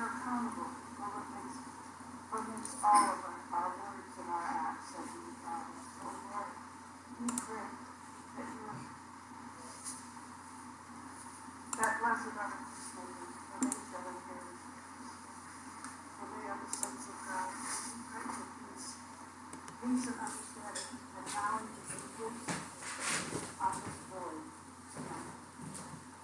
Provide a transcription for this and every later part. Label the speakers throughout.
Speaker 1: we're accountable for what makes all of our words and our acts that we have. So Lord, we pray that you're that blessed are the peacemakers, for they shall inherit, for they are the sons of God. We pray for peace and understanding, and knowledge is the gift on this void tonight.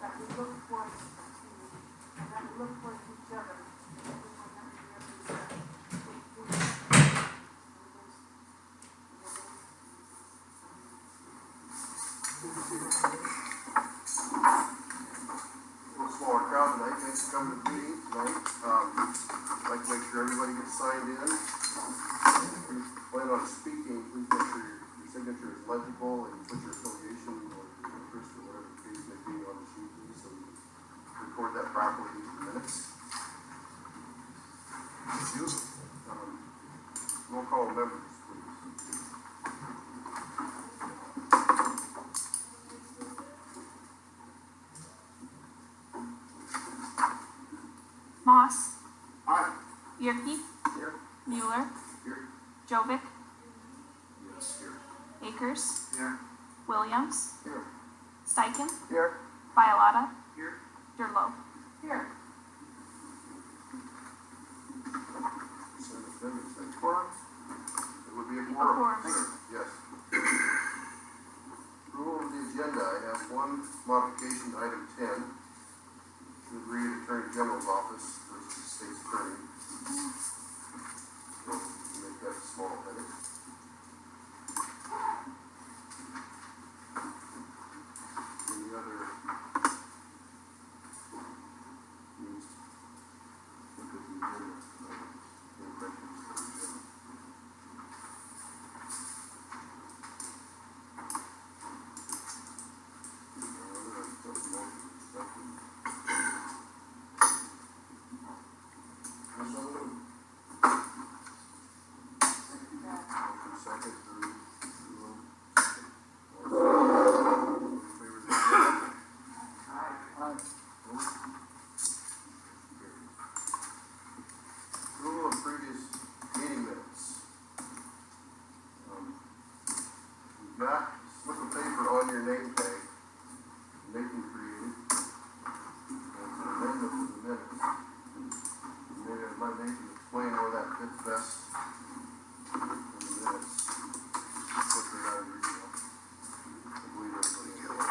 Speaker 1: That we look towards the community, and that we look towards each other, and that we will never be able to say, with peace
Speaker 2: A little smaller crowd tonight. Thanks for coming to the meeting tonight. I'd like to make sure everybody gets signed in. If you plan on speaking, please make sure your signature is legible and you put your affiliation or your interest or whatever the case may be on the sheet, please, so we can record that properly in the minutes. Roll call members, please.
Speaker 3: Moss,
Speaker 2: Aye.
Speaker 3: Yerke,
Speaker 2: Here.
Speaker 3: Mueller,
Speaker 2: Here.
Speaker 3: Jovic,
Speaker 2: Yes, here.
Speaker 3: Akers,
Speaker 2: Here.
Speaker 3: Williams,
Speaker 2: Here.
Speaker 3: Steichen,
Speaker 2: Here.
Speaker 3: Bialotta,
Speaker 2: Here.
Speaker 3: Durlow.
Speaker 1: here.
Speaker 2: Quorum? It would be a
Speaker 3: A
Speaker 2: quorum.
Speaker 3: quorum.
Speaker 2: Yes. Rule of the agenda, I have one modification to item 10. To agree to Attorney General's office versus the state's attorney. So, make that a small edit. Any other needs? Look at the agenda. Any questions for the agenda? Second through approval of previous meeting minutes. You've got a slip of paper on your name tag. Nathan created. As an amendment to the minutes. Maybe I'd let Nathan explain where that fits best in the minutes. Put that out of your email. I believe everybody knows.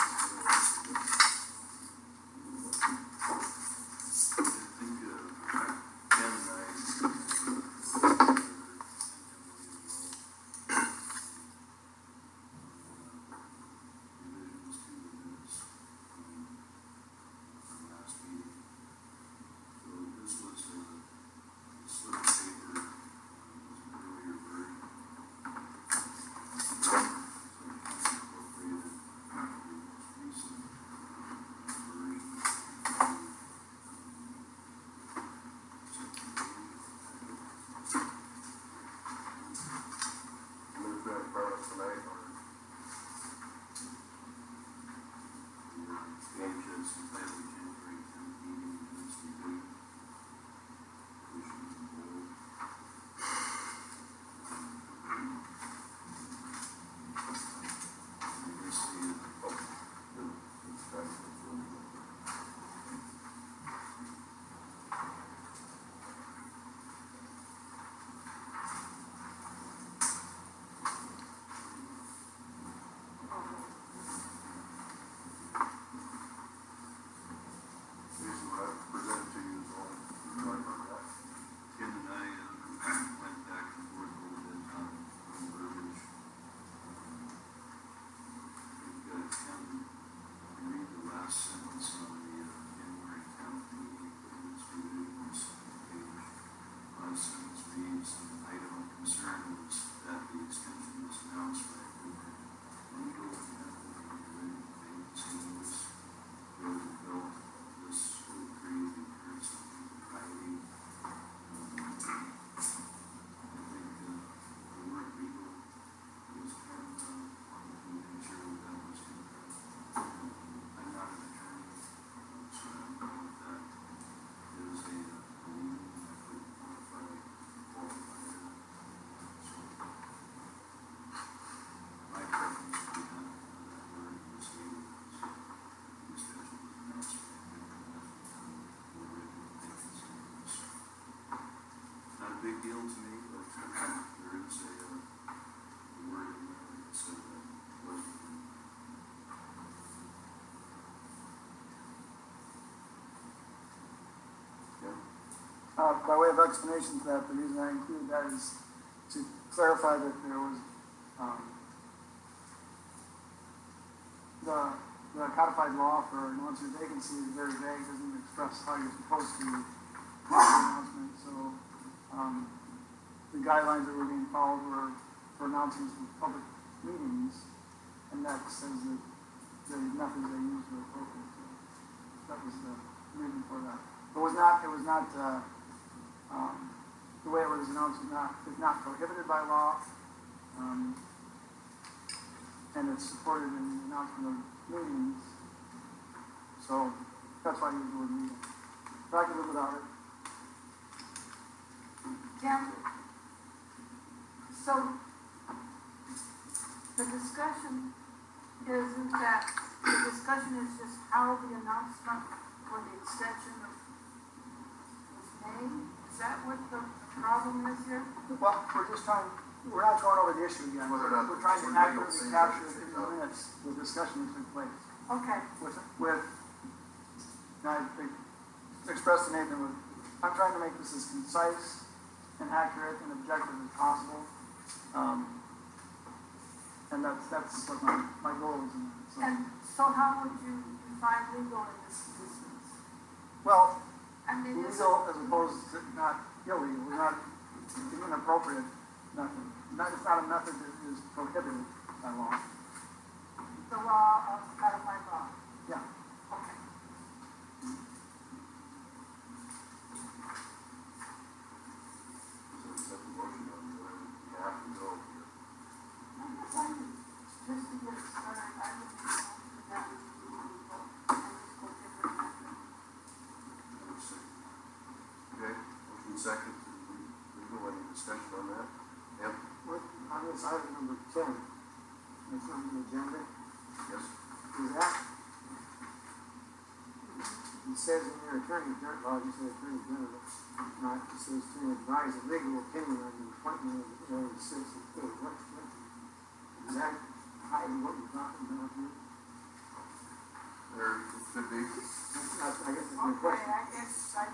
Speaker 4: By way of explanation to that, the reason I included that is to clarify that there was, the codified law for announcing vacancy is very vague, doesn't express how you're supposed to make the announcement, so, the guidelines that were being followed were for announcements of public meetings, and that says that the methods they used were appropriate, so that was the reason for that. It was not, the way it was announced is not prohibited by law, and it's supported in the announcement of meetings, so that's why I use the word meeting. But I can live without it.
Speaker 1: Tim, so the discussion isn't that, the discussion is just how the announcement for the extension was made? Is that what the problem is here?
Speaker 4: Well, we're not going over the issue again.
Speaker 2: Whether or not
Speaker 4: We're trying to
Speaker 2: it's legal,
Speaker 4: accurately
Speaker 2: same
Speaker 4: capture
Speaker 2: thing.
Speaker 4: in the minutes the discussion that took place.
Speaker 1: Okay,
Speaker 4: I expressed to Nathan, I'm trying to make this as concise and accurate and objective as possible. And that's what my goal is in that. So.
Speaker 1: and so how would you define legal in this instance?
Speaker 4: Well,
Speaker 1: I mean, is
Speaker 4: legal as opposed to not illegal, not inappropriate method. It's not a method that is prohibited by law.
Speaker 1: the law of codified law?
Speaker 4: Yeah.
Speaker 1: Okay.
Speaker 2: So is that the motion on whether you have to go here?
Speaker 1: Just to get it started, I would be open to that with people and just go different method.
Speaker 2: Let's see. Okay, motion second, legal, any discussion on that? Yep,
Speaker 4: On this item number 10, it's on the agenda.
Speaker 2: yes,
Speaker 4: Is that? It says in your attorney, you say attorney general, not, it says to advise a legal opinion on the appointment of the area citizen. Is that hiding what you're talking about here?
Speaker 2: there could be.
Speaker 4: I guess that's my
Speaker 1: Okay,
Speaker 4: question.
Speaker 1: I guess I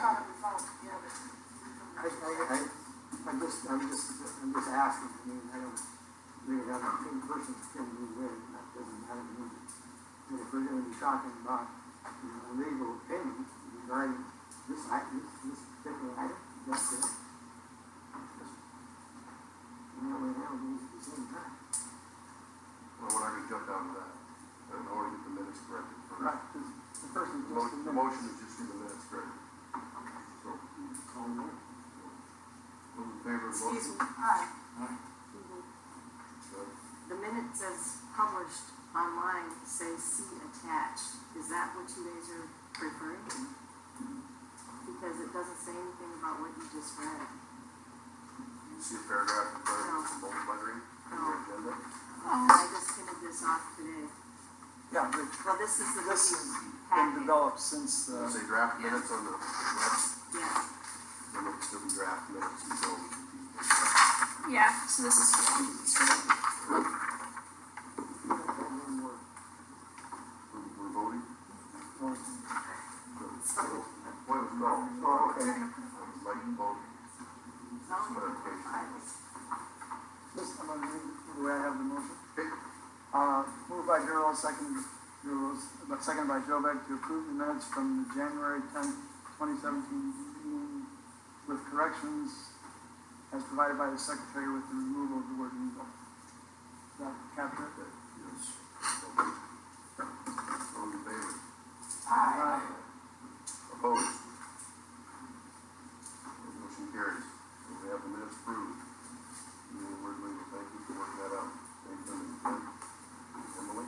Speaker 1: thought it was all together.
Speaker 4: I'm just asking. I mean, I don't really have a two persons can be with, that doesn't matter to me. And if we're going to be talking about, a legal opinion regarding this particular item, that's it. And that way now these at the same time.
Speaker 2: Well, we're not gonna jump down to that, in order to get the minutes corrected first.
Speaker 4: Right, 'cause the person is just
Speaker 2: The motion is just in the minutes corrected. So,
Speaker 4: calling in.
Speaker 2: those in favor of the
Speaker 5: Excuse
Speaker 2: motion?
Speaker 5: me,
Speaker 1: Aye.
Speaker 2: So,
Speaker 5: the minutes as published online say see attached. Is that what you guys are referring to? Because it doesn't say anything about what you just read.
Speaker 2: you see a paragraph in front of you, bold lettering, in your
Speaker 5: No.
Speaker 2: agenda?
Speaker 5: I just printed this off today.
Speaker 4: Yeah,
Speaker 5: Well, this is the
Speaker 4: this has
Speaker 5: review
Speaker 4: been
Speaker 5: packet.
Speaker 4: developed since,
Speaker 2: You say draft minutes on the west,
Speaker 5: Yeah,
Speaker 2: then it'll still be draft minutes until.
Speaker 3: Yeah, so this is
Speaker 2: We're voting?
Speaker 5: so,
Speaker 2: What was called?
Speaker 4: oh, okay.
Speaker 2: Like vote.
Speaker 5: zoning
Speaker 2: Clarification.
Speaker 5: files.
Speaker 4: This, I'm gonna read the way I have the motion.
Speaker 2: Okay,
Speaker 4: Moved by Darrell, seconded by Joe Beck to approve the minutes from the January 10th, 2017 meeting with corrections as provided by the secretary with the removal of the word legal. Does that capture it?
Speaker 2: yes. All in favor?
Speaker 1: Aye.
Speaker 2: Opposed? Motion carries. So we have the minutes approved. The word legal, thank you for working that out. Thank you, Emily.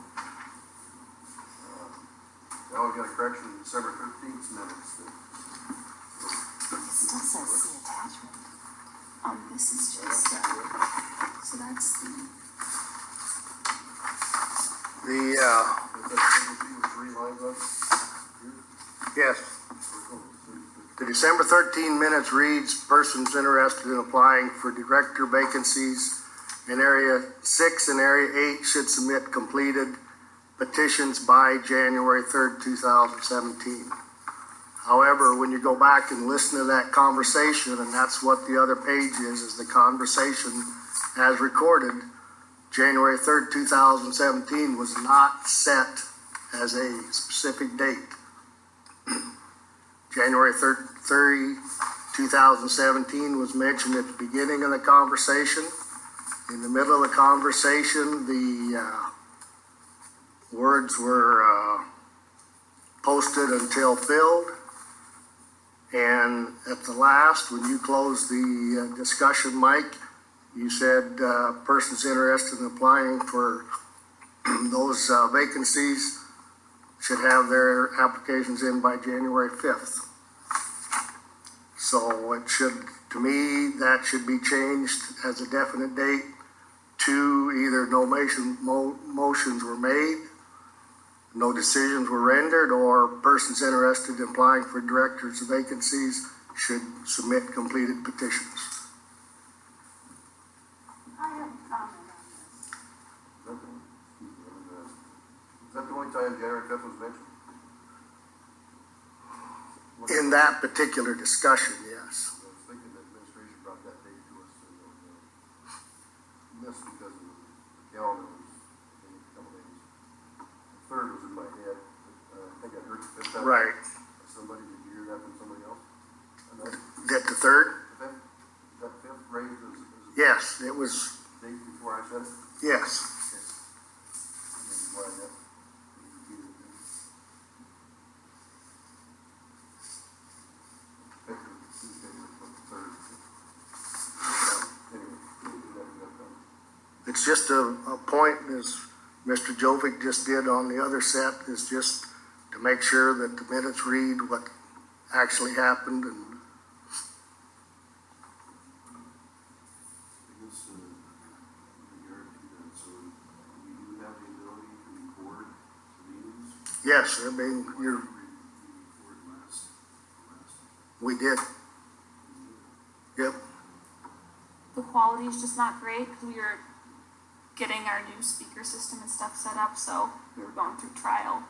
Speaker 2: Now we've got a correction in December 13th minutes.
Speaker 3: It still says see attachment. This is just, so that's the.
Speaker 2: Is that signature with 3 lines up here?
Speaker 6: Yes, the December 13 minutes reads, persons interested in applying for director vacancies in Area 6 and Area 8 should submit completed petitions by January 3rd, 2017. However, when you go back and listen to that conversation, and that's what the other page is the conversation as recorded, January 3rd, 2017 was not set as a specific date. January 30, 2017 was mentioned at the beginning of the conversation. In the middle of the conversation, the words were posted until filled. And at the last, when you closed the discussion mic, you said persons interested in applying for those vacancies should have their applications in by January 5th. So it should, to me, that should be changed as a definite date to either no motions were made, no decisions were rendered, or persons interested in applying for directors' vacancies should submit completed petitions.
Speaker 1: I have a comment on this.
Speaker 2: Is that the only time January 5th was mentioned?
Speaker 6: In that particular discussion, yes.
Speaker 2: I was thinking the administration brought that date to us, and missed because of the calendar was in a couple days. The 3rd was in my head, but I think I heard the 5th.
Speaker 6: Right.
Speaker 2: Somebody, did you hear that from somebody else?
Speaker 6: Get the 3rd?
Speaker 2: The 5th? Is that 5th raised as a
Speaker 6: Yes, it was,
Speaker 2: date before I said it?
Speaker 6: yes.
Speaker 2: Maybe why that.
Speaker 6: It's just a point, as Mr. Jovic just did on the other set, is just to make sure that the minutes read what actually happened. And
Speaker 7: I guess, in regard to that, so we do have the ability to record the meetings?
Speaker 6: yes, I mean,
Speaker 7: Why
Speaker 6: you're,
Speaker 7: didn't we record last?
Speaker 6: we did. Yep.
Speaker 3: The quality is just not great because we were getting our new speaker system and stuff set up, so we were going through trial.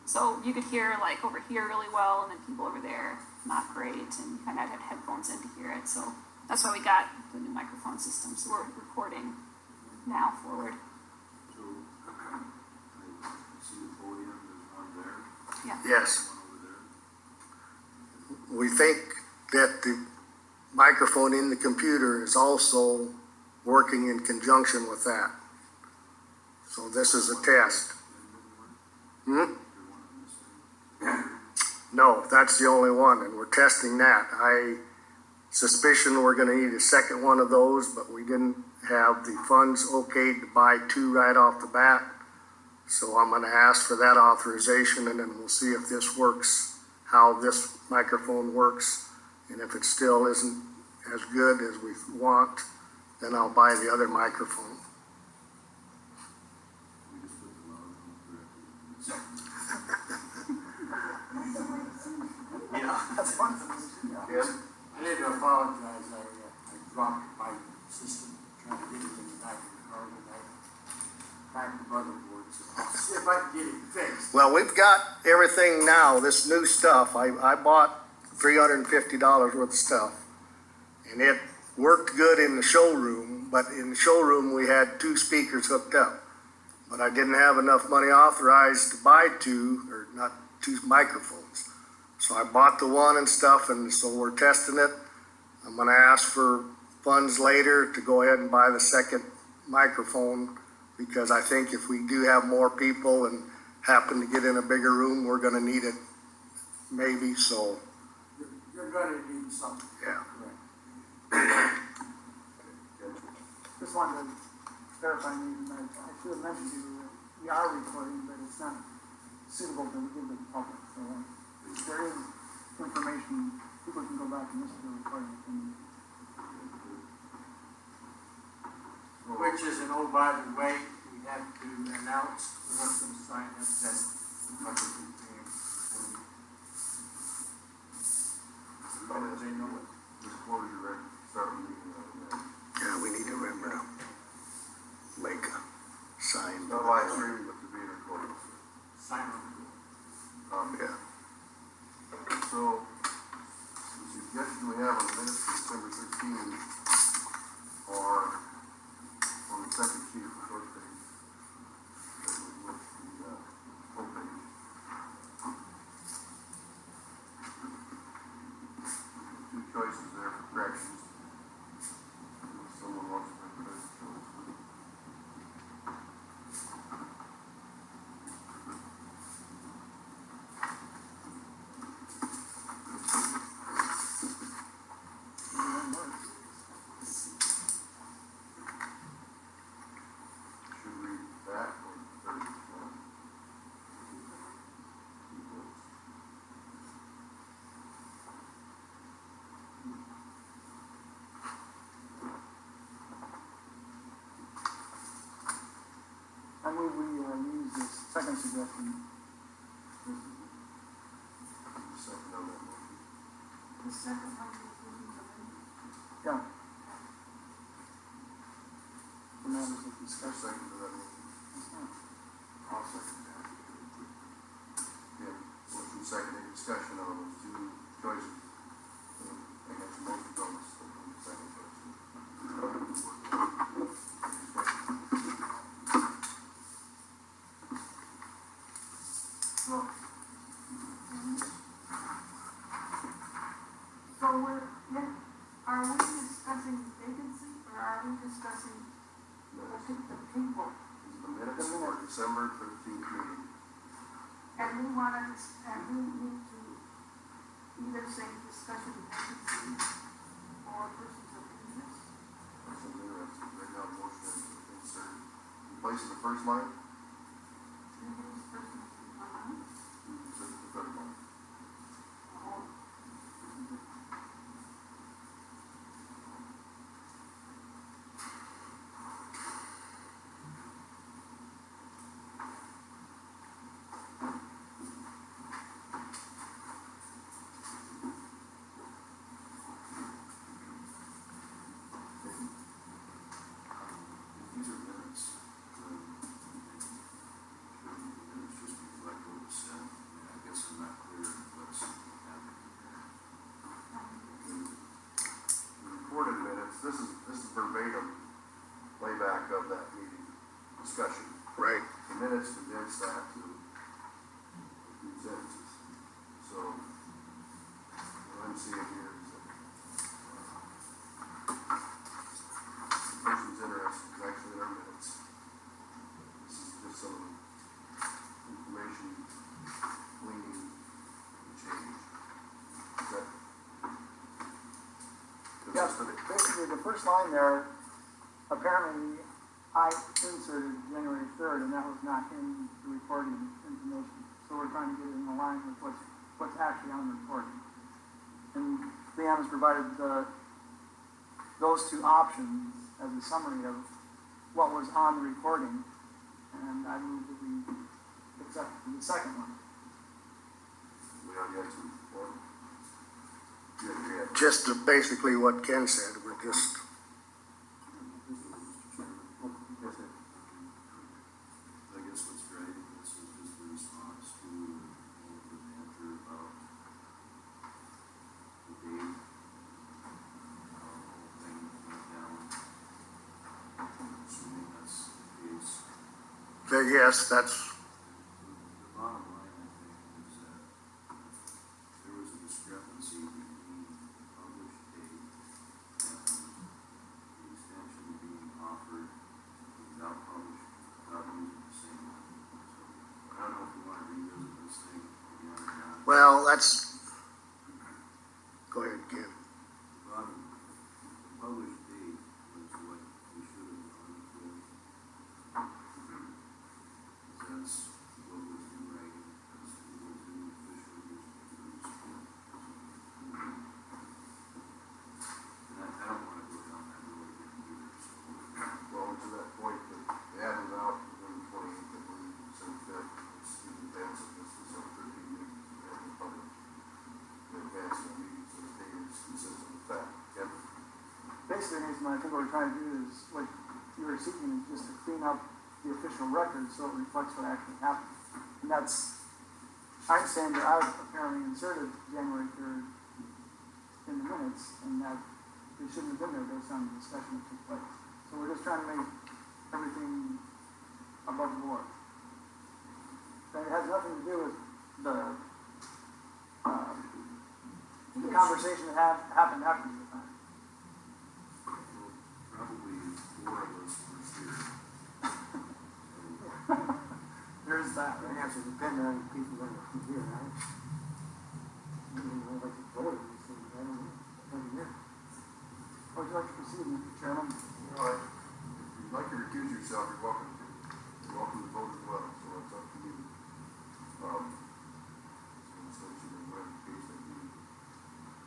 Speaker 3: So you could hear like over here really well, and then people over there not great, and you kind of had headphones in to hear it. So that's why we got the new microphone system. So we're recording now forward.
Speaker 7: So, I see the podium, there's one there,
Speaker 3: Yeah.
Speaker 6: Yes.
Speaker 7: one over there.
Speaker 6: We think that the microphone in the computer is also working in conjunction with that. So this is a test. Hmm? No, that's the only one, and we're testing that. I suspicion we're gonna need a second one of those, but we didn't have the funds okayed to buy 2 right off the bat. So I'm gonna ask for that authorization, and then we'll see if this works, how this microphone works. And if it still isn't as good as we want, then I'll buy the other microphone.
Speaker 7: We just put the loud one correctly.
Speaker 4: That's fun.
Speaker 2: Ken?
Speaker 8: I need to apologize, I dropped my system, trying to get it in the back of the car tonight. Back the motherboard, so I'll see if I can get it fixed.
Speaker 6: Well, we've got everything now, this new stuff. I bought $350 worth of stuff. And it worked good in the showroom, but in the showroom we had 2 speakers hooked up. But I didn't have enough money authorized to buy 2, or not 2 microphones. So I bought the one and stuff, and so we're testing it. I'm gonna ask for funds later to go ahead and buy the second microphone, because I think if we do have more people and happen to get in a bigger room, we're gonna need it, maybe, so,
Speaker 8: You're gonna need something.
Speaker 6: yeah.
Speaker 4: Just wanted to verify, I should have mentioned to you that we are recording, but it's not suitable to give to the public. So if there is information, people can go back and listen to the recording.
Speaker 8: Which is an oh, by the way, we have to announce the one from sign up that the public can hear. They know it.
Speaker 2: Disclosure, right? Start reading that.
Speaker 6: Yeah, we need to remember to make a sign.
Speaker 2: Not live streaming, but to be recorded.
Speaker 8: Sign on.
Speaker 6: Yeah.
Speaker 2: So, the suggestion we have on the minutes for December 13 are on the second sheet of the first page. That was with the, full page. Two choices there for corrections. If someone wants to make those choices. Should we read that or the 31?
Speaker 4: I move we use this second suggestion.
Speaker 2: Second on that motion.
Speaker 1: The second one is moving the link.
Speaker 4: Yeah. The matters of
Speaker 2: Is there a
Speaker 4: discussion.
Speaker 2: second to that motion? I'll second that. Yeah, motion second, any discussion on those two choices? I got some motions on this, on the second choice.
Speaker 1: So we're, are we discussing vacancy or are we discussing the people?
Speaker 2: These are the minutes for December 13th meeting.
Speaker 1: And we wanna, and we need to either say discussion of vacancy or persons of interest.
Speaker 2: That's interesting, right now the motion is insert, in place of the first line,
Speaker 1: Who's persons of interest?
Speaker 2: insert the third line.
Speaker 1: Oh,
Speaker 7: If these are minutes, then shouldn't the minutes just reflect what was said? I mean, I guess I'm not clear what's happening here.
Speaker 2: The recorded minutes, this is verbatim playback of that meeting discussion.
Speaker 6: Right.
Speaker 2: The minutes condense that to a few sentences. So, what I'm seeing here is that, the person's interested is actually in our minutes. This is just some information gleaning and change. Is that
Speaker 4: Yes,
Speaker 2: consistent?
Speaker 4: basically the first line there, apparently I inserted January 3rd and that was not in the recording information. So we're trying to get it in line with what's actually on the recording. And Leanne has provided those two options as a summary of what was on the recording. And I move that we accept the second one.
Speaker 2: We already had some before. Yeah.
Speaker 6: Just basically what Ken said, we're just,
Speaker 2: Yes, sir.
Speaker 7: I guess what's driving this is just the response to all of the banter about the date, how the whole thing went down. Assuming that's the case.
Speaker 6: yes, that's,
Speaker 7: The bottom line, I think, is that there was a discrepancy between the published date and the extension being offered without using the same one. So, I don't know if we want to revisit this thing again or not.
Speaker 6: well, that's, go ahead, Ken.
Speaker 7: The published date was what we should have gone with. That's what was in writing, that's what was in the official newspapers. And I don't want to go down that road again either, so.
Speaker 2: Well, to that point, the ad was out within 28, I believe, December 5th, it's in advance of this December 13th meeting, we have the public. In advance of the meeting, so the date is consistent with that. Yep.
Speaker 4: Basically, Nathan, I think what we're trying to do is, what you were seeking is just to clean up the official record so it reflects what actually happened. And that's, I understand that I've apparently inserted January third in the minutes, and that they shouldn't have been there based on the discussion that took place. So we're just trying to make everything above board. And it has nothing to do with the conversation that happened after the time.
Speaker 7: Probably four of us were here.
Speaker 4: There's that,
Speaker 8: It
Speaker 4: right?
Speaker 8: has to depend on the people that are from here, right? I don't know, like Dakota, these things, I don't know, every year.
Speaker 4: Would you like to proceed, Mr. Chairman?
Speaker 2: If you'd like to recuse yourself, you're welcome to. You're welcome to vote as well, so it's up to you. So whatever the case may be.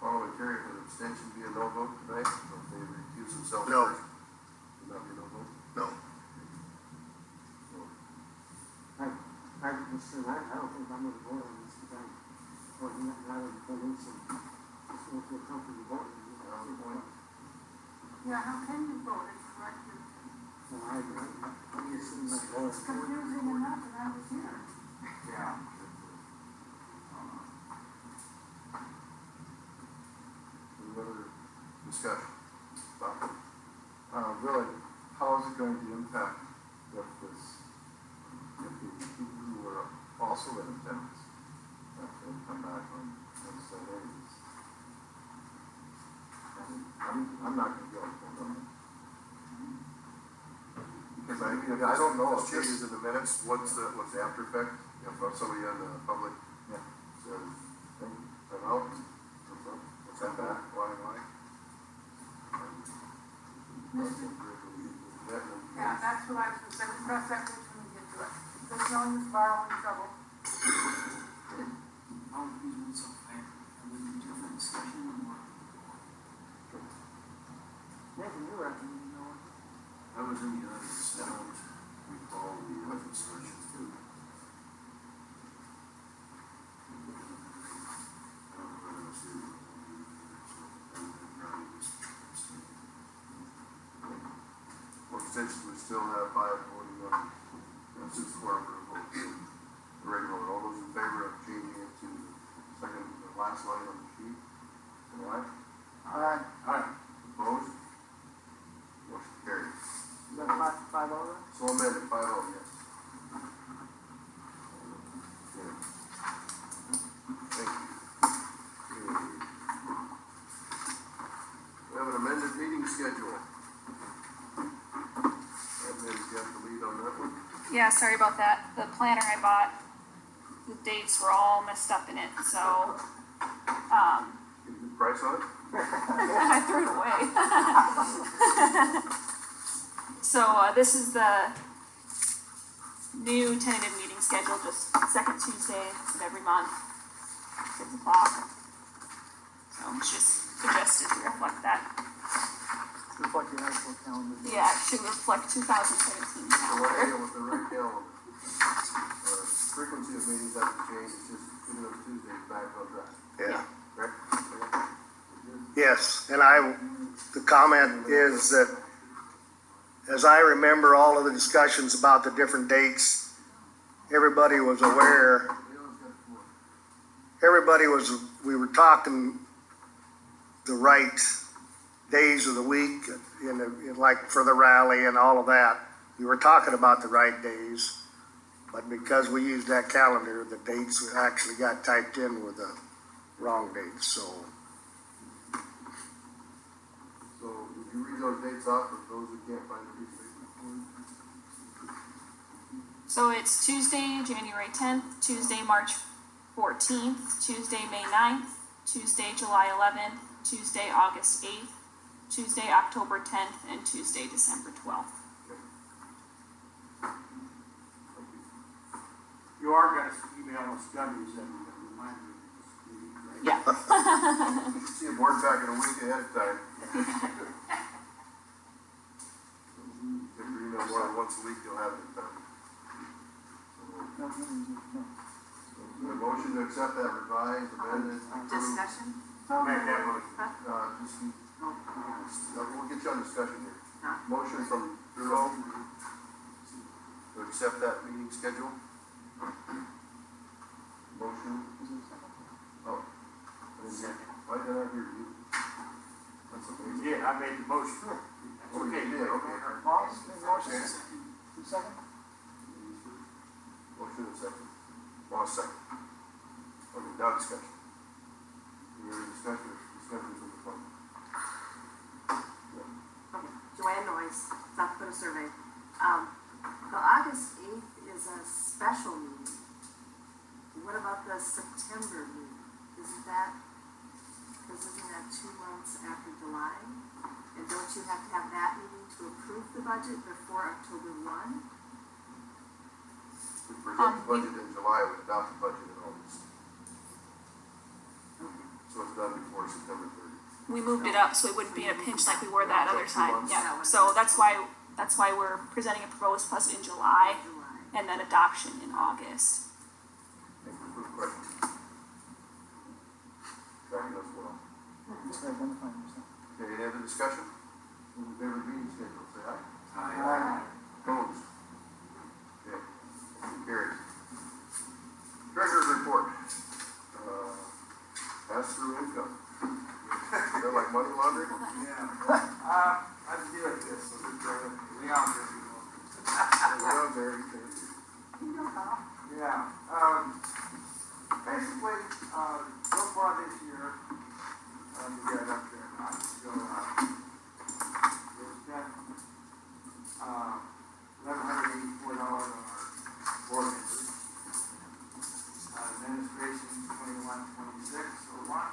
Speaker 2: Parliamentarian, would abstention be a no vote tonight, or if they recuse themselves
Speaker 6: No.
Speaker 2: first? Would that be a no vote?
Speaker 6: No.
Speaker 2: So,
Speaker 8: I don't think I'm gonna vote on this, because I would convince them, just don't feel comfortable voting.
Speaker 1: Yeah, how can you vote if you're right here?
Speaker 8: So I'm just sitting there going.
Speaker 1: It's confusing enough, and I was here.
Speaker 2: Yeah. Any other discussion? Bob?
Speaker 9: Really, how is it going to impact if the people who were also in attendance, if they come back on said days? I'm not gonna go,
Speaker 2: Because I
Speaker 9: don't know.
Speaker 2: If changes in the minutes, what's the after effect? If somebody in the public
Speaker 9: Yeah.
Speaker 2: says, I'm out, what's that back, why?
Speaker 1: Yeah, that's what I was gonna say, we cross that bridge when we get to it. There's no use borrowing trouble.
Speaker 10: All of these ones are fair, and we can do for discussion or.
Speaker 4: Nathan, you were at the meeting, no one?
Speaker 7: I was in the audience, I don't recall the other discussion too. I don't know whether I was here. So I probably was.
Speaker 2: Well, essentially, we still have 5 voting on, 6 for approval. The regular, all those in favor of changing it to the last line on the sheet? Say aye.
Speaker 4: Alright,
Speaker 2: Aye. Opposed? Motion carries.
Speaker 4: is that 5-0?
Speaker 2: So amended, 5-0, yes. Okay. Thank you. Okay. We have an amended meeting schedule. Admin's got the lead on that one.
Speaker 3: Yeah, sorry about that. The planner I bought, the dates were all messed up in it, so,
Speaker 2: Get a good price on it?
Speaker 3: I threw it away. So, this is the new tentative meeting schedule, just second Tuesday of every month, 6 o'clock. So it's just suggested to reflect that.
Speaker 4: Reflect the actual calendar.
Speaker 3: Yeah, it should reflect 2017
Speaker 2: The
Speaker 3: calendar.
Speaker 2: right deal with the right calendar. Frequency of meetings hasn't changed, it's just, even though Tuesday's back on track,
Speaker 6: Yeah.
Speaker 2: right?
Speaker 6: Yes, and the comment is that, as I remember all of the discussions about the different dates, everybody was aware, we were talking the right days of the week, like for the rally and all of that. We were talking about the right days, but because we used that calendar, the dates actually got typed in with the wrong dates, so.
Speaker 2: So, would you read those dates off for those who can't find the piece of paper?
Speaker 3: So it's Tuesday, January 10th, Tuesday, March 14th, Tuesday, May 9th, Tuesday, July 11th, Tuesday, August 8th, Tuesday, October 10th, and Tuesday, December 12th.
Speaker 8: You are gonna email us dummies and remind me of this meeting, right?
Speaker 3: Yeah.
Speaker 2: You should see a board back in a week ahead of time. If you email more than once a week, you'll have it done. A motion to accept that revised, amended, approved.
Speaker 5: Discussion?
Speaker 8: Make that motion.
Speaker 2: We'll get you on discussion here. Motion from Bruno to accept that meeting schedule. Motion,
Speaker 4: Is there a second?
Speaker 2: oh. I didn't hear- Why did I hear you? That's amazing.
Speaker 8: Yeah, I made the motion.
Speaker 2: Oh, you did, okay.
Speaker 4: Boss, made the motion. Who second?
Speaker 2: Motion and second. Boss second. Okay, now discussion. Any other discussions of the fund?
Speaker 5: Okay, Joanne Noyes, South Dakota Survey. The August 8th is a special meeting. What about the September meeting? Isn't that 2 months after July? And don't you have to have that meeting to approve the budget before October 1?
Speaker 2: We present the budget in July, we adopt the budget in August. So it's done before September 30th.
Speaker 3: We moved it up so it wouldn't be in a pinch like we were that other
Speaker 2: So 2
Speaker 3: time.
Speaker 2: months.
Speaker 3: Yeah, so that's why we're presenting a proposed budget in July
Speaker 5: July.
Speaker 3: and then adoption in August.
Speaker 2: Thank you for the question. Tracking us well.
Speaker 4: Just for identifying yourself.
Speaker 2: Okay, any other discussion? In favor of meeting schedule, say aye.
Speaker 4: Aye.
Speaker 2: Opposed? Okay, motion carries. Treasurer's report. Pass-through income. Is that like money laundering?
Speaker 8: Yeah. I just do like this, so that, Leon here, you know.
Speaker 2: Well, there you go.
Speaker 8: Yeah, basically, so far this year, we got up there, so, there's been, $1,184 on our board members. Administration, 2126, so what?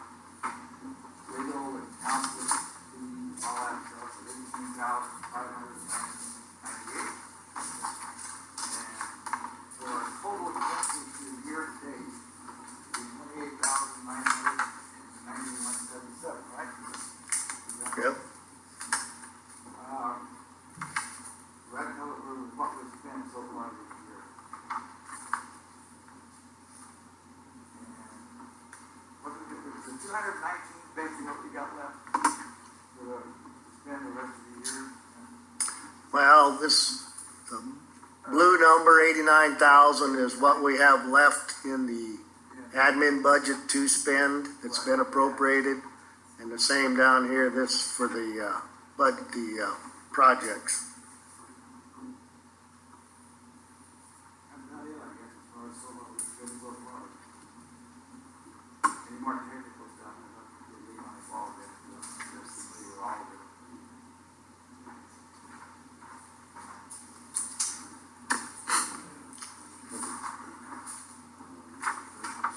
Speaker 8: Legal and council, fee, all that stuff, so $18,598. For a total expenses for the year to date, is $28,991.77, right?
Speaker 6: Yep.
Speaker 8: Right now, what was spent so far this year. And what is it, the 219, basically what we got left for the, spend the rest of the year?
Speaker 6: Well, this, the blue number, 89,000, is what we have left in the admin budget to spend. It's been appropriated. And the same down here, this for the, projects.
Speaker 8: That's about it, I guess, as far as so what we've spent so far. Any more technical stuff, I'm not really on involved in, just to see all of it.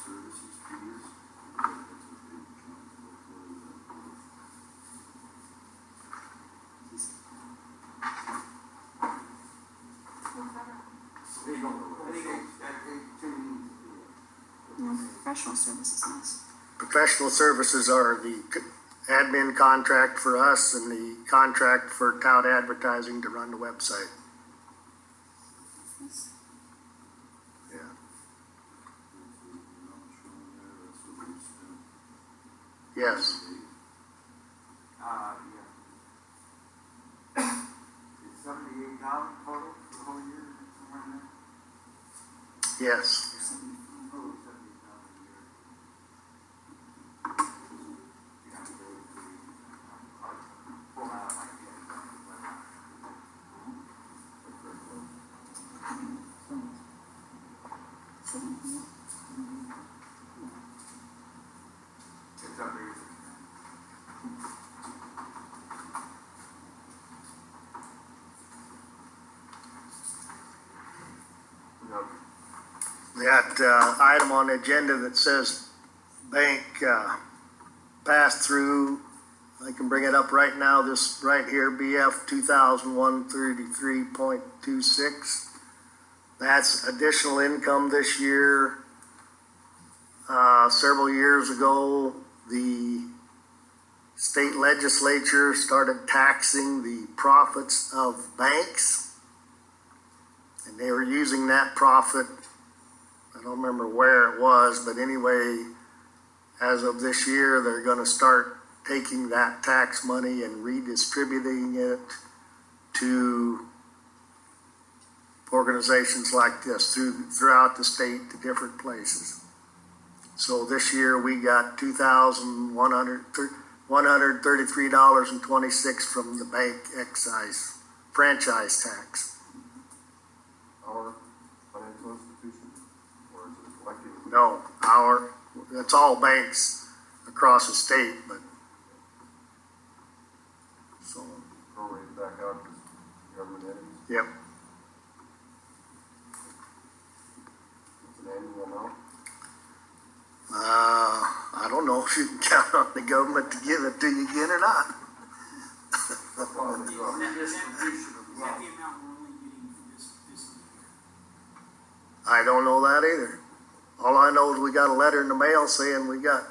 Speaker 7: Services fees. That's a big chunk.
Speaker 3: Professional services is.
Speaker 6: Professional services are the admin contract for us and the contract for tout advertising to run the website. Yeah. Yes.
Speaker 8: Yeah. It's 78,000 total for the whole year, somewhere in there?
Speaker 6: Yes.
Speaker 8: Total 78,000 a year. Yeah, I'll pull out my head. It's up there.
Speaker 6: That item on the agenda that says bank pass-through, I can bring it up right now, this right here, BF 200133.26. That's additional income this year. Several years ago, the state legislature started taxing the profits of banks. And they were using that profit, I don't remember where it was, but anyway, as of this year, they're gonna start taking that tax money and redistributing it to organizations like this throughout the state to different places. So this year we got $2,133.26 from the bank excise franchise tax.
Speaker 2: Our financial institution, or is it collecting?
Speaker 6: No, it's all banks across the state, but so,
Speaker 2: Prorated back out to government entities?
Speaker 6: yep.
Speaker 2: It's an annual amount?
Speaker 6: I don't know if you can count on the government to give it to you again or not.
Speaker 2: That's probably the drop.
Speaker 10: Is that the amount we're only getting for this fiscal year?
Speaker 6: I don't know that either. All I know is we got a letter in the mail saying we got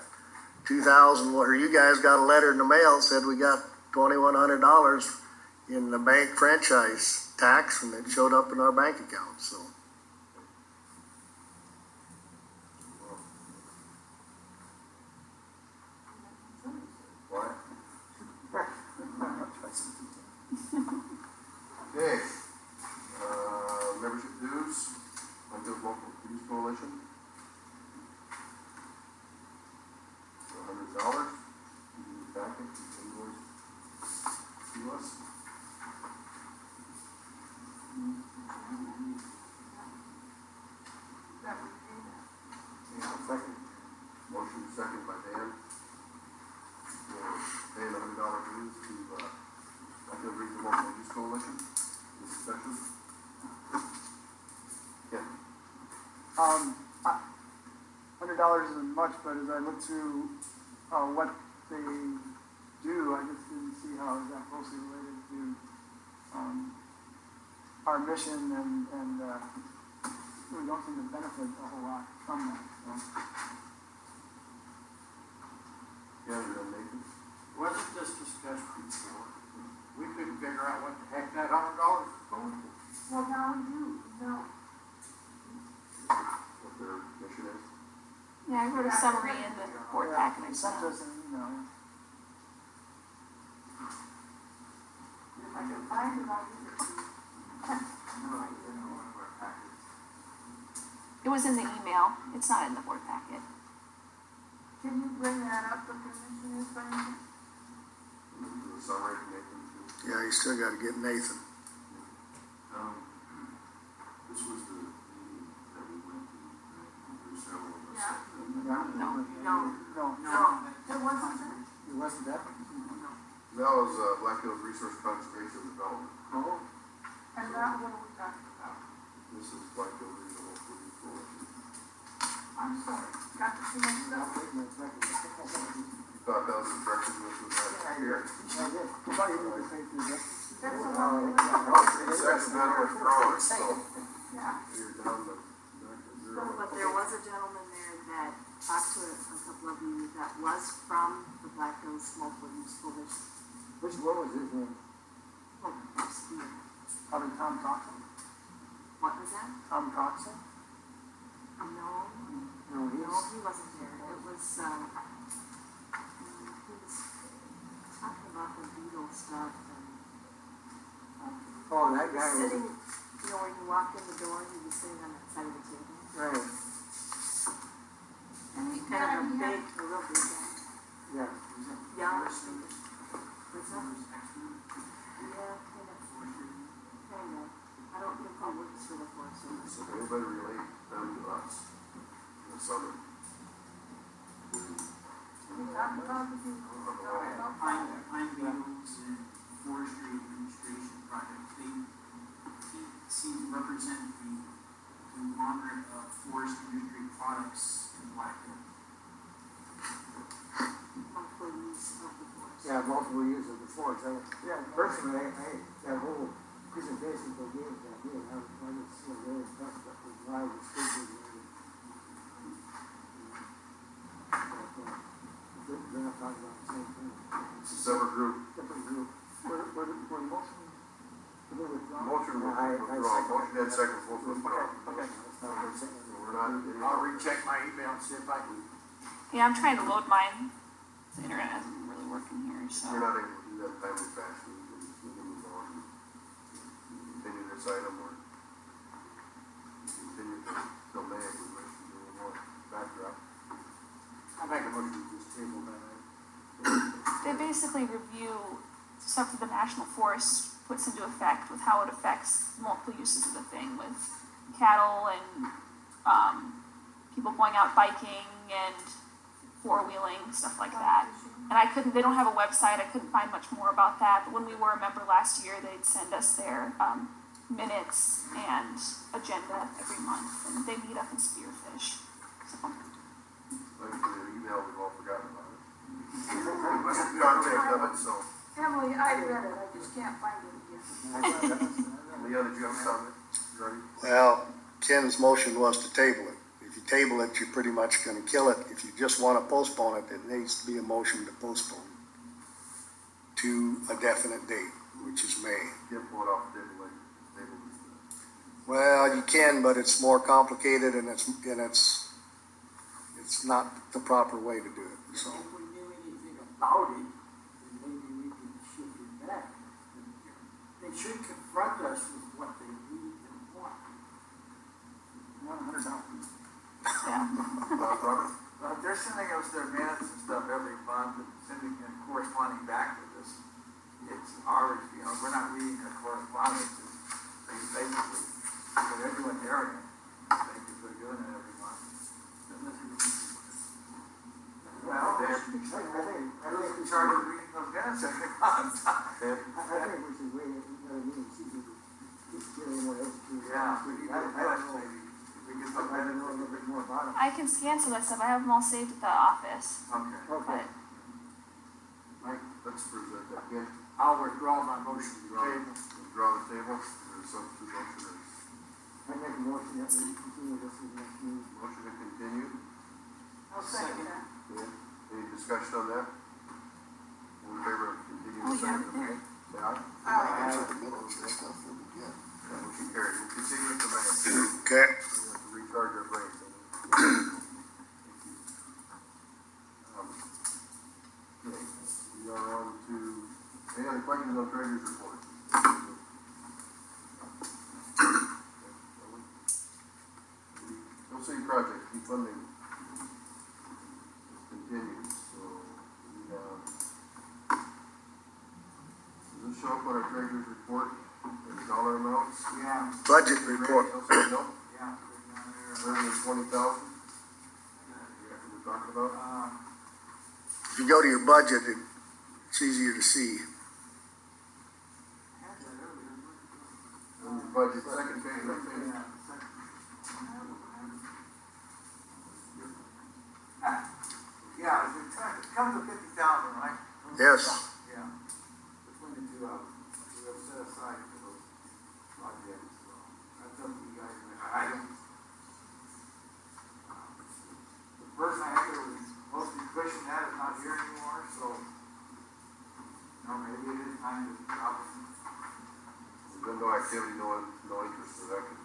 Speaker 6: 2,000, or you guys got a letter in the mail said we got $2,100 in the bank franchise tax, and it showed up in our bank account, so.
Speaker 2: Why? Okay, membership dues, Lakeville Local Youth Coalition. $100, in the packet, invoice to us.
Speaker 1: That we pay that.
Speaker 2: Second. Motion second by Dan. Paying $100 dues to, Lakeville Regional Local Youth Coalition. Discussion. Yeah.
Speaker 4: $100 isn't much, but as I look through, what they do, I just didn't see how is that closely related to, our mission and we don't seem to benefit a whole lot from that, so.
Speaker 2: Yeah, you're Nathan.
Speaker 8: Wasn't this discussed before? We couldn't figure out what the heck that $100 was going to.
Speaker 1: Well, now we do, no.
Speaker 2: What their mission is.
Speaker 3: Yeah, I wrote a summary in the board
Speaker 4: Yeah,
Speaker 3: packet.
Speaker 4: they sent us an email.
Speaker 1: If I can find it, I'll give it to you.
Speaker 3: It was in the email. It's not in the board packet.
Speaker 1: Can you bring that up, the commissioners, by any chance?
Speaker 2: The summary, Nathan.
Speaker 6: Yeah, you still gotta get Nathan.
Speaker 7: This was the meeting that we went to, there's several of us.
Speaker 1: Yeah.
Speaker 3: No.
Speaker 4: No,
Speaker 1: There wasn't that?
Speaker 4: it wasn't that.
Speaker 2: That was, Black Hills Resource Conservation Development.
Speaker 4: Oh.
Speaker 1: And that, what are we talking about?
Speaker 2: This is Black Hills Regional Local Youth Coalition.
Speaker 1: I'm sorry, got the too much stuff?
Speaker 2: You thought that was the direction which was right here?
Speaker 1: That's a long way.
Speaker 2: Second been withdrawn, so
Speaker 1: Yeah.
Speaker 2: you're down to back to zero.
Speaker 5: But there was a gentleman there that talked to a couple of you that was from the Black Hills Local Youth Coalition.
Speaker 4: Which one was his name?
Speaker 5: Oh, Steve.
Speaker 4: Probably Tom Coxon?
Speaker 5: What was that?
Speaker 4: Tom Coxon?
Speaker 5: No,
Speaker 4: No,
Speaker 5: no, he wasn't there. It was, he was talking about the beetle stuff and.
Speaker 4: Oh, that
Speaker 5: He was
Speaker 4: guy was.
Speaker 5: sitting, you know, when you walked in the door, he was sitting on that side of the table.
Speaker 4: Right,
Speaker 1: And he,
Speaker 5: Kind
Speaker 1: yeah,
Speaker 5: of
Speaker 1: he
Speaker 5: a
Speaker 1: had,
Speaker 5: big, a real big guy.
Speaker 4: yeah.
Speaker 5: Young. What's that? Yeah, kind of. I don't think he works for the Forest Service.
Speaker 2: So anybody relate them to us in the summer?
Speaker 1: we talked about the people, we talked about
Speaker 10: Pine Beetles and Forestry Administration projects, he seems to represent the conglomerate of forest industry products in Black Hill.
Speaker 5: Multiple use of the forest.
Speaker 8: Yeah, multiple use of the forest. Personally, that whole presentation they gave that day, I was so very impressed with the drive and speaking. They're not talking about the same thing.
Speaker 2: It's a separate group.
Speaker 8: Different group.
Speaker 4: Were motion to be withdrawn?
Speaker 2: Motion was
Speaker 8: I
Speaker 2: withdrawn,
Speaker 8: second.
Speaker 2: motion and second, both withdrawn.
Speaker 4: Okay.
Speaker 8: That's not what I'm saying.
Speaker 2: So we're not.
Speaker 8: I'll recheck my email and see if I can.
Speaker 3: Yeah, I'm trying to load mine. The internet isn't really working here, so.
Speaker 2: We're not able to do that in timely fashion, we can move on and continue this item or continue till May, if we wish to do a little more backdrop.
Speaker 8: make a motion to just table that.
Speaker 3: They basically review stuff that the National Forest puts into effect with how it affects multiple uses of the thing with cattle and, people going out biking and four-wheeling, stuff like that. And they don't have a website, I couldn't find much more about that, but when we were a member last year, they'd send us their, minutes and agenda every month, and they meet up in Spearfish. So,
Speaker 2: Thanks for the email, we've all forgotten about it. It wasn't contact of it, so.
Speaker 1: Emily, I read it, I just can't find it again.
Speaker 2: Leon, did you have a comment? You ready?
Speaker 6: Well, Ken's motion was to table it. If you table it, you're pretty much gonna kill it. If you just wanna postpone it, it needs to be a motion to postpone to a definite date, which is May.
Speaker 2: Can't pull it off the table later. Table is,
Speaker 6: Well, you can, but it's more complicated and it's not the proper way to do it, so.
Speaker 8: If we knew anything about it, then maybe we could shift it back. They should confront us with what they need and want.
Speaker 4: $100.
Speaker 3: yeah.
Speaker 2: Robert?
Speaker 11: They're sending us their minutes and stuff every month and sending and corresponding back with us. It's ours, we're not reading their correspondence. They basically, they're doing their end. They're doing it every month. Well, they're,
Speaker 4: I think we
Speaker 11: started reading those minutes every month.
Speaker 8: we should wait another meeting, see if we get any more educated.
Speaker 11: Yeah, we need to
Speaker 8: I don't know.
Speaker 11: maybe. We can
Speaker 8: I'd
Speaker 11: put
Speaker 8: like
Speaker 11: that
Speaker 8: to
Speaker 11: in.
Speaker 8: know a little bit more about it.
Speaker 3: I can scan some of that stuff, I have them all saved at the office,
Speaker 11: Okay.
Speaker 8: Okay,
Speaker 3: but
Speaker 2: Let's present that. Again,
Speaker 8: I'll withdraw my motion to
Speaker 2: draw,
Speaker 8: table.
Speaker 2: draw the table. There's some motion.
Speaker 8: I make a motion that we continue this in the next meeting.
Speaker 2: Motion to continue.
Speaker 1: I'll second that.
Speaker 2: Okay. Any discussion on that? All in favor of continuing?
Speaker 3: Oh, yeah,
Speaker 2: second,
Speaker 3: there.
Speaker 2: say aye.
Speaker 1: Aye.
Speaker 2: Motion carried. We'll continue to May.
Speaker 6: Okay.
Speaker 2: We have to recharge our brains. Okay, we are on to, any other questions on treasurer's report? Hill City project, defunding continues, so we have, does this show up on our treasurer's report, the dollar amounts?
Speaker 11: Yeah,
Speaker 6: Budget report.
Speaker 2: No,
Speaker 11: yeah.
Speaker 2: $120,000? We're talking about?
Speaker 6: If you go to your budget, it's easier to see.
Speaker 2: On your budget, second page, I think.
Speaker 11: Yeah, it comes to 50,000, right?
Speaker 6: Yes.
Speaker 11: Yeah, between the two of them, we have set aside for those projects, so that's up to you guys. I don't. The person I had that was mostly pushing that is not here anymore, so, maybe it is time to drop it.
Speaker 2: There's been no activity, no interest, so that could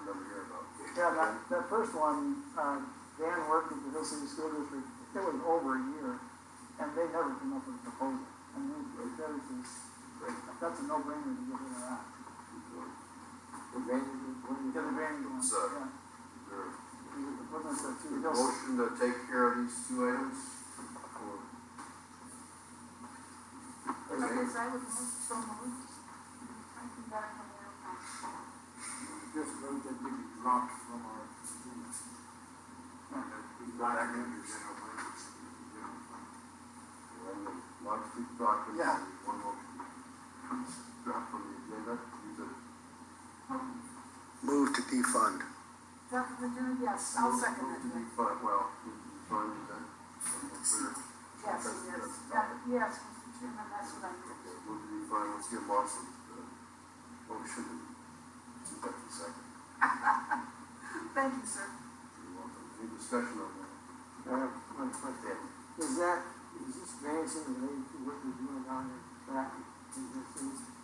Speaker 2: never hear about.
Speaker 4: Yeah, that first one, Dan worked with the Hill City School District, it was over a year, and they never came up with a proposal. I mean, that's a no-brainer to get rid of that.
Speaker 8: The venue,
Speaker 4: Get the drainage one,
Speaker 2: It's,
Speaker 4: yeah.
Speaker 2: There-
Speaker 4: Wasn't it the two
Speaker 2: Is
Speaker 4: hills?
Speaker 2: motion to take care of these two items? Or-
Speaker 1: Okay, so I would move, so moved. I can get it from there.
Speaker 8: just moved that they be dropped from our students. We got our members in our budgets.
Speaker 2: Lots of people talking.
Speaker 4: Yeah.
Speaker 2: One motion. Drop from the agenda, use it.
Speaker 6: Move to defund.
Speaker 1: Definitely do, yes, I'll second
Speaker 2: Move to
Speaker 1: it.
Speaker 2: defund, well, defund, is that, I'm not clear.
Speaker 1: Yes, it is. Yes, Mr. Chairman, that's what I did.
Speaker 2: Okay, move to defund, let's give Lawson the motion, and that's the second.
Speaker 1: Thank you, sir.
Speaker 2: You're welcome. Any discussion on that?
Speaker 8: One question. Is this grandson related to what we're doing on the track? Does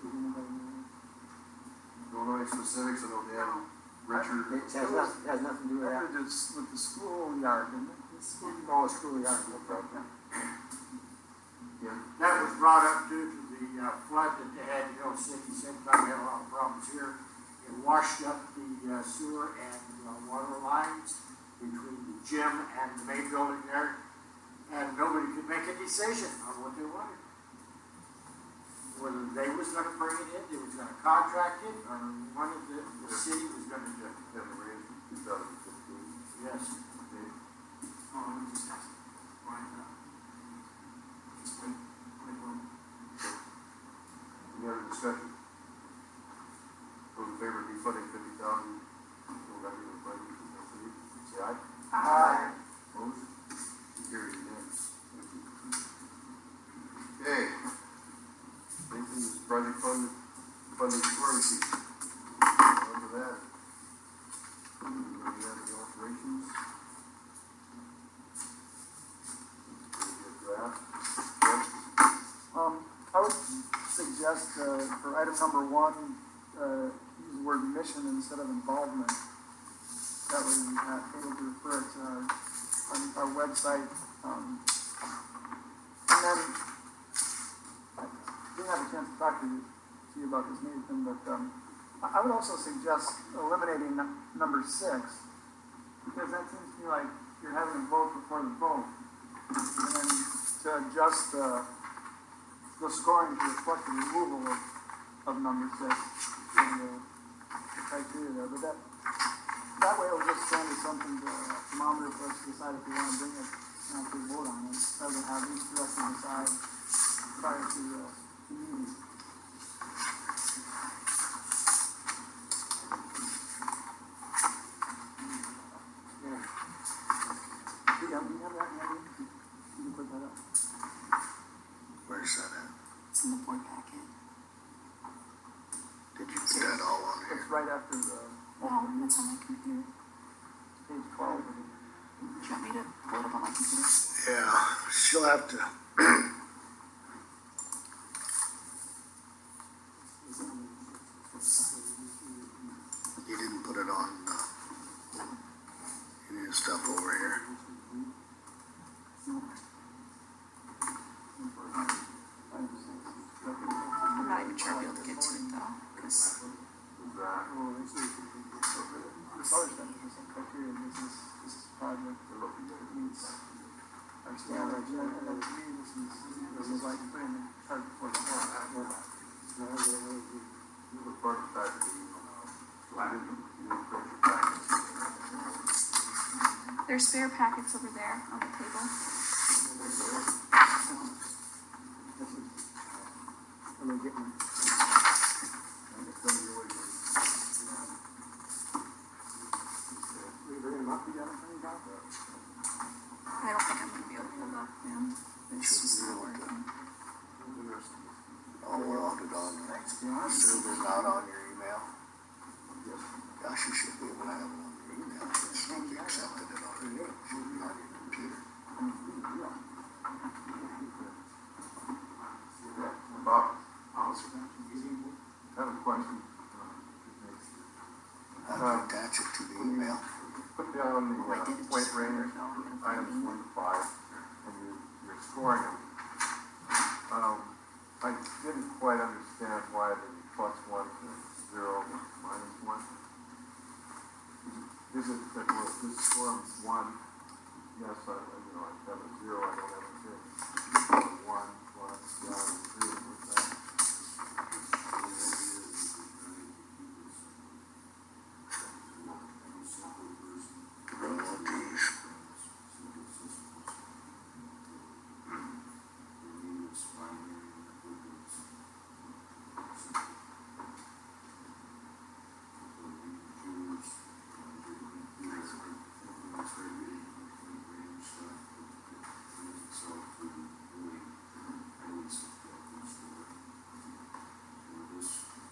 Speaker 8: anybody know?
Speaker 2: Don't know any specifics, I know Dan, Richard.
Speaker 8: It has nothing to do with that.
Speaker 4: With the schoolyard, didn't it?
Speaker 8: Oh, schoolyard, no problem.
Speaker 2: Yeah.
Speaker 8: That was brought up due to the flood that they had in Hill City, same time we had a lot of problems here. It washed up the sewer and water lines between the gym and the main building there. decision on what they wanted. Whether they was gonna bring it in, they was gonna contract it, or one of the city was gonna do it.
Speaker 9: And the raise in 2015.
Speaker 8: Yes.
Speaker 10: Oh, let me just ask, why, just wait, well,
Speaker 2: Any other discussion? Those in favor of defunding 50,000, no regular funding to the city, say aye.
Speaker 1: Aye.
Speaker 2: Opposed? Carried unanimous. Okay. Next is project funding scoring sheet. On to that. Anybody have any alterations? Any draft? Yes?
Speaker 4: I would suggest, for item number 1, use the word mission instead of involvement. That way we're not able to refer it to our website. And then, I didn't have a chance to talk to you about this, Nathan, but I would also suggest eliminating number 6, because that seems to me like you're having a vote before the vote. And then to adjust the scoring to reflect the removal of number 6 in the criteria there. But that way it'll just stand as something to monitor for us to decide if we want to bring it and actually vote on it, rather than have each director decide prior to the meeting. Yeah, we have that handy. You can put that up.
Speaker 6: Where's that at?
Speaker 3: It's in the board packet.
Speaker 6: Did you put that all on here?
Speaker 4: It's right after the
Speaker 3: No, it's on my computer.
Speaker 4: page 12.
Speaker 3: Do you want me to pull it up on my computer?
Speaker 6: Yeah, she'll have to. You didn't put it on, any of the stuff over here.
Speaker 3: I'm not even sure I'll be able to get to it though, because
Speaker 4: This other stuff is some criteria, this is project, it meets our standards, and then to me, this is like putting the cart before the horse.
Speaker 2: You look for the fact that you didn't print your packets.
Speaker 3: there's spare packets over there on the table.
Speaker 4: Let me get my.
Speaker 3: I don't think I'm gonna be able to pull it up, man. It's just not working.
Speaker 6: All loaded on your server, not on your email. Gosh, you should be able to have it on your email. It's not be accepted it already. It should be on your computer.
Speaker 2: Bob, I have a question.
Speaker 6: How do you attach it to the email?
Speaker 2: Put down the
Speaker 3: I did it
Speaker 2: point
Speaker 3: just
Speaker 2: range, items 1 to 5, and you're scoring them. I didn't quite understand why the +1 to 0 minus 1. Is it that we'll just score 1? Yes, I have a 0, I don't have a 0. 1 plus 0, 3, what's that?
Speaker 6: Oh, geez.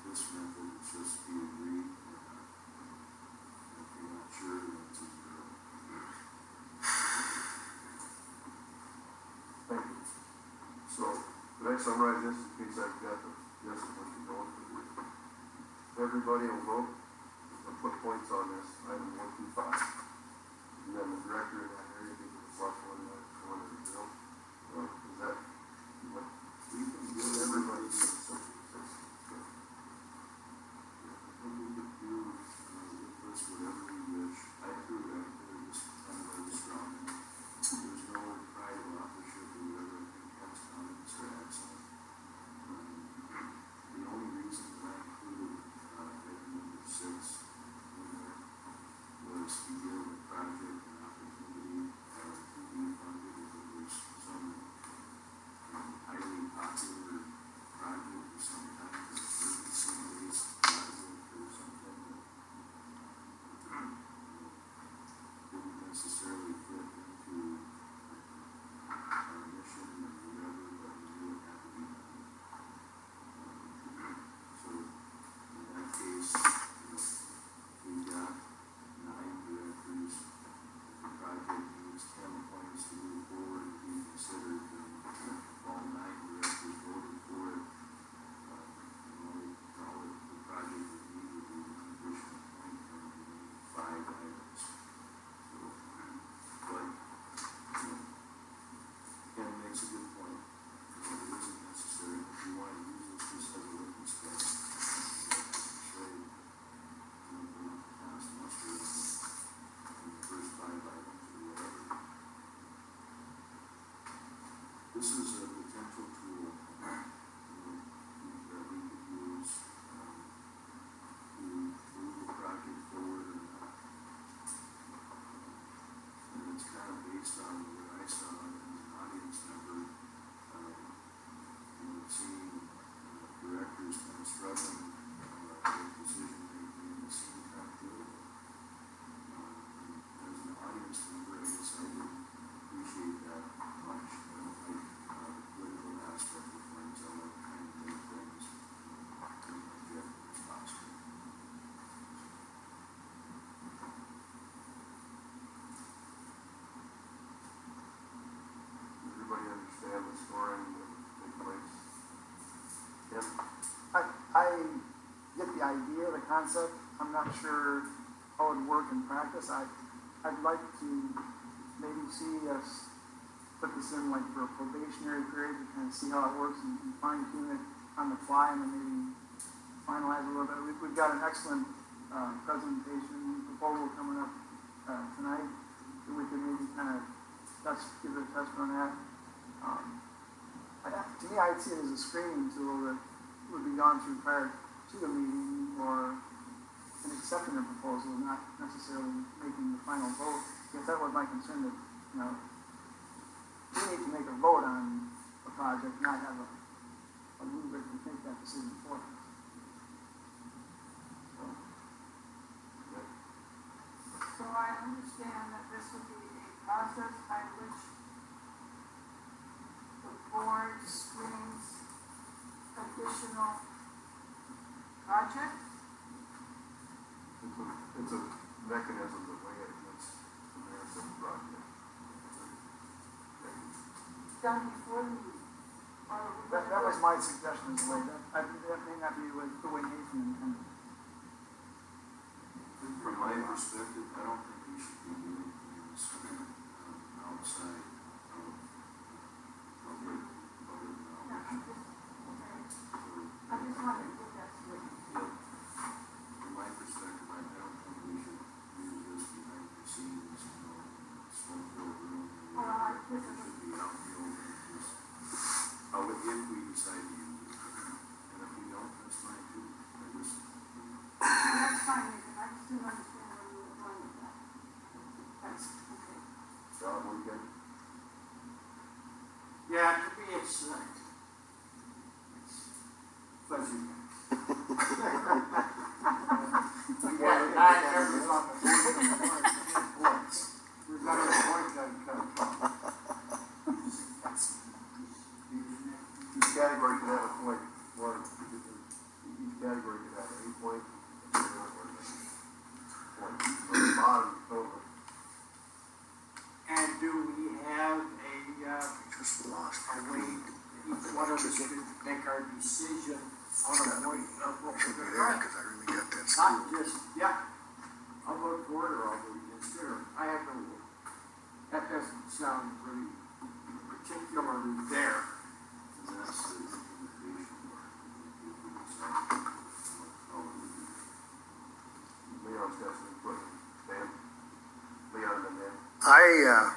Speaker 7: This method is just be agreed, if you're not sure, then it's a 0.
Speaker 2: Thank you. So, could I summarize this in case I've got the, yes, what you're going for? Everybody will vote, and put points on this, item 1 through 5. And then the director in that area gives it a +1, -1, and a 0. Or is that what?
Speaker 7: You can give
Speaker 2: Everybody
Speaker 7: everybody
Speaker 2: gives it something.
Speaker 7: what we could do, with this, whatever we wish. I threw it out there, just kind of a strong. There's no pride of authorship or whatever, I think makes a good point. It isn't necessary, if you want to use this just as a witness stand. Say, pass muster in the first 5 items or whatever. This is a potential tool, that we could use, to move the project forward or not. And it's kind of based on what I saw as an audience member, seeing directors kind of struggling with decision making and it seemed kind of political. As an audience member, I guess I didn't appreciate that much. I don't like the political aspect of things. I like trying to make things as objective as possible.
Speaker 2: Everybody understand the scoring that take place? Yep.
Speaker 4: I get the idea, the concept. I'm not sure how it would work in practice. I'd like to maybe see us put this in like for a probationary period to kind of see how it works and fine tune it on the fly and then maybe finalize a little bit. We've got an excellent presentation proposal coming up tonight that we could maybe kind of give it a test run at. To me, I'd see it as a screening tool that would be gone through prior to the meeting or in accepting a proposal, not necessarily making the final vote. If that was my concern, that, we need to make a vote on a project, not have a rubric to make that decision for us.
Speaker 1: So I understand that this would be a process by which the board screens additional projects?
Speaker 2: It's a mechanism to weigh it against the merits of the project.
Speaker 1: Done before the meeting? Or would
Speaker 4: That was my suggestion as well. That may not be the way Nathan intended.
Speaker 7: From my perspective, I don't think we should be doing things outside of public knowledge.
Speaker 1: I just wanted to get that straight.
Speaker 7: From my perspective, I don't think we should use this behind the scenes, smoke filled room.
Speaker 1: Well, I
Speaker 7: It should be out in the open, just, if we decide to use it. And if we don't, that's fine too.
Speaker 1: That's fine, Nathan, I just didn't understand where you were going with that. That's, okay.
Speaker 2: John, we can,
Speaker 10: Yeah, to me, it's fuzzy.
Speaker 8: Yeah, I never thought that we're gonna avoid that kind
Speaker 2: each category can have a point, or each category can have a point, or the bottom total.
Speaker 10: And do we have a
Speaker 6: Just lost.
Speaker 10: way each one of us could make our decision on a point of what
Speaker 6: Should
Speaker 10: we're
Speaker 6: be
Speaker 10: gonna
Speaker 6: there
Speaker 10: write?
Speaker 6: because I really got that
Speaker 10: Not
Speaker 6: school.
Speaker 10: just, I'll vote for it or I'll vote against it, or I have no vote. That doesn't sound really particularly there.
Speaker 7: And that's the implementation part. If we decide how it would be.
Speaker 2: Leon's got some input. Dan? Leon and then Dan.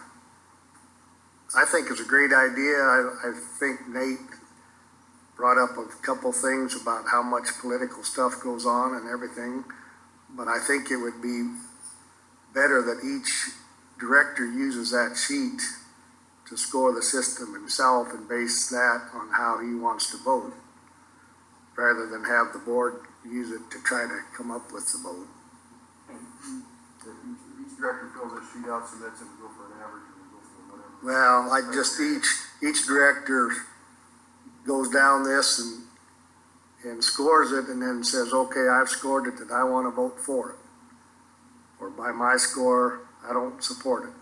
Speaker 6: I think it's a great idea. I think Nate brought up a couple things about how much political stuff goes on and everything. But I think it would be better that each director uses that sheet to score the system himself and base that on how he wants to vote, rather than have the board use it to try to come up with the vote.
Speaker 2: Each director fills a sheet out, submits it, and go for an average, and go for whatever.
Speaker 6: Well, I just, each director goes down this and scores it and then says, okay, I've scored it and I want to vote for it. Or by my score, I don't support it.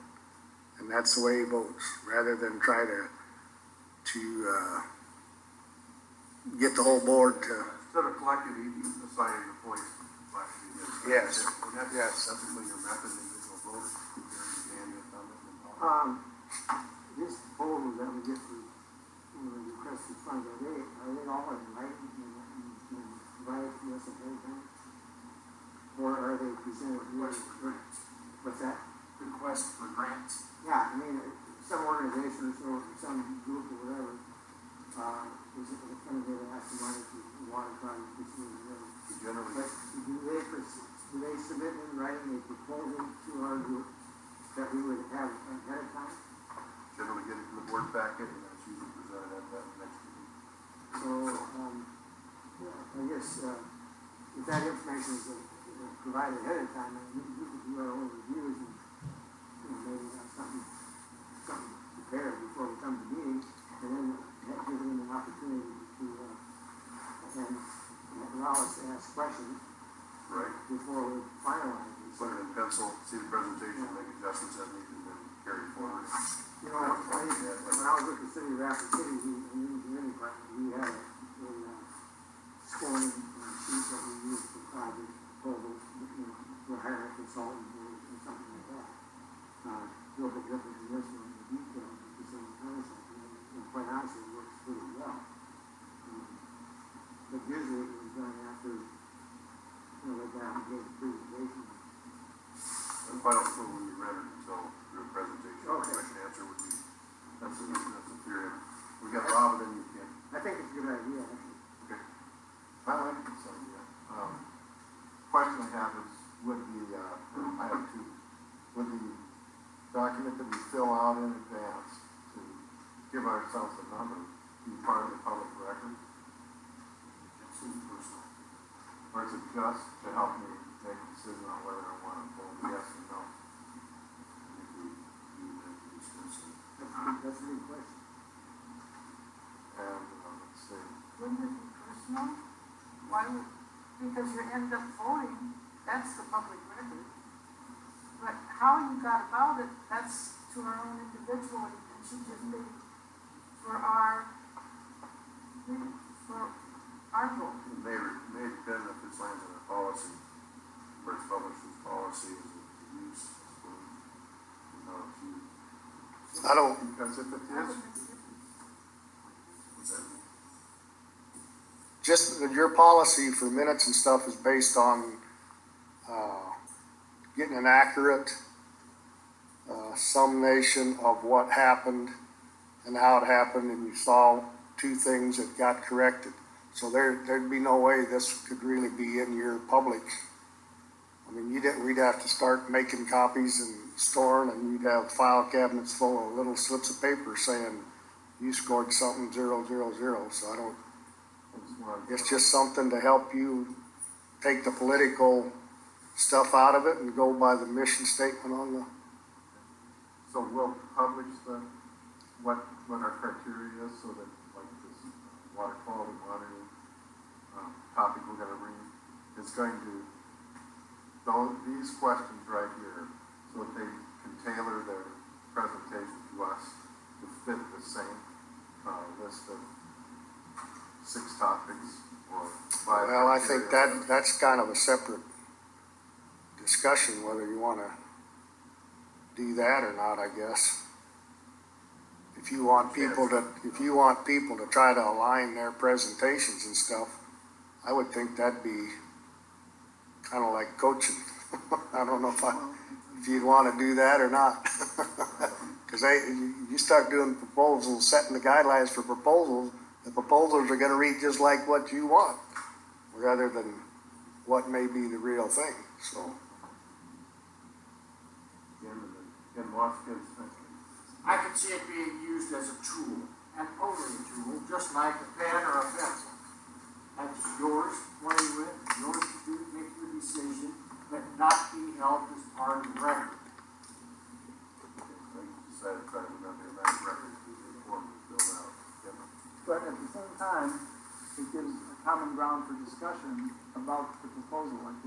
Speaker 6: And that's the way he votes, rather than try to get the whole board to.
Speaker 2: Instead of collective, you assigning the points.
Speaker 6: Yes.
Speaker 2: And that's
Speaker 6: Yes.
Speaker 2: typically your method, individual voters. Dan, you have comment?
Speaker 8: these proposals that we get for, the requested funds, are they all in writing and provided to us at any time? Or are they presented? What's that?
Speaker 10: Request for grants.
Speaker 8: Yeah, I mean, some organization or some group or whatever, is it going to give us the money to water project, this and whatever.
Speaker 2: Generally,
Speaker 8: But do they submit in writing a proposal to our group that we would have ahead of time?
Speaker 2: generally get it to the board packet, and that's usually presented at that next meeting.
Speaker 8: So, yeah, I guess, if that information is provided ahead of time, then we could do our own reviews and, maybe have something prepared before we come to meeting, and then that gives them an opportunity to, and allow us to ask questions
Speaker 2: Right.
Speaker 8: before we finalize these.
Speaker 2: Put it in pencil, see the presentation, make adjustments as needed, and then carry it forward.
Speaker 8: You know, when I was with the city of Rapid City, in the engineering department, we had a scoring sheet that we used for project proposals, to hire a consultant or something like that. A little bit different than this one, the detail, but the same concept, and quite honestly, it works pretty well. But usually it was done after, they got out and gave a presentation.
Speaker 2: The final tool will be rendered until your presentation,
Speaker 8: Okay.
Speaker 2: question answer would be, that's the theory. We got Rob, and then you can.
Speaker 8: I think it's a good idea, actually.
Speaker 2: Okay.
Speaker 9: I like this idea. Question I have is, would the, I have two, would the document that we fill out in advance to give ourselves a number be part of the public record?
Speaker 10: It seems personal.
Speaker 9: Or is it just to help me make a decision on whether I want to vote yes or no?
Speaker 7: I think we do that to discuss it.
Speaker 8: That's a good question.
Speaker 9: And, let's see.
Speaker 1: Wouldn't it be personal? Why would, because you end up voting, that's the public record. But how you got about it, that's to our own individual, it should just be for our vote.
Speaker 2: It may depend if this lands in a policy, where it's published as policy, is it the use, not a few.
Speaker 6: I don't,
Speaker 9: Because if it is,
Speaker 2: What's that mean?
Speaker 6: just your policy for minutes and stuff is based on, getting an accurate, summation of what happened and how it happened, and you saw two things that got corrected. So there'd be no way this could really be in your public. I mean, we'd have to start making copies and storing, and you'd have file cabinets full of little slips of paper saying you scored something 0, 0, 0. So I don't, it's just something to help you take the political stuff out of it and go by the mission statement on the.
Speaker 9: so we'll publish what our criteria is, so that like this water quality monitoring, topic we're gonna read, is going to, these questions right here, so that they can tailor their presentation to us to fit the same, list of 6 topics or 5.
Speaker 6: Well, I think
Speaker 9: criteria.
Speaker 6: that's kind of a separate discussion, whether you want to do that or not, I guess. If you want people to try to align their presentations and stuff, I would think that'd be kind of like coaching. I don't know if you'd want to do that or not. Because you start doing proposals, setting the guidelines for proposals, the proposals are going to read just like what you want, rather than what may be the real thing. So.
Speaker 9: In Washington,
Speaker 10: I can see it being used as a tool, and only a tool, just like a pen or a pencil. That's yours, play with, yours to do, make your decision, but not be held as part of the record.
Speaker 9: they decided to try to remember that record before we filled out.
Speaker 4: But at the same time, it gives a common ground for discussion about the proposal, like,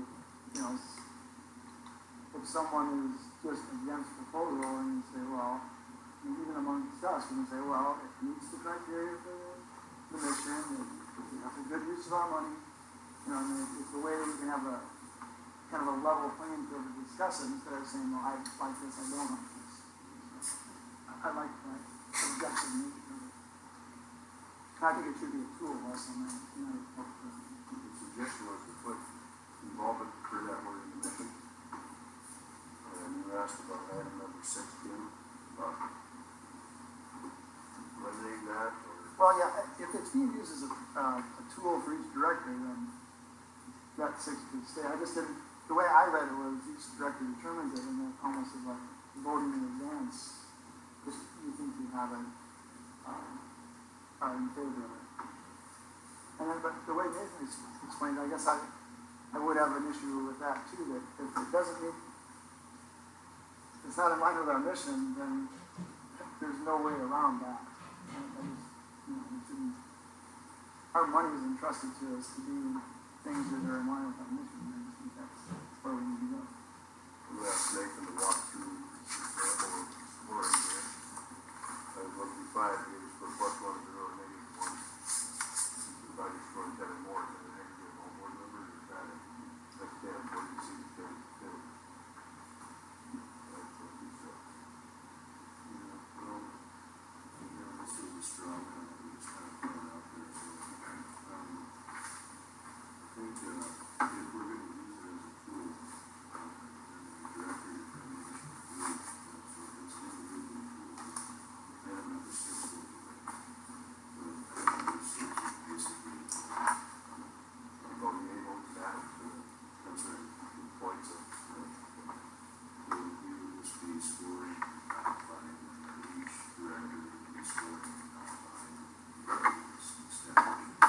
Speaker 4: if someone is just against the proposal and you say, well, even amongst us, we can say, well, it meets the criteria for the mission, we have a good use of our money, I mean, it's a way that we can have a kind of a level playing field to discuss it, instead of saying, well, I like this, I don't like this. I like that. objective nature of it. I think it should be a tool also, not a public purpose.
Speaker 2: The suggestion was to put involvement for that word in the mission. And you asked about item number 16, about eliminating that, or?
Speaker 4: Well, yeah, if it's being used as a tool for each director, then that 6 could stay. I just didn't, the way I read it was each director determines it, and then almost is like voting in advance, if you think you have it, are in favor of it. And then, but the way Nathan explained, I guess I would have an issue with that too, that if it doesn't meet, it's not in line with our mission, then there's no way around that. I just, we shouldn't, our money is entrusted to us to do things that are in line with our mission, and I just think that's where we need to go.
Speaker 2: We'll ask Nathan to walk through the example of scoring here. I was looking 5 years for +1 or 0 or -1. If I just scored 10 or more, then I can get all board members or try to, like 10, 40, 60, 10, 10. That's what we said.
Speaker 7: Well, this is a strong one, we just kind of throw it out there, so, I think, if we're gonna use it as a tool, then the director determination of group, so it's an individual tool. Item number 6 will be like, item number 6 is basically,
Speaker 2: Voting able to that,
Speaker 7: that's right,
Speaker 2: points of,
Speaker 7: we would just be scoring top 5, and each director would be scoring top 5. It's established.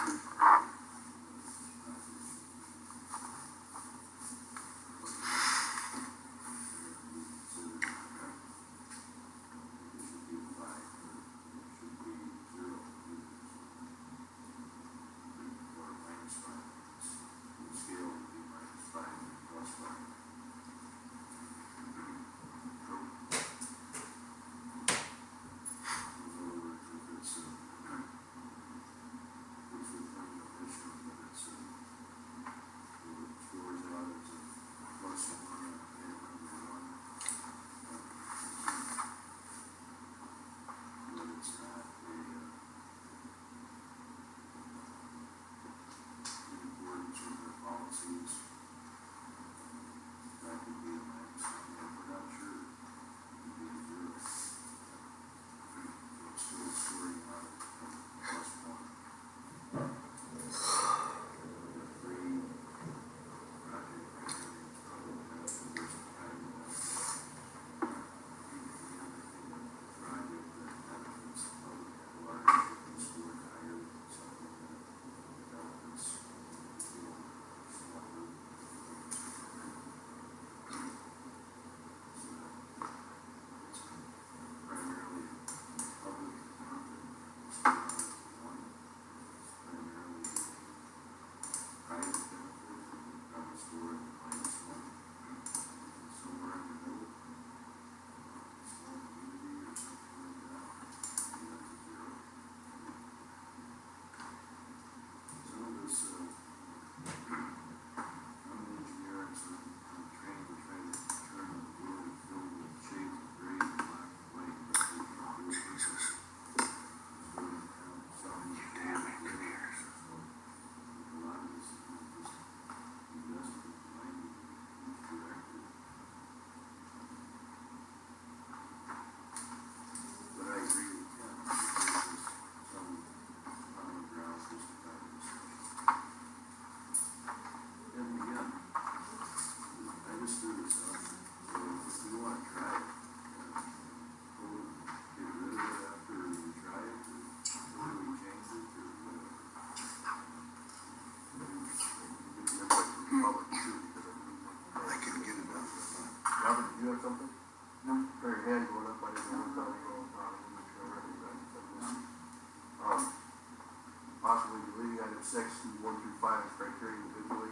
Speaker 2: possibly deleting item 6, 1 through 5 as criteria individually,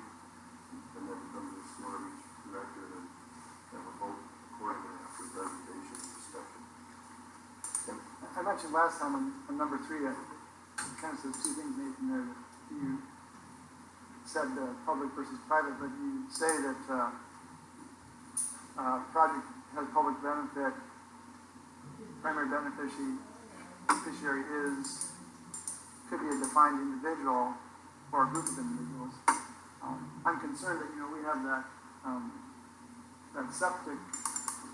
Speaker 2: and then come to the score of each director, and then we'll vote accordingly after the presentation and discussion.
Speaker 4: I mentioned last time on number 3, kind of says two things, Nathan, there, that you said public versus private, but you say that project has public benefit, primary beneficiary beneficiary could be a defined individual or a group of individuals. I'm concerned that, we have that septic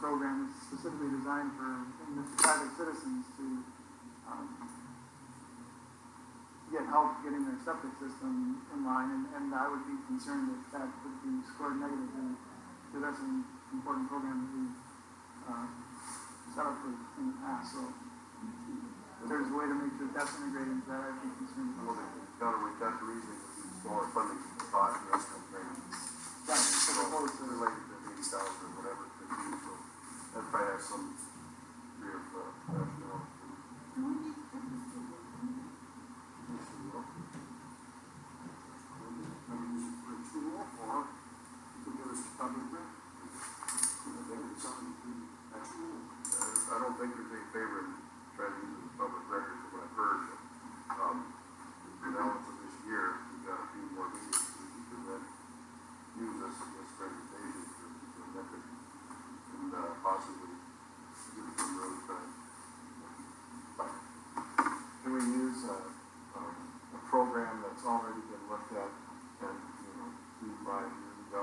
Speaker 4: program is specifically designed for private citizens to get help getting their septic system in line, and I would be concerned that would be scored negatively, because that's an important program that we've set up in the past, so if there's a way to make sure that's integrated into that, I'd be concerned
Speaker 2: Well,
Speaker 4: about
Speaker 2: they got the reasoning to use more funding from the body, the rest of them bring.
Speaker 4: that. As opposed to,
Speaker 2: Related to 80,000 or whatever it could be, so that probably has some degree of, rationale.
Speaker 1: Do we need to put this to work?
Speaker 7: Yes, you will. I mean, use it for a tool, or you could give us a public record. I think it's something to, that's cool.
Speaker 2: I don't think there's any favor in trying to use it as public record from what I've heard. The balance of this year, we've got a few more meetings, we can then use this presentation for record and, possibly give it some road time.
Speaker 9: Can we use a program that's already been looked at and, 3-5 years ago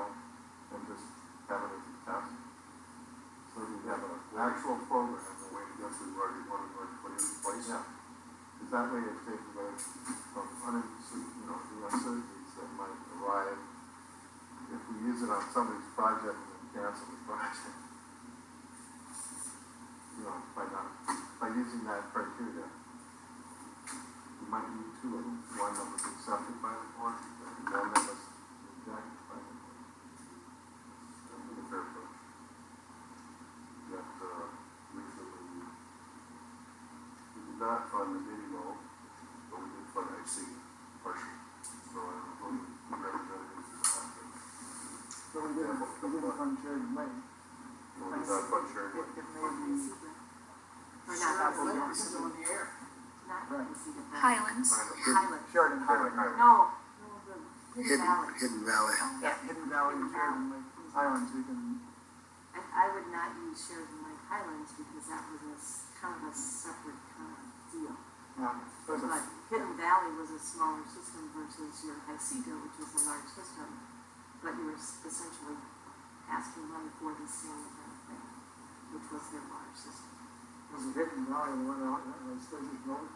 Speaker 9: and just have it as a test? So we have an actual program,
Speaker 2: The way to guess we've already put in place.
Speaker 9: yeah. Because that way it takes away from uncertainties that might arise if we use it on somebody's project and then cancel the project. By using that criteria, we might need two of them. One that was accepted by the board and one that was rejected by the board.
Speaker 2: I think a fair approach. That, recently, we did not fund the video, but we did fund IC partially. So I don't know who representatives is on, but
Speaker 4: so we didn't fund shared lane.
Speaker 2: we did not fund sharing.
Speaker 4: It may be,
Speaker 5: Or not,
Speaker 11: Well, it's still in the air.
Speaker 5: not
Speaker 4: Right.
Speaker 5: Cedar Valley.
Speaker 3: Highlands.
Speaker 5: Highland.
Speaker 4: Sheridan Highland.
Speaker 5: No, the Hidden Valley.
Speaker 6: Hidden Valley.
Speaker 4: Yeah, Hidden Valley and Sheridan Lake Islands, we can,
Speaker 5: I would not use Sheridan Lake Highlands because that was kind of a separate kind of deal. But Hidden Valley was a smaller system versus your Hyseco, which was a large system, but you were essentially asking money for the same kind of thing, which was their water system.
Speaker 8: Was it Hidden Valley, the one out on Sturgis Road?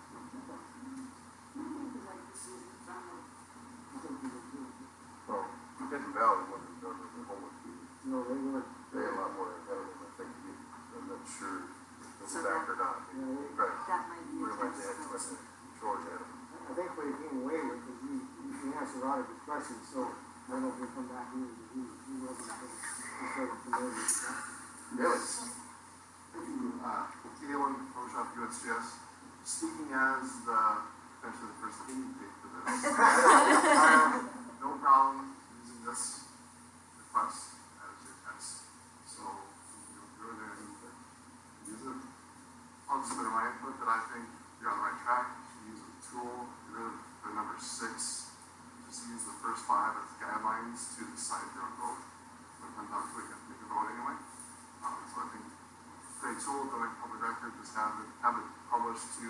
Speaker 2: Well, Hidden Valley wasn't done with the homeless people.
Speaker 8: No, they weren't.
Speaker 2: They had a lot more ahead of them, I think. I'm not sure if it was
Speaker 5: So
Speaker 2: back or not.
Speaker 8: Yeah,
Speaker 2: Right.
Speaker 5: That might be a
Speaker 2: Where my dad,
Speaker 5: test.
Speaker 2: George had them.
Speaker 8: I think we came away with, because you answered a lot of good questions, so I don't know if we'll come back here, but he wasn't, he sort of familiar with that.
Speaker 2: Yes.
Speaker 12: Thank you, Galen, Photoshop USGS. Speaking as potentially the first guinea pig for this, I have no problem using this request as your test. So, go there and use it. I'll just put in my input that I think you're on the right track. You should use a tool, get rid of the number 6. Just use the first 5 as guidelines to decide your own vote. When it comes down to it, you have to make a vote anyway. So I think great tool, don't make public record, just have it published to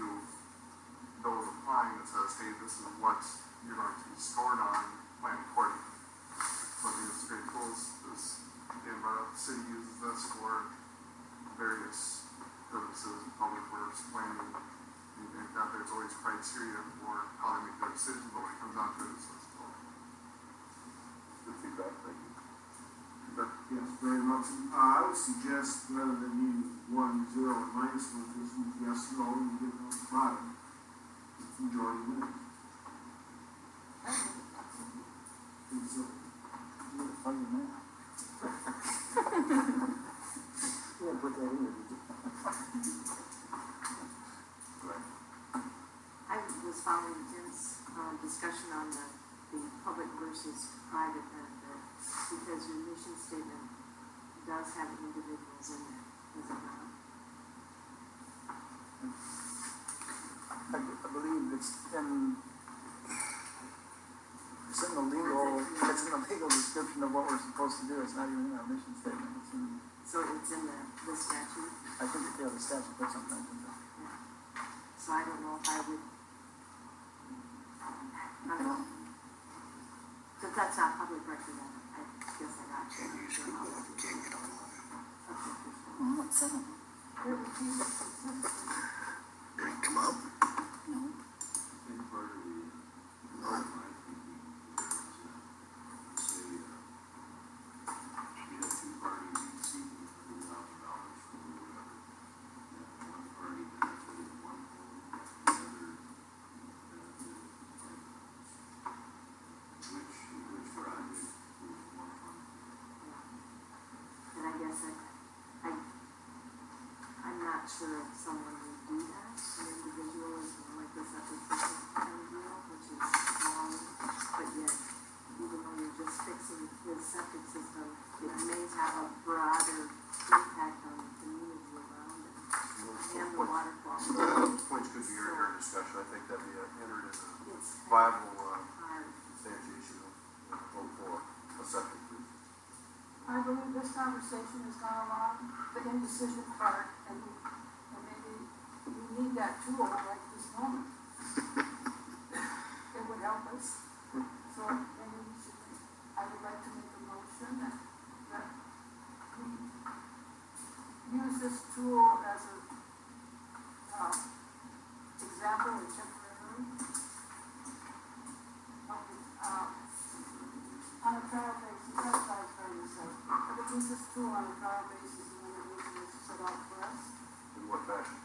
Speaker 12: those applying that says, hey, this is what you're going to be scored on, plan accordingly. So I think it's great tools, the city uses this for various purposes, public works, planning, and like that, there's always criteria for how they make their decisions, but when it comes down to it, it's this tool.
Speaker 2: Good feedback, thank you.
Speaker 12: Yes, very much. I would suggest rather than use 1, 0, and minus 1, just use yes, no, and give them a bottom. It's majority wins. It's
Speaker 4: funny man.
Speaker 8: Yeah, put that in there.
Speaker 5: I was following Tim's discussion on the public versus private benefit, because your mission statement does have individuals in there, does it not?
Speaker 4: I believe it's in the legal description of what we're supposed to do. It's not even in our mission statement. It's in,
Speaker 5: So it's in the statute?
Speaker 4: I think, yeah, the statute puts something in there.
Speaker 5: So So I don't know if I would, I don't know. Since that's not public record, I guess I'm not sure.
Speaker 3: Well, it said,
Speaker 6: Come up.
Speaker 3: no.
Speaker 7: I think part of the, my thinking is, say, you have two parties each seeking $100,000 for whatever. And one party benefited one home, the other benefited which project was more fun?
Speaker 5: And I guess I'm not sure if someone would do that, an individual is more like this septic system kind of deal, which is small, but yet, even though you're just fixing his septic system, it may have a broader impact on the community around it and the water quality.
Speaker 2: Those points could be your discussion, I think that'd be entered as a
Speaker 5: It's
Speaker 2: viable,
Speaker 5: hard.
Speaker 2: substantiation of vote for a septic system.
Speaker 1: I believe this conversation has gone along the indecision part, and maybe we need that tool right this moment. It would help us. So maybe we should, I would like to make a motion that we use this tool as a, example or temporary, on a trial basis, that's what I was trying to say. But we use this tool on a trial basis, and then we can set out for us.
Speaker 2: In what fashion?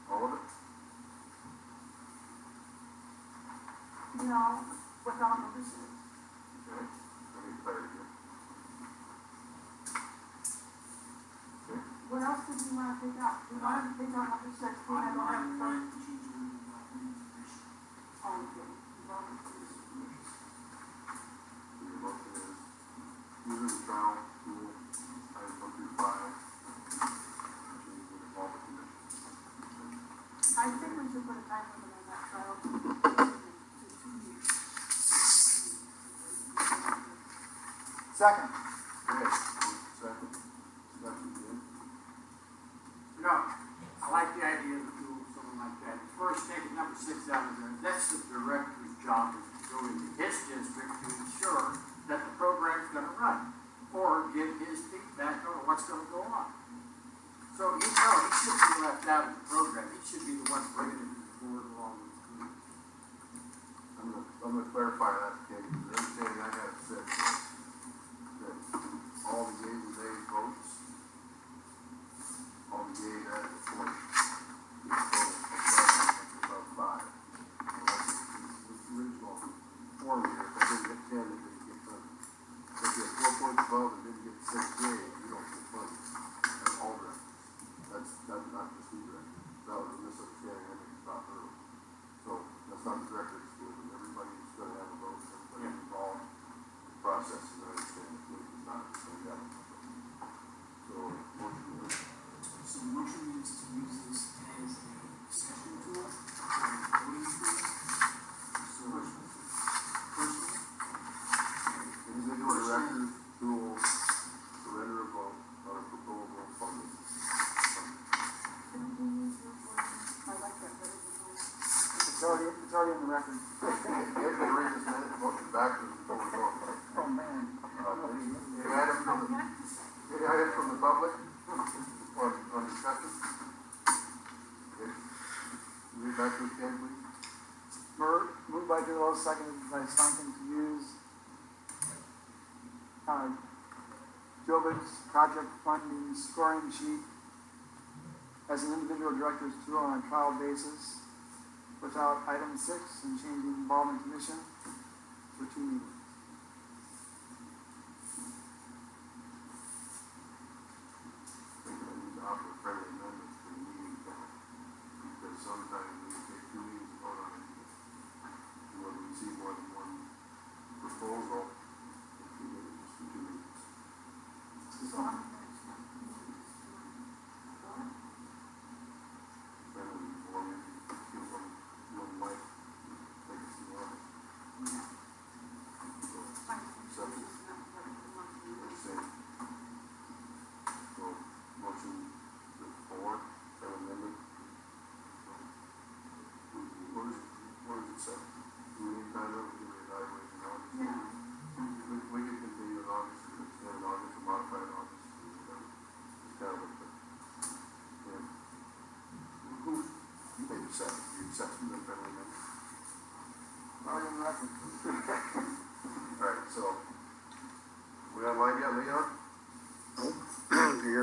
Speaker 2: All of it?
Speaker 1: You know, without membership.
Speaker 2: Okay, I need clarity here. Okay,
Speaker 1: What else did you want to take out? You wanted to take out number 16, I don't have it.
Speaker 10: Line change order development commission.
Speaker 1: Oh, okay. Development commission.
Speaker 2: so your motion is using the trial tool, items 1 through 5, change would involve the commission.
Speaker 1: I think we should put a time limit on that trial to 2 years.
Speaker 4: Second.
Speaker 2: Okay, second, discussion again.
Speaker 11: You know, I like the idea of doing something like that. First, taking number 6 out of there, that's the director's job, is to go into his district to ensure that the program's gonna run, or give his feedback on what's gonna go on. So, he shouldn't be left out of the program, he should be the one bringing it to the board along with the committee.
Speaker 2: I'm gonna clarify that, okay, because understanding I have said that all the yeas and nays votes, all the yeas added to 40, is total of 5. Unless this original form here, if I didn't get 10, it didn't get 20. If you have 4 points above and didn't get 6 yeas, you don't get 20. That's all directors. That's not just the director. That was a misunderstanding I made about earlier. So that's not the director exclusion. Everybody's gonna have a vote, everybody's involved in the process, and I understand that Luke is not, so we got it. So, motion is,
Speaker 10: So the motion is to use this as a discussion tool, or a voting tool. So, personally,
Speaker 2: individual directors tool to render a vote on a proposal from the.
Speaker 1: Can we use your word? I like that better than mine.
Speaker 4: It's already in the record.
Speaker 2: If they read this minute, motion back to the vote.
Speaker 4: Oh, man.
Speaker 2: Any item from the, any item from the public on discussion? Okay. Read back to us, Ken, please.
Speaker 4: Moved by Bigelow, seconded by Stankin to use Jobit's project funding scoring sheet as an individual director's tool on a trial basis without item 6 and changing involvement commission for 2 meetings.
Speaker 2: I think I need to offer a friendly amendment to the meeting, because sometimes we take 2 meetings to vote on it. And when we see more than one proposal, we get it just for 2 meetings.
Speaker 1: So I'm going to.
Speaker 2: Friendly, or maybe give one mic, make it see one.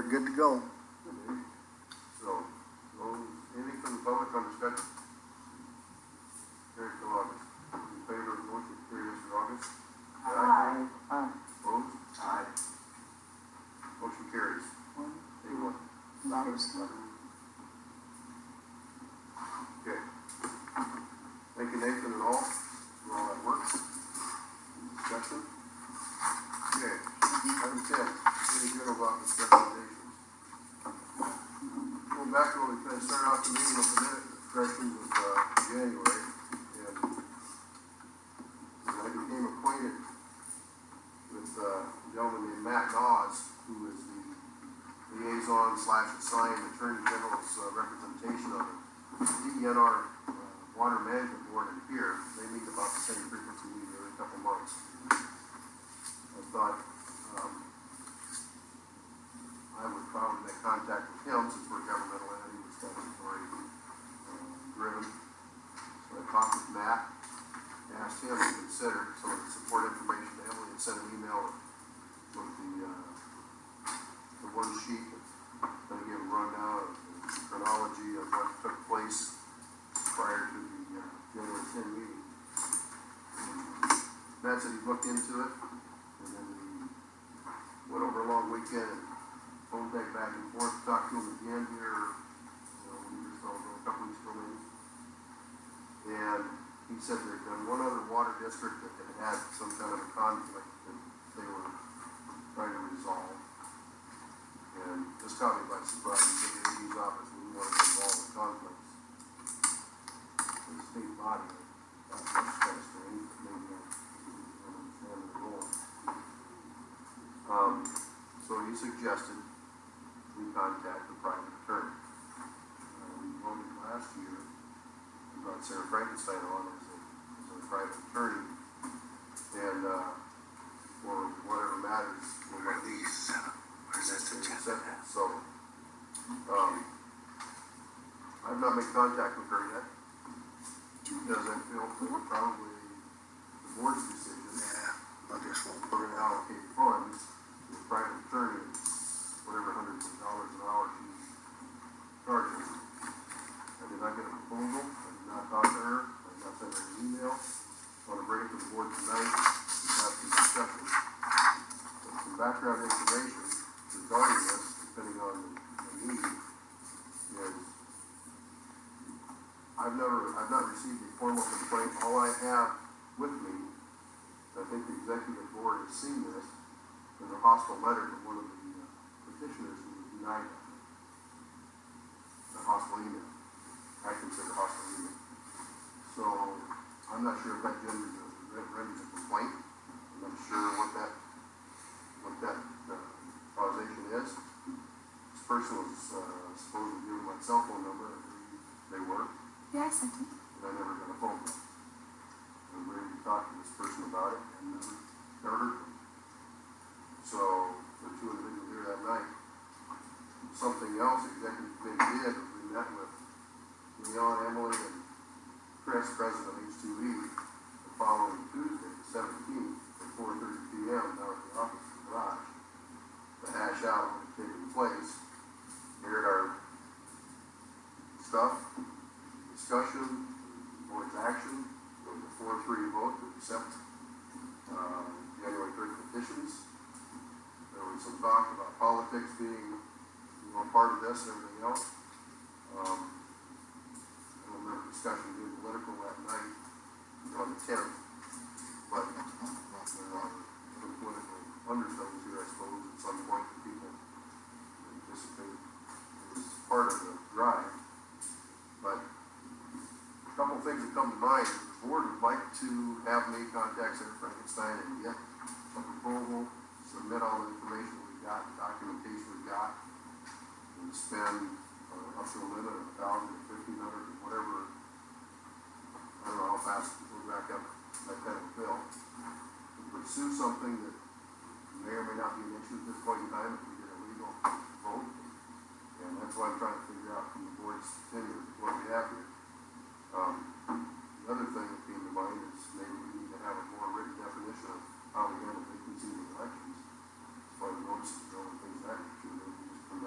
Speaker 6: they're good to go.
Speaker 2: Okay. So, anything from the public on discussion? Carried till August. Those in favor of the motion to carry this to August?
Speaker 1: Aye.
Speaker 2: Opposed? Aye. Motion carries. Anyone? Okay. Thank you, Nathan, and all, for all that work. Discussion? Okay. Item 10, City General Office recommendations. Going back to when we kind of started off the meeting with the minute corrections of January, and I became acquainted with a gentleman named Matt Dawes, who is the liaison / assigned Attorney General's representation on the DENR Water Management Board in here. They meet about the same frequency we do every couple months. I thought I would probably make contact with him since we're a governmental entity, we're statutory driven. So I talked with Matt, asked him to consider some of the support information to Emily, and sent an email with the one sheet that kind of gave a rundown of the chronology of what took place prior to the January 10 meeting. Matt said he looked into it, and then we went over a long weekend and phone tag back and forth, talked to him again here, a couple weeks ago maybe. And he said there'd been one other water district that had some kind of a conflict that they were trying to resolve. And this caught me by surprise. He said the AG's office wouldn't want to get involved in conflicts. The state body, that's kind of strange, but maybe I don't understand the role. So he suggested we contact the private attorney. We voted last year, we brought Sarah Frankenstein on as a private attorney, and for whatever matters, we'll let these. So, I've not made contact with her yet, because I feel that probably the board's decision, we're gonna allocate funds to a private attorney, whatever hundreds of dollars an hour she charges. I did not get a proposal, I did not talk to her, I did not send her an email. I want to bring it to the board tonight, and have some discussion. With some background information regarding this, depending on the need, is I've not received a formal complaint. All I have with me, I think the executive board has seen this, is a hostile letter from one of the petitioners who was denied that. A hostile email. I consider hostile email. So, I'm not sure if that renders a complaint. I'm not sure what that causation is. This person was supposed to give my cell phone number. They were.
Speaker 3: Yeah, I sent it.
Speaker 2: And I never got a phone call. I was ready to talk to this person about it, and never heard from them. So, the two individuals here that night, something else the executive committee did was we met with Leon, Emily, and Chris, president of H2E, the following Tuesday, the 17th, at 4:30 p.m. down at the office in the garage, to hash out what had taken place. Heard our stuff, discussion, board's action, with a 4-3 vote to accept January 3rd petitions. There was some talk about politics being, part of this and everything else. I don't remember discussion being political that night on the 10th, but some political undertones here, I suppose, at some point that people anticipate is part of the drive. But a couple of things that come to mind is the board would like to have me contact Sarah Frankenstein and get a proposal, submit all the information we've got, documentation we've got, and spend up to a limit of $1,000 or $1,500 or whatever. I don't know how fast we'll rack up that kind of bill to pursue something that may or may not be an issue at this point in time if we get a legal vote. And that's why I'm trying to figure out from the board's tenure what we have here. The other thing that came to mind is maybe we need to have a more written definition of how we handle vacancies in elections. As far as notices go and things of that nature, maybe just come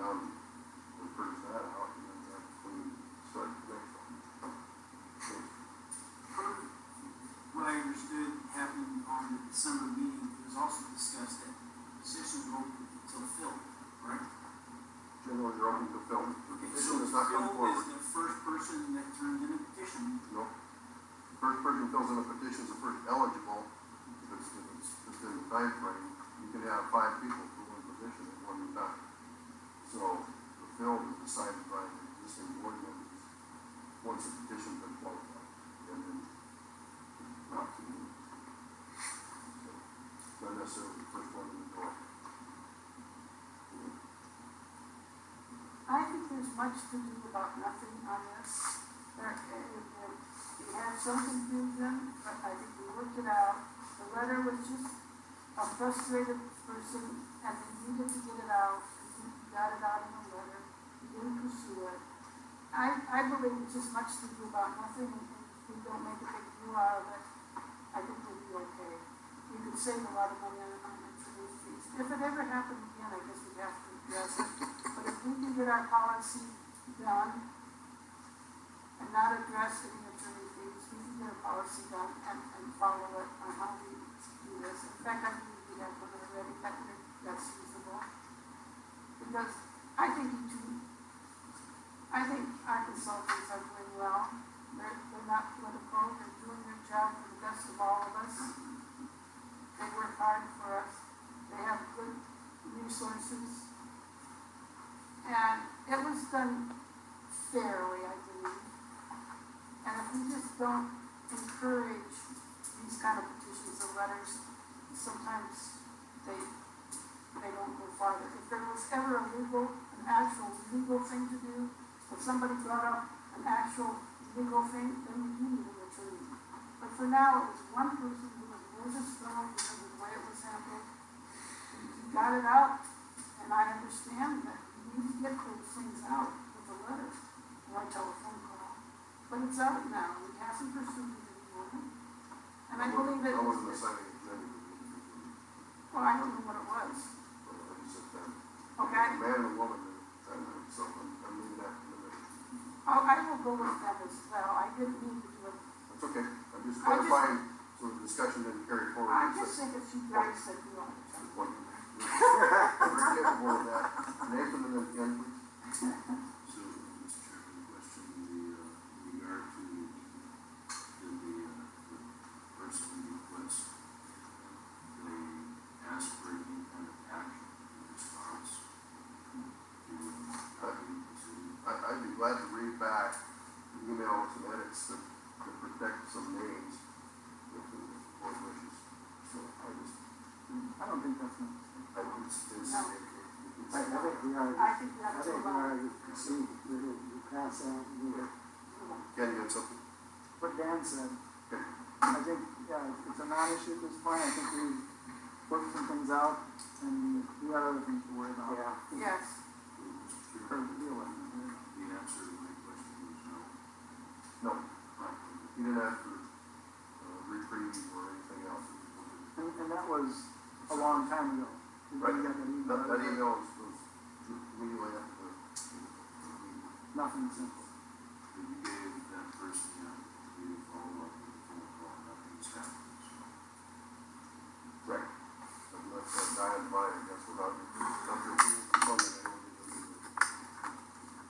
Speaker 10: December meeting, it was also discussed that positions were open until filled, correct?
Speaker 2: Generally, they're open to film.
Speaker 10: Okay,
Speaker 2: Petition
Speaker 10: so
Speaker 2: is not come
Speaker 10: Phil
Speaker 2: forward.
Speaker 10: is the first person that turned in a petition.
Speaker 2: No. The first person who fills in a petition is the first eligible, if it's within the time frame. You can have 5 people for one position at one time. So the fill is decided by the existing board members once the petition's been qualified. And then not to me. So not necessarily the first one in the door.
Speaker 1: I think there's much to do about nothing on this. We had some confusion, but I think we worked it out. The letter was just a frustrated person, and he needed to get it out, and he got it out in a letter. He didn't pursue it. I believe it's just much to do about nothing, and if we don't make a big deal out of it, I think we'll be okay. We could save a lot of money on attorney fees. If it ever happened again, I guess we'd have to address it. But if we can get our policy done and not address any attorney fees, we can get a policy done and follow it on how we do this. In fact, I believe we have one already, that's feasible. Because I think our consultants are doing well. They're not political, they're doing their job for the best of all of us. They work hard for us. They have good resources. And it was done fairly, I believe. And if we just don't encourage these kind of petitions and letters, sometimes they don't go farther. If there was ever an actual legal thing to do, if somebody brought up an actual legal thing, then we do need an attorney. But for now, it was one person who was nervous thrown because of the way it was handled. He got it out, and I understand that you need to get those things out with a letter or a telephone call. But it's out now, we haven't pursued it anymore. And I believe it.
Speaker 2: I wasn't assigning a gender.
Speaker 1: Well, I don't know what it was.
Speaker 2: I just said that.
Speaker 1: Okay,
Speaker 2: A man and a woman, so I'm leaving that in the middle.
Speaker 1: I will go with that as well. I didn't mean to do it.
Speaker 2: That's okay. I'm just clarifying, so the discussion didn't carry forward.
Speaker 1: I just think if you guys said you wanted to.
Speaker 2: We're capable of that. Nathan and then Ken, please.
Speaker 7: So, Mr. Chairman, question, in regard to the person request, they ask for any kind of action in response to,
Speaker 2: I'd be glad to read back the email with some edits that protect some names if the board wishes. So
Speaker 4: I don't think that's necessary.
Speaker 8: I think we are,
Speaker 1: I think that's a lot.
Speaker 8: proceed, we pass that, we
Speaker 2: Ken, you had something?
Speaker 4: What Dan said,
Speaker 2: Okay.
Speaker 4: I think, yeah, it's a non-issue at this point. I think we worked some things out, and we got other things to worry about.
Speaker 8: yeah.
Speaker 1: Yes.
Speaker 7: Mr.
Speaker 4: Or
Speaker 7: Chairman,
Speaker 4: deal with.
Speaker 7: the answer to my question was no.
Speaker 2: No. You didn't ask for reprieve or anything else.
Speaker 4: And that was a long time ago. We
Speaker 2: Right.
Speaker 4: got that email.
Speaker 2: That email was immediately after the meeting.
Speaker 4: Nothing simple.
Speaker 7: But you gave that person the opportunity to follow up with a phone call, nothing's happened, so.
Speaker 2: Right. But let's die on the vine, I guess, without your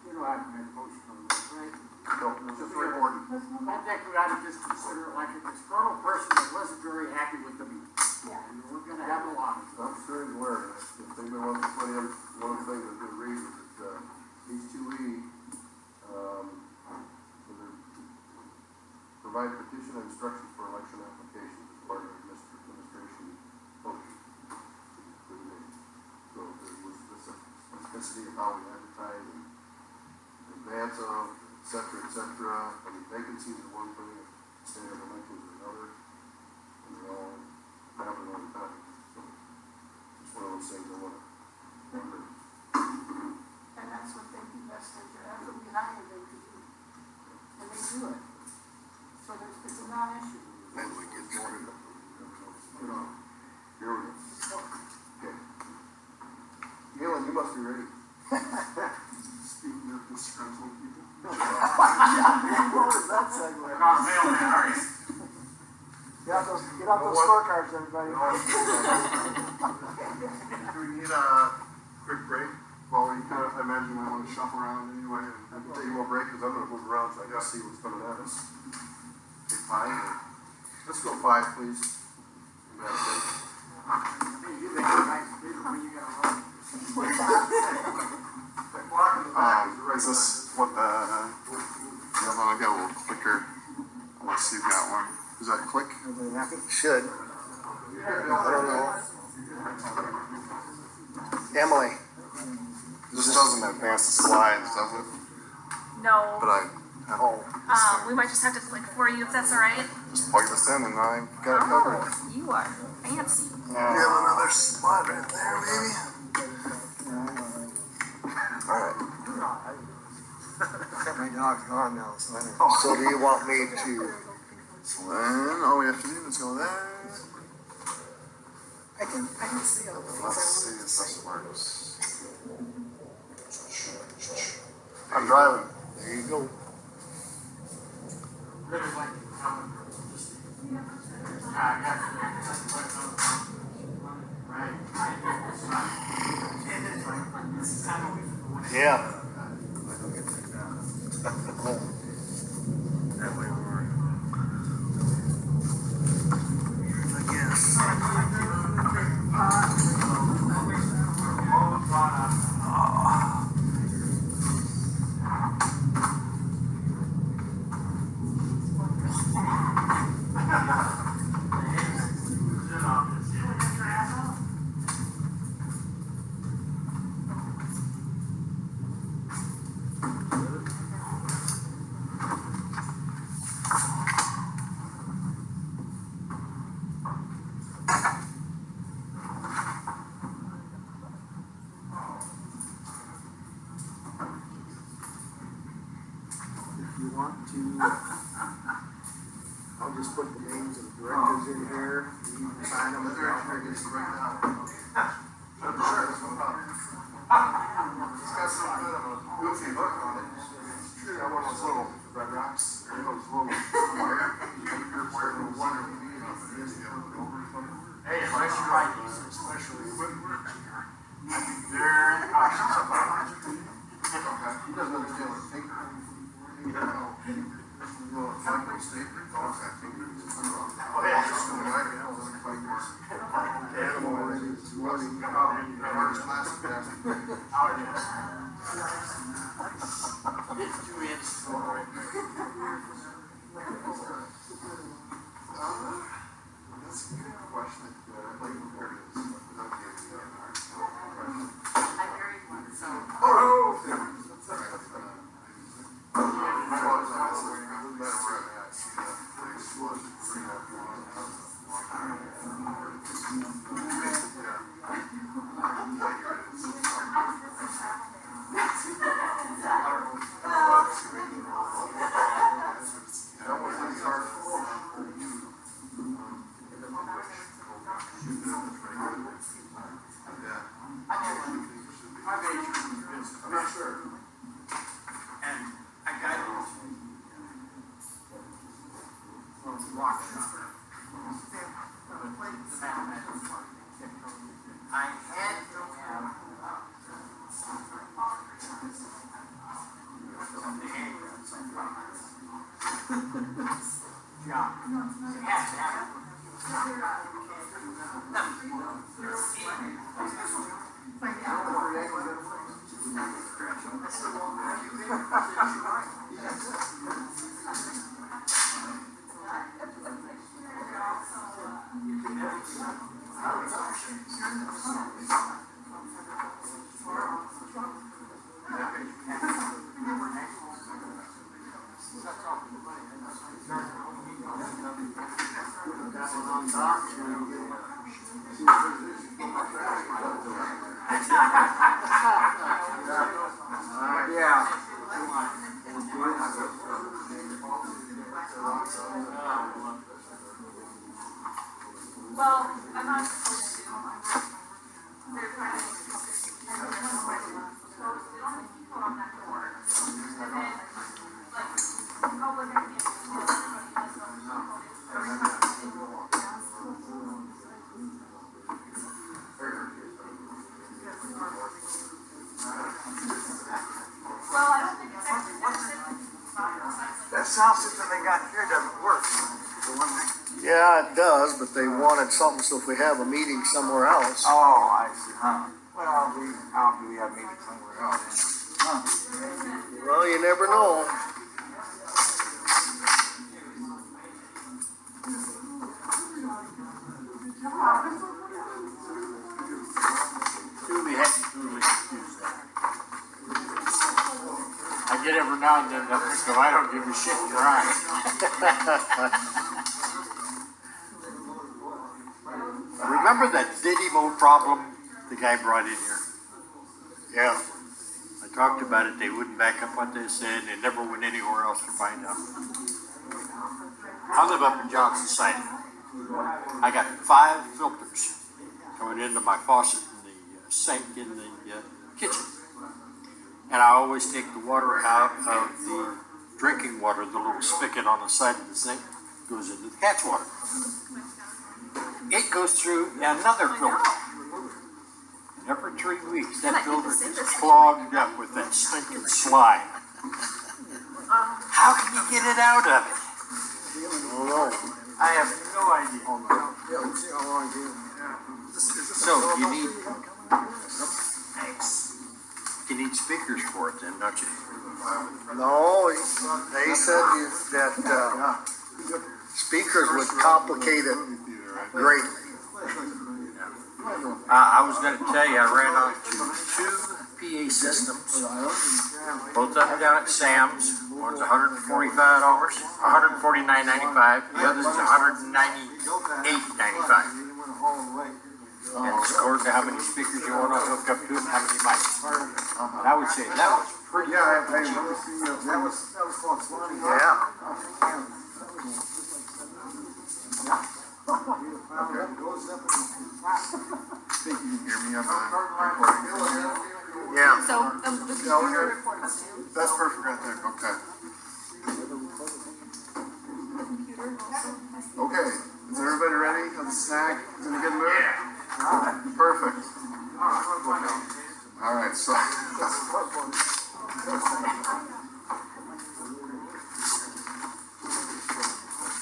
Speaker 8: You know, I've made a motion on this, right?
Speaker 2: No, it's just very important.
Speaker 8: I think we ought to just consider it like a disgruntled person that wasn't very happy with the meeting.
Speaker 1: Yeah.
Speaker 8: And we're gonna have a lot of them.
Speaker 2: I'm sure he's aware of that. If anybody wants to put in, one of the things that's good reason is that H2E, provide petition and instructions for election applications as part of administration function. So there was specificity of how we advertise and advance of, et cetera. I mean, vacancies are one thing, state of elections are another, and they all happen all the time. So it's one of those things I want to remember.
Speaker 1: And that's what they do best, that's what we hire them to do. And they do it. So it's a non-issue.
Speaker 2: Then we get started. Here we go. Okay. Galen, you must be ready.
Speaker 12: Speaking of disgruntled people.
Speaker 4: What was that segue?
Speaker 11: We're not mailman, are you?
Speaker 4: Get out those scorecards, everybody.
Speaker 12: Do we need a quick break? Well, we kind of, I imagine we want to shuffle around anyway.
Speaker 2: I can take a little break, because I'm gonna move around, so I can see what's coming at us.
Speaker 12: Take 5 or?
Speaker 2: Let's go 5, please. That's it.
Speaker 12: Is this what the, yeah, I got a little clicker. Let's see if you got one. Does that click?
Speaker 6: Everybody happy? Should. I don't know. Emily,
Speaker 12: This doesn't advance the slides, does it?
Speaker 3: No,
Speaker 12: But I have
Speaker 6: oh,
Speaker 3: we might just have to click for you if that's all right.
Speaker 12: just plug this in and I got it covered.
Speaker 3: Oh, you are fancy.
Speaker 6: you have another spot right there, maybe?
Speaker 12: Alright.
Speaker 8: My dog's gone now, so I don't.
Speaker 6: So do you want me to,
Speaker 12: So then all we have to do is go there.
Speaker 8: I can see all the things I
Speaker 12: Let's see
Speaker 8: wanted
Speaker 12: if
Speaker 8: to say.
Speaker 12: this works.
Speaker 6: I'm driving. There you go. Yeah. That way we're. I guess. If you want to, I'll just put the names of the directors in here, you can sign them.
Speaker 12: It's got some bit of a goofy look on it. It's got one of those little red rocks, or those little wire, wire,
Speaker 10: Hey, unless you're right, these are special equipment. I'd be very cautious about it.
Speaker 2: He doesn't understand what finger. You know, fucking statement, all that finger.
Speaker 10: Oh, yeah.
Speaker 2: Animal already this morning. Hardest class in class.
Speaker 10: Out it is. It's 2 inches.
Speaker 12: That's a good question. I'd like to hear this. Without getting the question.
Speaker 5: I buried one, so.
Speaker 12: Oh! That's all right. My father's on this, no matter where I'm at, see the explosion, bring up one. That was the start for you.
Speaker 10: My major is pressure. And I got it. Rock. I had to have the handguns. Yeah. You have to have it.
Speaker 3: Well, I'm not supposed to. They're trying to people on that door. And then, like, public, I can't.
Speaker 6: Yeah, it does, but they wanted something, so if we have a meeting somewhere else.
Speaker 11: Oh, I see, huh? Well, how do we have meetings somewhere else? Huh?
Speaker 6: Well, you never know.
Speaker 13: Truly happy, truly confused. I get every now and then that think of, I don't give a shit, you're right. Remember that Diddy mode problem the guy brought in here?
Speaker 6: Yeah.
Speaker 13: I talked about it, they wouldn't back up what they said, they never went anywhere else to find out. I live up in Johnson City. I got 5 filters going into my faucet in the sink in the kitchen. And I always take the water out of the drinking water, the little spigot on the side of the sink, goes into the catch water. It goes through another filter. And every 3 weeks, that filter is clogged up with that stinking slime. How can you get it out of it? I have no idea.
Speaker 12: Yeah, we'll see how long it is.
Speaker 13: So you need speakers for it then, don't you?
Speaker 6: No, they said that speakers would complicate it greatly.
Speaker 13: I was going to tell you, I ran onto 2 PA systems, both of them down at Sam's. One's $145, $149.95. The other's $198.95. And it's according to how many speakers you want to hook up to and how many mics. And I would say that was pretty.
Speaker 12: Yeah, I remember seeing that was called Swanee.
Speaker 6: Yeah.
Speaker 12: Okay. Think you can hear me on the recording?
Speaker 6: Yeah.
Speaker 3: So, the computer records too.
Speaker 12: That's perfect right there, okay. Okay, is everybody ready? Has a snack? Is in a good mood? Perfect. All right, so.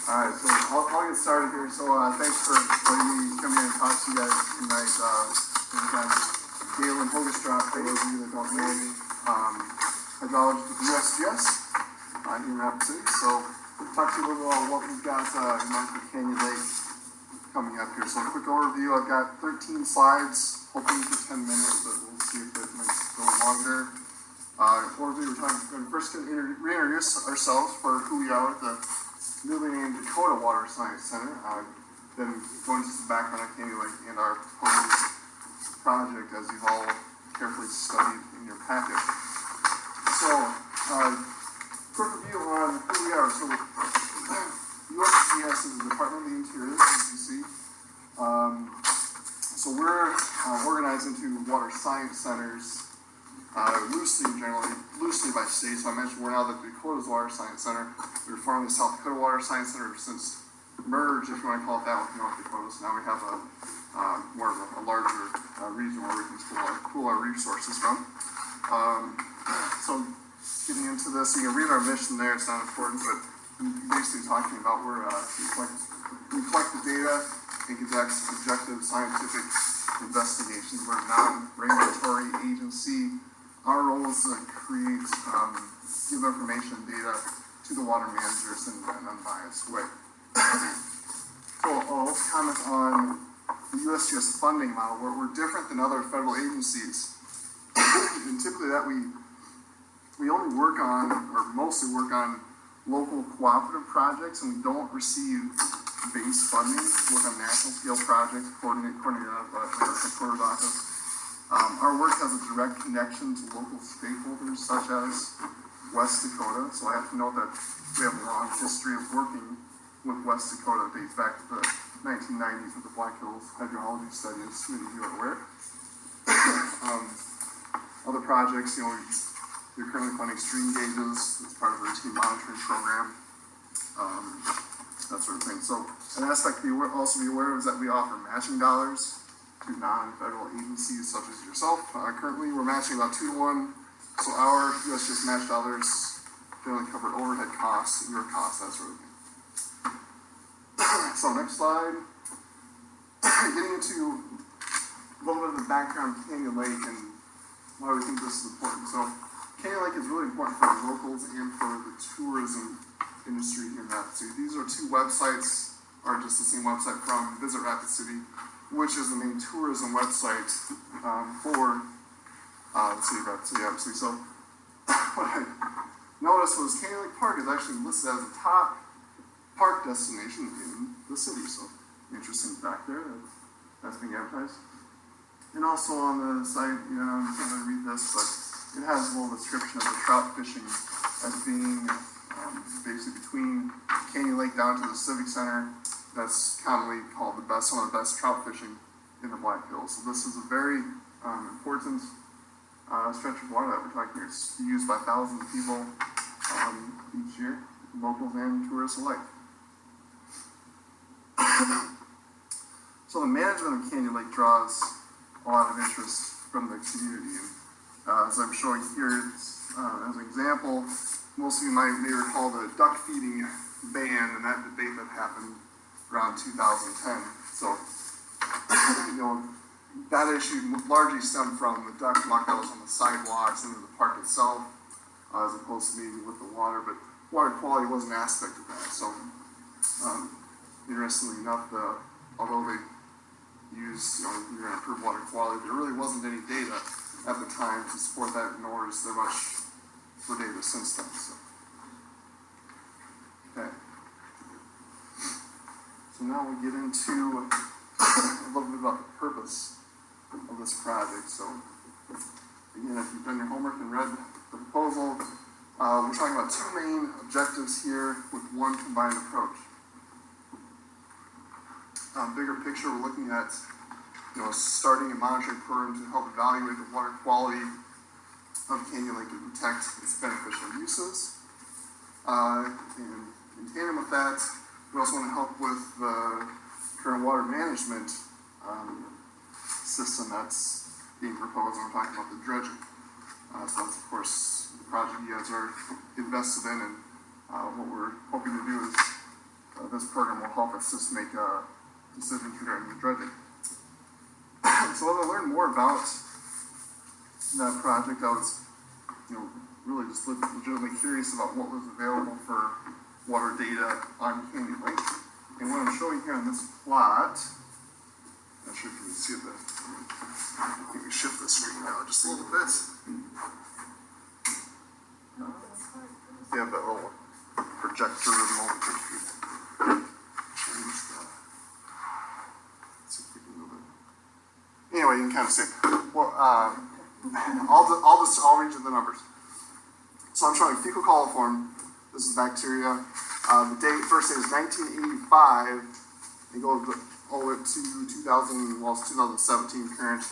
Speaker 12: All right, so I'll get started here. So thanks for letting me come here and talk to you guys tonight. I'm Galen Hogestrop, for those of you that don't know me. Hydrologist with USGS here in Rapid City. So we'll talk to you a little about what we've got in Mountain Canyon Lake coming up here. So a quick overview. I've got 13 slides, hoping for 10 minutes, but we'll see if it might go longer. Overview, we're first going to reintroduce ourselves for who we are at the newly named Dakota Water Science Center. Then go into some background on Canyon Lake and our proposed project as you've all carefully studied in your packet. So, quick review on who we are. So, USGS is the Department of the Interior, as you see. So we're organized into water science centers, loosely by state. So I mentioned we're now the Dakota's Water Science Center. We were formerly the South Dakota Water Science Center, since merged, if you want to call it that, with North Dakota. So now we have more of a larger region where we can pool our resources from. So getting into this, you can read our mission there. It's not important, but basically talking about we collect the data and conduct objective scientific investigations. We're a non-regulatory agency. Our role is to create, give information and data to the water managers in an unbiased way. So I'll also comment on the USGS funding model, where we're different than other federal agencies. And typically that we only work on, or mostly work on, local cooperative projects, and we don't receive base funding to work on national scale projects, coordinated by the headquarters office. Our work has a direct connection to local stakeholders such as West Dakota. So I have to note that we have a long history of working with West Dakota. It dates back to the 1990s with the Black Hills hydrology studies, many of you are aware. Other projects, we're currently funding stream gauges as part of the routine monitoring program, that sort of thing. So an aspect to also be aware of is that we offer matching dollars to non-federal agencies such as yourself. Currently, we're matching about 2-to-1. So our USGS match dollars generally cover overhead costs, your costs, that sort of thing. So So next slide. Getting into a little bit of the background of Canyon Lake and why we think this is important. So Canyon Lake is really important for the locals and for the tourism industry here in Rapid City. These are two websites, or just the same website from Visit Rapid City, which is the main tourism website for the city of Rapid City, obviously. So what I noticed was Canyon Lake Park is actually listed as the top park destination in the city. So interesting fact there. That's being advertised. And also on the site, you know, I'm not going to read this, but it has a little description of the trout fishing as being basically between Canyon Lake down to the Civic Center. That's commonly called some of the best trout fishing in the Black Hills. So this is a very important stretch of water that we're talking here. It's used by thousands of people each year, locals and tourists alike. So the management of Canyon Lake draws a lot of interest from the community. And as I'm showing here, as an example, most of you may recall the duck feeding ban and that debate that happened around 2010. So, you know, that issue largely stemmed from the duck muck that was on the sidewalks and in the park itself, as opposed to maybe with the water. But water quality was an aspect of that. So, interestingly enough, although they used, you know, you're going to improve water quality, there really wasn't any data at the time to support that, nor is there much for data since then. So, okay. So now we get into a little bit about the purpose of this project. So, again, if you've done your homework and read the proposal, we're talking about two main objectives here with one combined approach. Bigger picture, we're looking at, you know, starting a monitoring program to help evaluate the water quality of Canyon Lake and protect its beneficial uses. And in tandem with that, we also want to help with the current water management system that's being proposed. I'm talking about the dredging. So that's, of course, the project you guys are invested in, and what we're hoping to do is this program will help assist make decisions regarding the dredging. So as I learned more about that project, I was, you know, really just legitimately curious about what was available for water data on Canyon Lake. And what I'm showing here on this plot, I'm not sure if you can see that. Let me shift the screen now just a little bit. You have that little projector remote. Change that. Let's see if we can move it. Anyway, you can kind of see. Well, I'll read you the numbers. So I'm showing fecal coliform. This is bacteria. The first date is 1985. It goes all the way up to 2017 current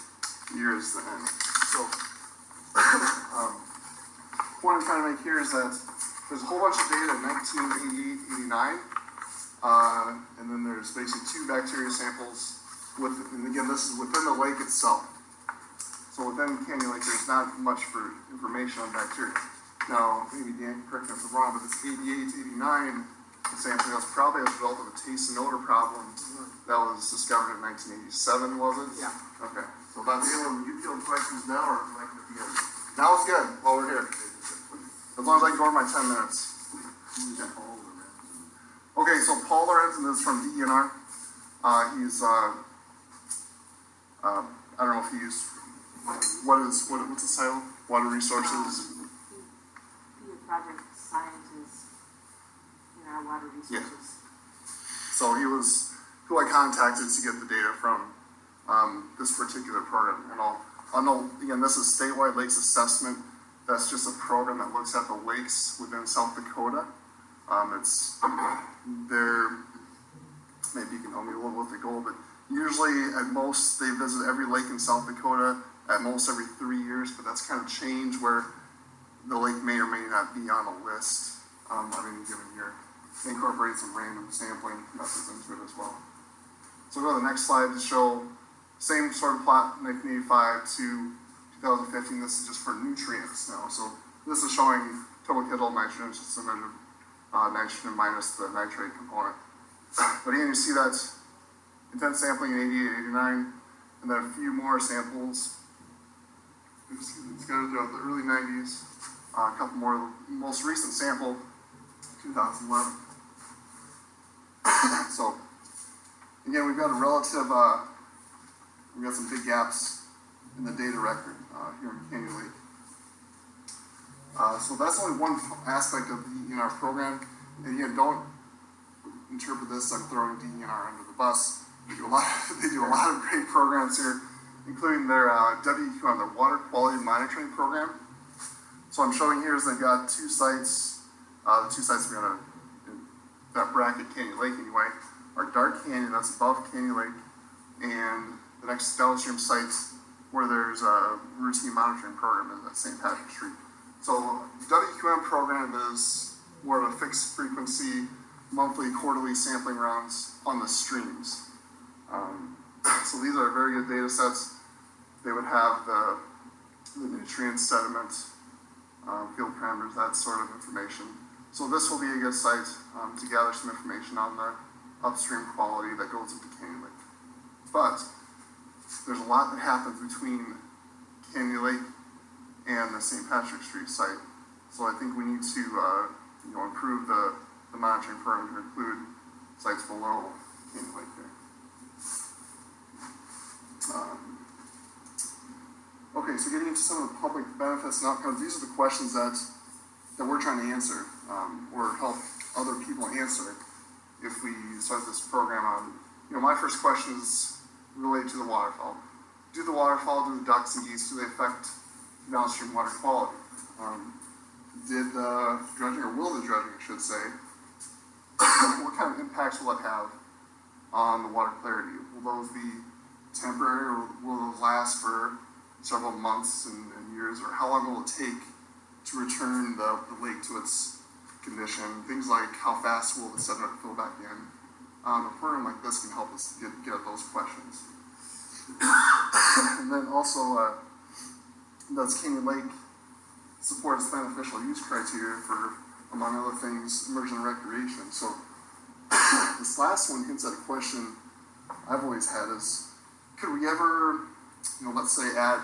Speaker 12: year is the end. So, point I'm trying to make here is that there's a whole bunch of data in 1988, 89, and then there's basically two bacteria samples and again, this is within the lake itself. So within Canyon Lake, there's not much for information on bacteria. Now, maybe Dan can correct me if I'm wrong, but this 88, 89 sampling was probably as a result of a taste and odor problem that was discovered in 1987, was it?
Speaker 8: Yeah.
Speaker 12: Okay. So that's.
Speaker 2: You feel questions now or like at the end?
Speaker 12: Now it's good while we're here. As long as I can go over my 10 minutes. Okay, so Paul Lorenzen is from DENR. He's, I don't know if he's, what's his title? Water Resources.
Speaker 5: Be a project scientist in our water resources.
Speaker 12: So he was who I contacted to get the data from this particular program. And I'll know, again, this is statewide lakes assessment. That's just a program that looks at the lakes within South Dakota. Maybe you can help me a little with the goal, but usually at most they visit every lake in South Dakota, at most every 3 years, but that's kind of changed where the lake may or may not be on a list of any given year. They incorporate some random sampling methods into it as well. So go to the next slide to show same sort of plot, 1985 to 2015. This is just for nutrients now. So this is showing total nitrogen, just a measure of nitrogen minus the nitrate component. But again, you see that intense sampling in 88, 89, and then a few more samples. It's scattered throughout the early 90s. A couple more, most recent sample, 2011. So, again, we've got a relative, we've got some big gaps in the data record here in Canyon Lake. So that's only one aspect of the DENR program. And again, don't interpret this as I'm throwing DENR under the bus. They do a lot of great programs here, including their WQM, their Water Quality Monitoring Program. So I'm showing here is they've got two sites. The two sites we're gonna, in that bracket, Canyon Lake anyway, are Dark Canyon, that's above Canyon Lake, and the next downstream sites where there's a routine monitoring program is at St. Patrick's Street. So the WQM program is more of a fixed frequency, monthly, quarterly sampling rounds on the streams. So these are very good data sets. They would have the nutrients, sediment, field parameters, that sort of information. So this will be a good site to gather some information on the upstream quality that goes into Canyon Lake. But there's a lot that happens between Canyon Lake and the St. Patrick's Street site. So I think we need to improve the monitoring program to include sites below Canyon Lake there. Okay, so getting into some of the public benefits and outcomes, these are the questions that we're trying to answer, or help other people answer if we start this program on. My first question is related to the waterfall. Do the waterfall, do the ducks and geese, do they affect downstream water quality? Did the dredging, or will the dredging, I should say, what kind of impacts will it have on the water clarity? Will those be temporary, or will those last for several months and years, or how long will it take to return the lake to its condition? Things like how fast will the sediment fill back in? A program like this can help us get at those questions. And then also, does Canyon Lake support its beneficial use criteria for, among other things, immersion and recreation? So this last one hints at a question I've always had is, could we ever, let's say add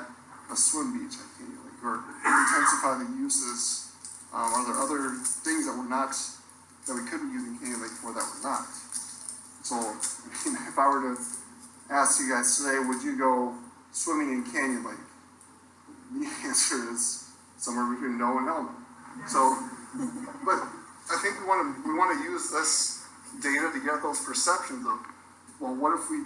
Speaker 12: a swim beach at Canyon Lake, or intensify the uses? Are there other things that we could be using Canyon Lake for that we're not? So, if I were to ask you guys today, would you go swimming in Canyon Lake? The answer is somewhere between no and no. So, but I think we want to use this data to get those perceptions of, well, what if we,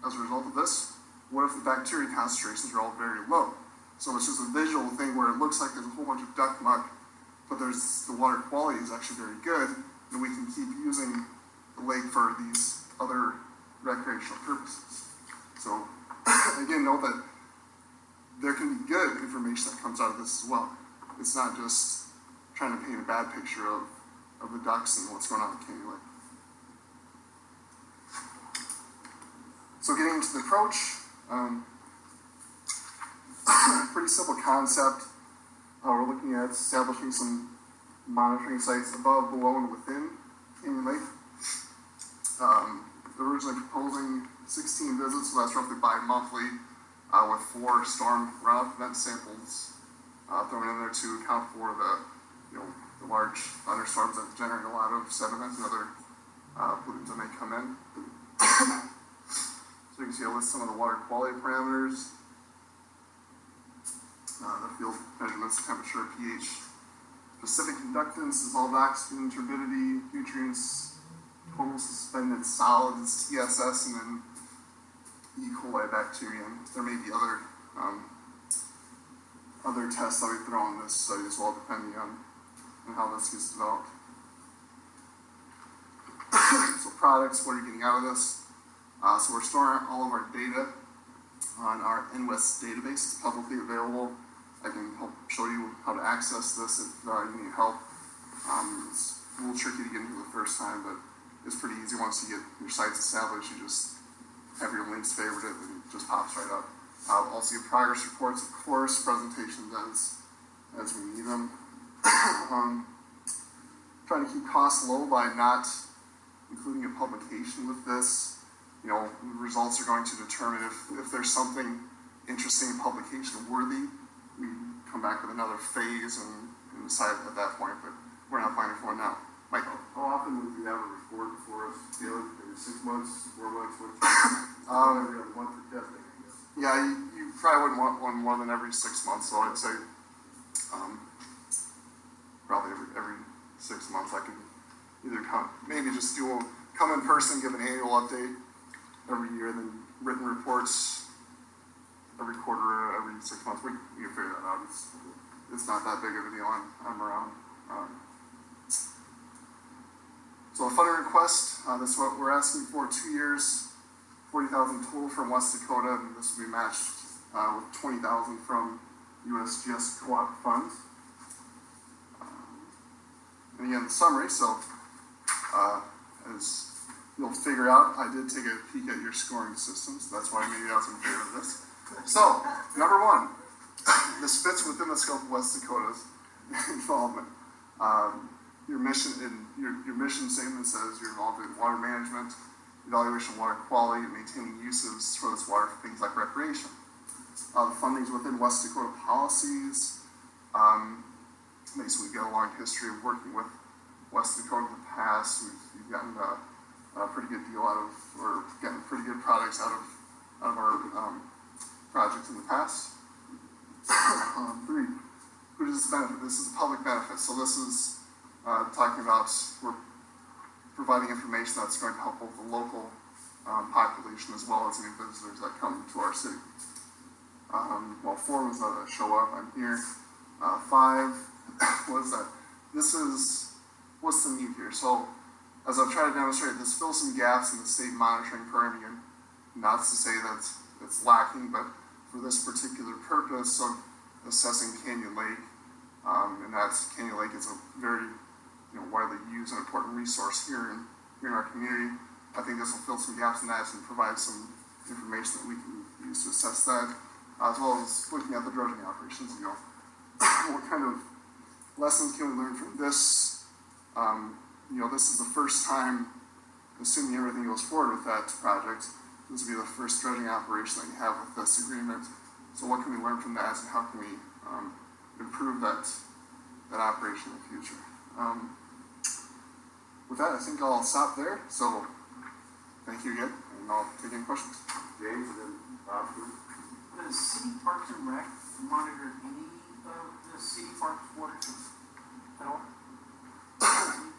Speaker 12: as a result of this, what if the bacteria concentrations are all very low? So it's just a visual thing where it looks like there's a whole bunch of duck muck, but the water quality is actually very good, and we can keep using the lake for these other recreational purposes. So again, note that there can be good information that comes out of this as well. It's not just trying to paint a bad picture of the ducks and what's going on in Canyon Lake. So getting into the approach, pretty simple concept. We're looking at establishing some monitoring sites above, below, and within Canyon Lake. They're originally proposing 16 visits, so that's roughly bi-monthly, with 4 storm runoff event samples thrown in there to account for the large thunderstorms that generate a lot of sediment and other pollutants that may come in. So you can see I list some of the water quality parameters, the field measurements, temperature, pH, specific conductance, dissolved oxygen, turbidity, nutrients, total suspended solids, TSS, and then E. coli bacteria. There may be other tests that we throw on this study as well, depending on how this gets developed. So products, what are you getting out of this? So we're storing all of our data on our NWES database. It's publicly available. I can help show you how to access this if you need help. It's a little tricky to get into the first time, but it's pretty easy. Once you get your sites established, you just have your links favorited and it just pops right up. Also your progress reports, of course, presentations as we need them. Trying to keep costs low by not including a publication with this. You know, results are going to determine if there's something interesting, publication worthy, we come back with another phase and decide at that point, but we're not planning for one now. Mike?
Speaker 9: How often would you have a report for us, Taylor? Every 6 months, 4 months, what's every other month for testing, I guess?
Speaker 12: Yeah, you probably wouldn't want one more than every 6 months, so I'd say, probably every 6 months I could either maybe just come in person, give an annual update every year, then written reports every quarter, every 6 months. We can figure that out. It's not that big of a deal. I'm around. So a funding request, that's what we're asking for, 2 years, $40,000 total from West Dakota, and this will be matched with $20,000 from USGS co-op funds. And again, the summary, so as you'll figure out, I did take a peek at your scoring systems. That's why maybe I was in favor of this. So, number one, this fits within the scope of West Dakota's involvement. Your mission statement says you're involved in water management, evaluation of water quality, and maintaining uses for this water for things like recreation. The funding's within West Dakota policies. Basically, we've got a long history of working with West Dakota in the past. We've gotten a pretty good deal out of, or getting pretty good products out of our projects in the past. 3, who does this benefit? This is a public benefit. So this is talking about we're providing information that's going to help both the local population as well as any visitors that come to our city. 4 was that show up. I'm here. 5 was that what's the need here? So as I've tried to demonstrate, this fills some gaps in the state monitoring program. Again, not to say that it's lacking, but for this particular purpose of assessing Canyon Lake, and that's Canyon Lake is a very widely used and important resource here in our community. I think this will fill some gaps in that and provide some information that we can use to assess that, as well as looking at the dredging operations. What kind of lessons can we learn from this? This is the first time, assuming everything goes forward with that project, this will be the first dredging operation that you have with this agreement. So what can we learn from that, and how can we improve that operation in the future? With that, I think I'll stop there. So thank you again, and I'll take any questions.
Speaker 9: James, and then Bob.
Speaker 10: Does City Parks and Rec monitor any of the city parks water at all?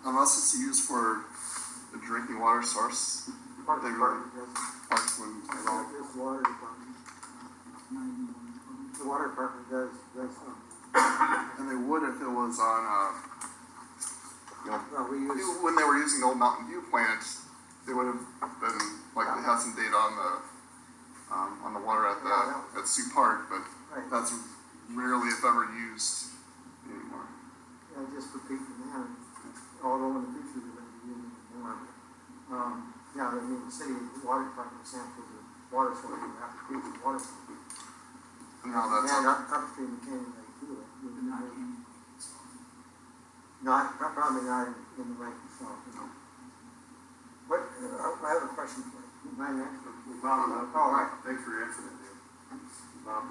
Speaker 12: Unless it's used for a drinking water source,
Speaker 8: Park
Speaker 12: they
Speaker 8: department
Speaker 12: really
Speaker 8: does,
Speaker 12: parks wouldn't at all.
Speaker 8: this water department, the water department does,
Speaker 12: And they would if it was on,
Speaker 8: well, we use,
Speaker 12: when they were using the old Mountain View plant, they would have been likely had some data on the water at Sioux Park, but
Speaker 8: right,
Speaker 12: that's rarely, if ever, used anymore.
Speaker 8: yeah, just for people now, although in the future they're gonna be using it more, yeah, I mean, the city water department samples the water source, you have to treat the water.
Speaker 12: And now that's
Speaker 8: And upstream of Canyon Lake too,
Speaker 10: But not any.
Speaker 8: probably not in the lake itself, What, I have a question for you, my next.
Speaker 9: Bob,
Speaker 8: All right.
Speaker 9: thanks for answering it, Dave. Bob,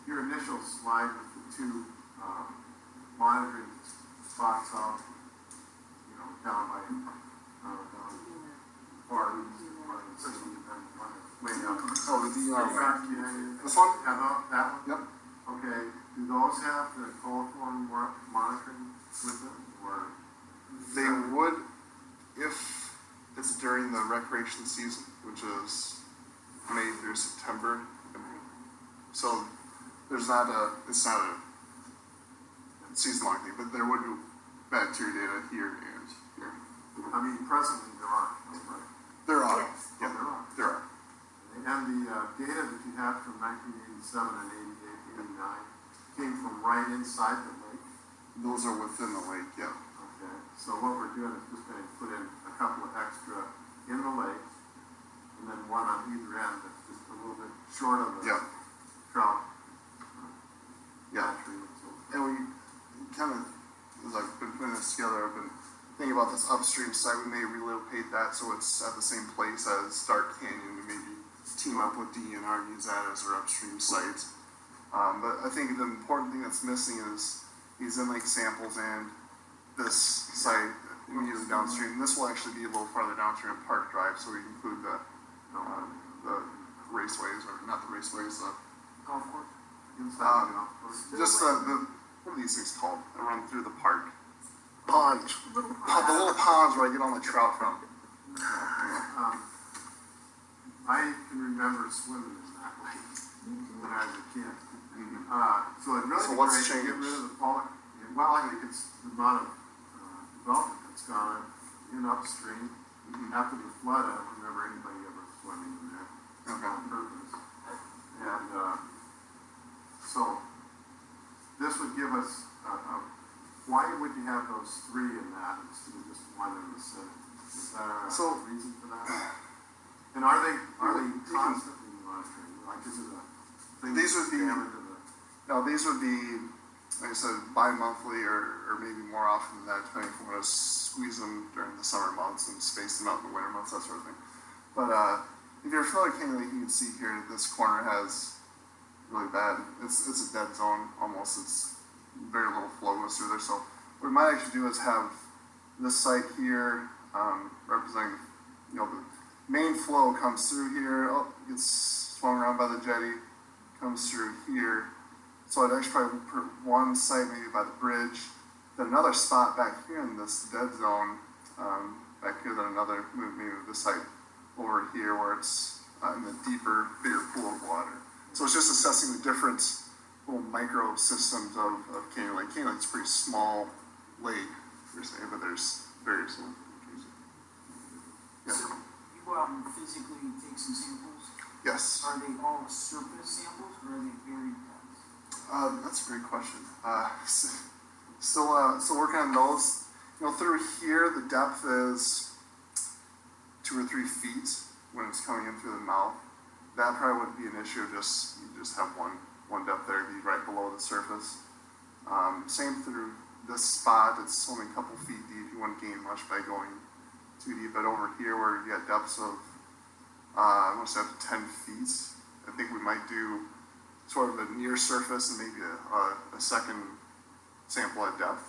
Speaker 9: your initial slide with the 2 monitoring spots out, down by, way down.
Speaker 12: Oh, the DNR.
Speaker 9: Yeah,
Speaker 12: This one?
Speaker 9: that one?
Speaker 12: Yep.
Speaker 9: Okay, do those have the coliform monitoring with them, or?
Speaker 12: They would if it's during the recreation season, which is May through September. So it's not a season-long thing, but there would be bacteria data here and here.
Speaker 9: I mean, presently there are, right?
Speaker 12: There are.
Speaker 5: Yes.
Speaker 12: Yeah, there are.
Speaker 9: And the data that you had from 1987 and 88, 89 came from right inside the lake?
Speaker 12: Those are within the lake, yeah.
Speaker 9: Okay, so what we're doing is just going to put in a couple of extra in the lake, and then one on either end that's just a little bit short of the
Speaker 12: Yeah.
Speaker 9: trout.
Speaker 12: Yeah.
Speaker 9: Battery and so forth.
Speaker 12: And we kind of, as I've been putting this together, I've been thinking about about this upstream site, we may relocate that so it's at the same place as Dark Canyon. We maybe team up with DNR and use that as our upstream site. But I think the important thing that's missing is these in-lake samples and this site immediately downstream. This will actually be a little farther downstream of Park Drive, so we include the raceways, or not the raceways,
Speaker 11: Golf course?
Speaker 12: just the what are these things called that run through the park?
Speaker 6: Ponds.
Speaker 12: The little ponds where I get all my trout from.
Speaker 9: I can remember swimming in that lake when I was a kid. So it really
Speaker 12: So
Speaker 9: be
Speaker 12: what's
Speaker 9: great to
Speaker 12: changed?
Speaker 9: get rid of the pollock. Well, I think it's the amount of development that's gone in upstream. After the flood, I don't remember anybody ever swimming in there on purpose. And so this would give us, why would you have those three in that instead of just one in the city? Is there a reason for that? And are they constantly monitoring? Like, is it a thing?
Speaker 12: These would be,
Speaker 9: scanned into the?
Speaker 12: no, these would be, like I said, bi-monthly or maybe more often than that, depending if we want to squeeze them during the summer months and space them out in the winter months, that sort of thing. But if you're familiar with Canyon Lake, you can see here that this corner has really bad, it's a dead zone almost. It's very little flow goes through there. So what we might actually do is have this site here representing, the main flow comes through here, gets swung around by the jetty, comes through here. So I'd actually probably put one site maybe by the bridge, then another spot back here in this dead zone, back here, then another maybe this site over here where it's in the deeper, bigger pool of water. So it's just assessing the different little micro systems of Canyon Lake. Canyon Lake's a pretty small lake, per se, but there's various little features. Yeah.
Speaker 10: So you go out and physically take some samples?
Speaker 12: Yes.
Speaker 10: Are they all surface samples or are they buried depths?
Speaker 12: That's a great question. Still working on those. Through here, the depth is 2 or 3 feet when it's coming in through the mouth. That probably wouldn't be an issue. You just have one depth there, be right below the surface. Same through this spot. It's only a couple feet deep. You wouldn't gain much by going too deep. But over here, where you got depths of I want to say up to 10 feet, I think we might do sort of a near surface and maybe a second sample at depth.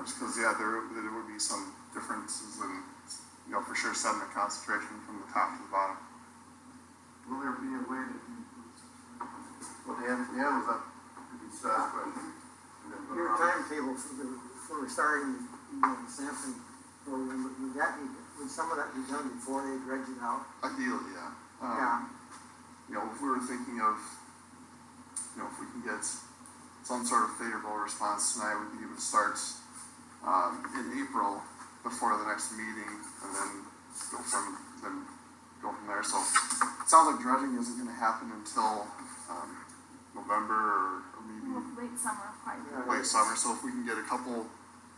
Speaker 12: Just because, there would be some differences in, for sure sediment concentration from the top to the bottom.
Speaker 9: Will there be a way to?
Speaker 2: Well, Dan was up to be last question.
Speaker 8: Your timetable for starting, the sampling program, would some of that be done before they dredge it out?
Speaker 12: Ideally, yeah. If we were thinking of, if we can get some sort of favorable response tonight, we'd be able to start in April before the next meeting, and then go from there. So it sounds like dredging isn't going to happen until November or maybe
Speaker 3: Late summer, probably.
Speaker 12: late summer. So if we can get a couple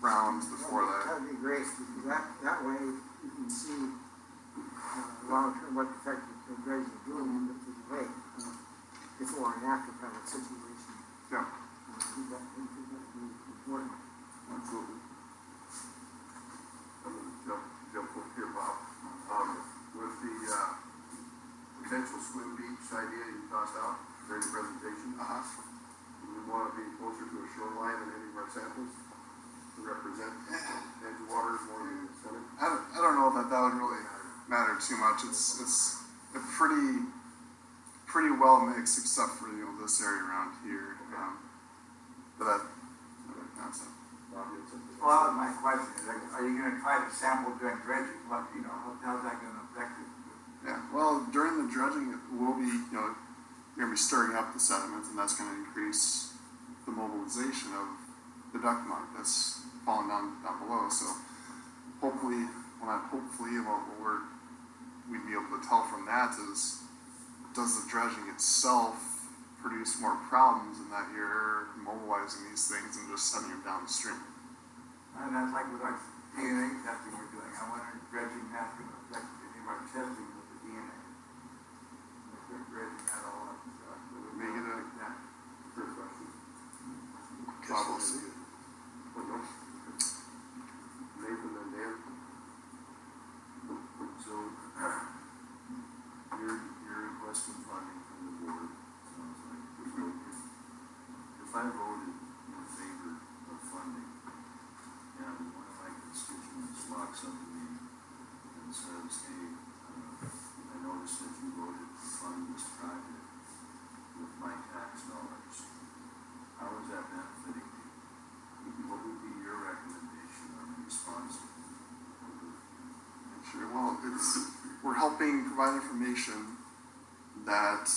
Speaker 12: rounds before that.
Speaker 8: That'd be great, because that way you can see long-term what effect the dredging is doing into the lake, before and after kind of situation.
Speaker 12: Yeah,
Speaker 8: I think that would be important.
Speaker 12: absolutely.
Speaker 2: Jump over here, Bob. With the potential swim beach idea you tossed out during the presentation, do we want to be closer to a shoreline than any of our samples to represent edge waters more than the center?
Speaker 12: I don't know that would really matter too much. It's a pretty well mixed, except for this area around here. But that's it.
Speaker 11: Well, that was my question, are you gonna try to sample during dredging, how's that gonna affect it?
Speaker 12: Yeah, well, during the dredging, it will be, you're gonna be stirring up the sediments, and that's gonna increase the mobilization of the duck mud that's falling down below. So hopefully, what we'd be able to tell from that is, does the dredging itself produce more problems in that you're mobilizing these things and just sending them downstream?
Speaker 11: And that's like with our DNA testing we're doing, I wonder if dredging that's gonna affect any of our testing with the DNA. If we're dredging that all up,
Speaker 12: Make it a
Speaker 2: First question.
Speaker 12: Bob will see it.
Speaker 2: Nathan and Dan.
Speaker 7: says, hey, I noticed that you voted to fund this project with my tax dollars. How is that benefiting me? What would be your recommendation on the response?
Speaker 12: Sure, well, we're helping provide information that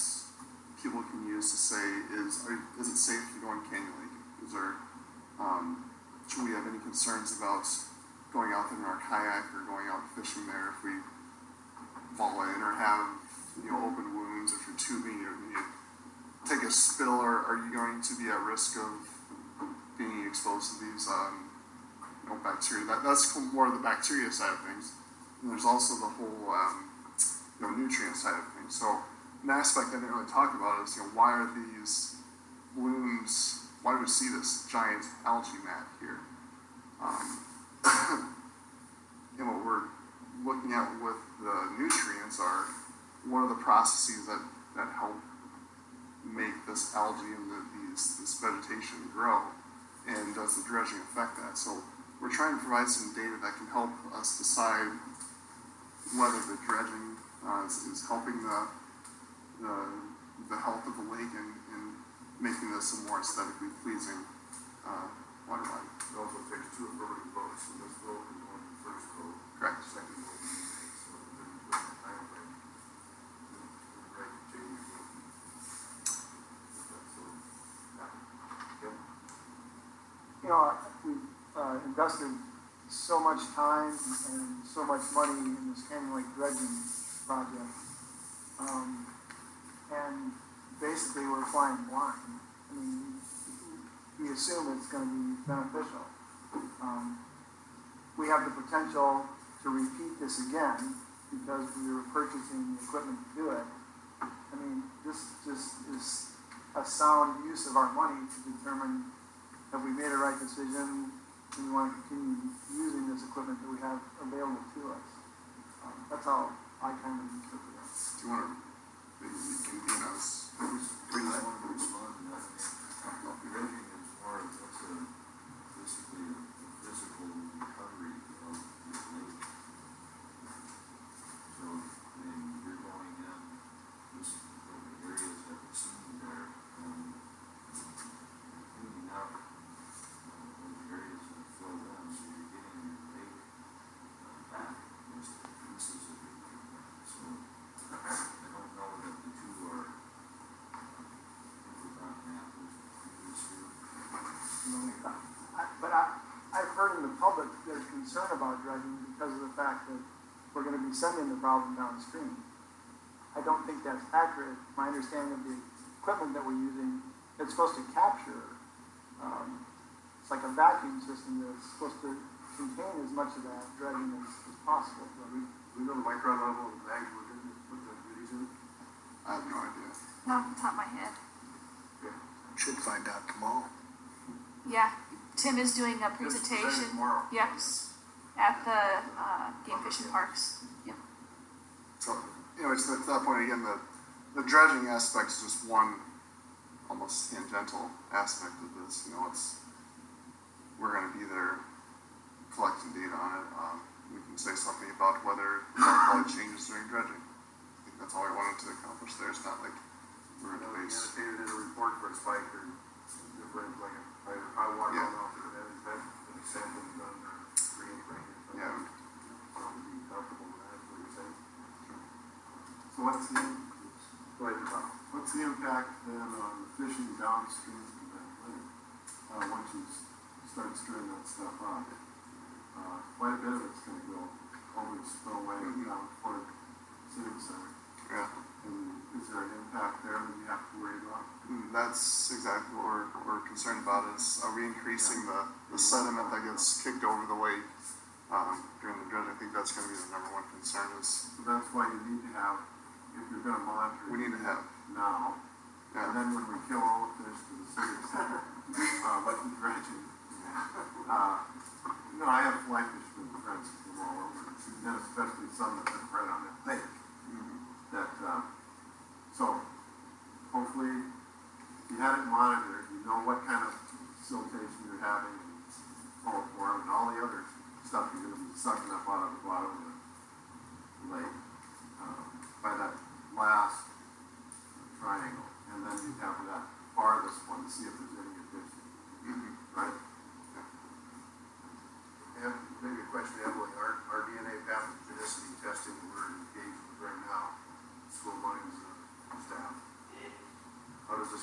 Speaker 12: people can use to say, is it safe to go in Canyon Lake? Is there, should we have any concerns about going out there in our kayak or going out fishing there if we fall in or have, open wounds, if you're tubing, you take a spill, or are you going to be at risk of being exposed to these, bacteria? That's more of the bacteria side of things. And there's also the whole, nutrient side of things. So an aspect I didn't really talk about is, why are these blooms, why do we see this giant algae mat here? And what we're looking at with the nutrients are, what are the processes that help make this algae and this vegetation grow, and does the dredging affect that? So we're trying to provide some data that can help us decide whether the dredging is helping the health of the lake and making this a more aesthetically pleasing water body.
Speaker 9: It also takes 2 affirmative votes, and this vote is on the first vote.
Speaker 12: Correct.
Speaker 9: The second vote is made, so there's a time frame. The right to change your vote. So, yeah.
Speaker 4: We've invested so much time and so much money in this Canyon Lake dredging project. And basically we're flying blind. I mean, we assume it's going to be beneficial. We have the potential to repeat this again because we were purchasing the equipment to do it. I mean, this just is a sound use of our money to determine have we made a right decision. Do we want to continue using this equipment that we have available to us? That's how I kind of interpret it.
Speaker 12: Do you want to maybe convene us?
Speaker 7: I just wanted to respond to that. Dredging is more of, that's basically a physical recovery of the lake. So, you're going in, just the areas that we're seeing there, cleaning up those areas that fill in, so you're getting your lake back, most of the pieces of it. So, I don't know that the two are, apples and oranges here.
Speaker 4: But I've heard in the public there's concern about dredging because of the fact that we're going to be sending the problem downstream. I don't think that's accurate. My understanding of the equipment that we're using, it's supposed to capture, it's like a vacuum system that's supposed to contain as much of that dredging as possible.
Speaker 9: We know the micron level of the bags we're going to put the goodies in.
Speaker 12: I have no idea.
Speaker 3: Not off the top of my head.
Speaker 6: Should find out tomorrow.
Speaker 3: Yeah, Tim is doing a presentation.
Speaker 9: Tomorrow.
Speaker 3: Yes, at the game fishing parks. Yep.
Speaker 12: So, it's to that point again, the dredging aspect is just one almost tangential aspect of this. We're going to be there collecting data on it. We can say something about whether water quality changes during dredging. I think that's all I wanted to accomplish there. It's not like we're in a base.
Speaker 9: Annotated in a report for a spike or different, like a high water
Speaker 12: Yeah.
Speaker 9: runoff or that example done or green rain or something.
Speaker 12: Yeah.
Speaker 9: So to be comfortable with that, is what you're saying. So what's the impact then on the fishing downstream from that lake? Once you start stirring that stuff up, quite a bit of it's going to go over the spillway down toward Civic Center.
Speaker 12: Yeah.
Speaker 9: And is there an impact there that you have to worry about?
Speaker 12: That's exactly what we're concerned about is, are we increasing the sediment that gets kicked over the lake during the dredging? I think that's going to be the number one concern is.
Speaker 9: So that's why you need to have, if you're going to monitor.
Speaker 12: We need to have.
Speaker 9: Now.
Speaker 12: Yeah.
Speaker 9: And then when we kill all the fish to the Civic Center, like the dredging. I have fly fish with friends from all over, and especially some that have bred on that lake. So hopefully, if you had it monitored, you know what kind of siltation you're having, and all the other stuff you're going to be sucking up out of the bottom of the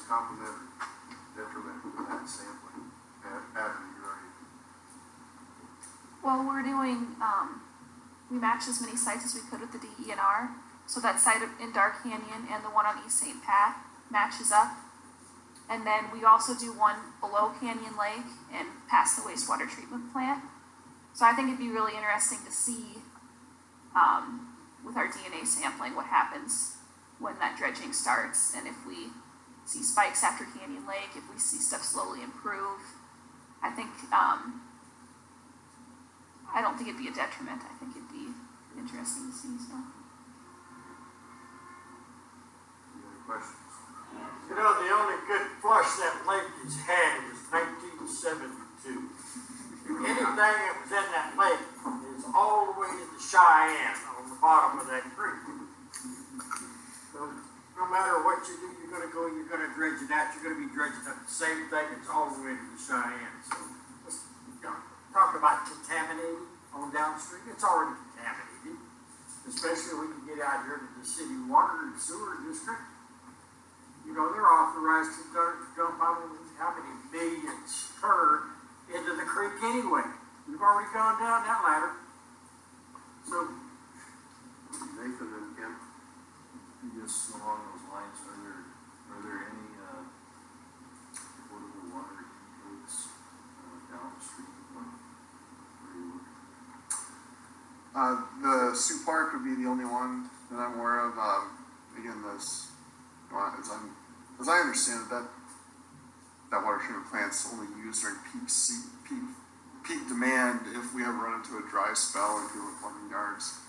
Speaker 12: complementary detriment to that sampling after you're already?
Speaker 3: Well, we're doing, we matched as many sites as we could with the DENR. So that site in Dark Canyon and the one on East St. Pat matches up. And then we also do one below Canyon Lake and past the wastewater treatment plant. So I think it'd be really interesting to see, with our DNA sampling, what happens when that dredging starts, and if we see spikes after Canyon Lake, if we see stuff slowly improve. I think, I don't think it'd be a detriment. I think it'd be interesting to see, so.
Speaker 12: Any other questions?
Speaker 13: You know, the only good flush that lake has had was 1972. Anything that was in that lake is all the way to the Cheyenne on the bottom of that creek. So no matter what you do, you're gonna dredge it out, you're gonna be dredging up the same thing, it's all the way to the Cheyenne. So let's, talk about contaminated on downstream, it's already contaminated. Especially when you get out here to the city water and sewer district. You know, they're authorized to dump how many millions per into the creek anyway. We've already gone down that ladder. So,
Speaker 7: Nathan and Kim, just along those lines, are there any, potable water intakes, downstream? Where you looking?
Speaker 12: The Sioux Park would be the only one that I'm aware of. Again, as I understand it, that water treatment plant's only used during peak demand if we ever run into a dry spell and people with plumbing yards.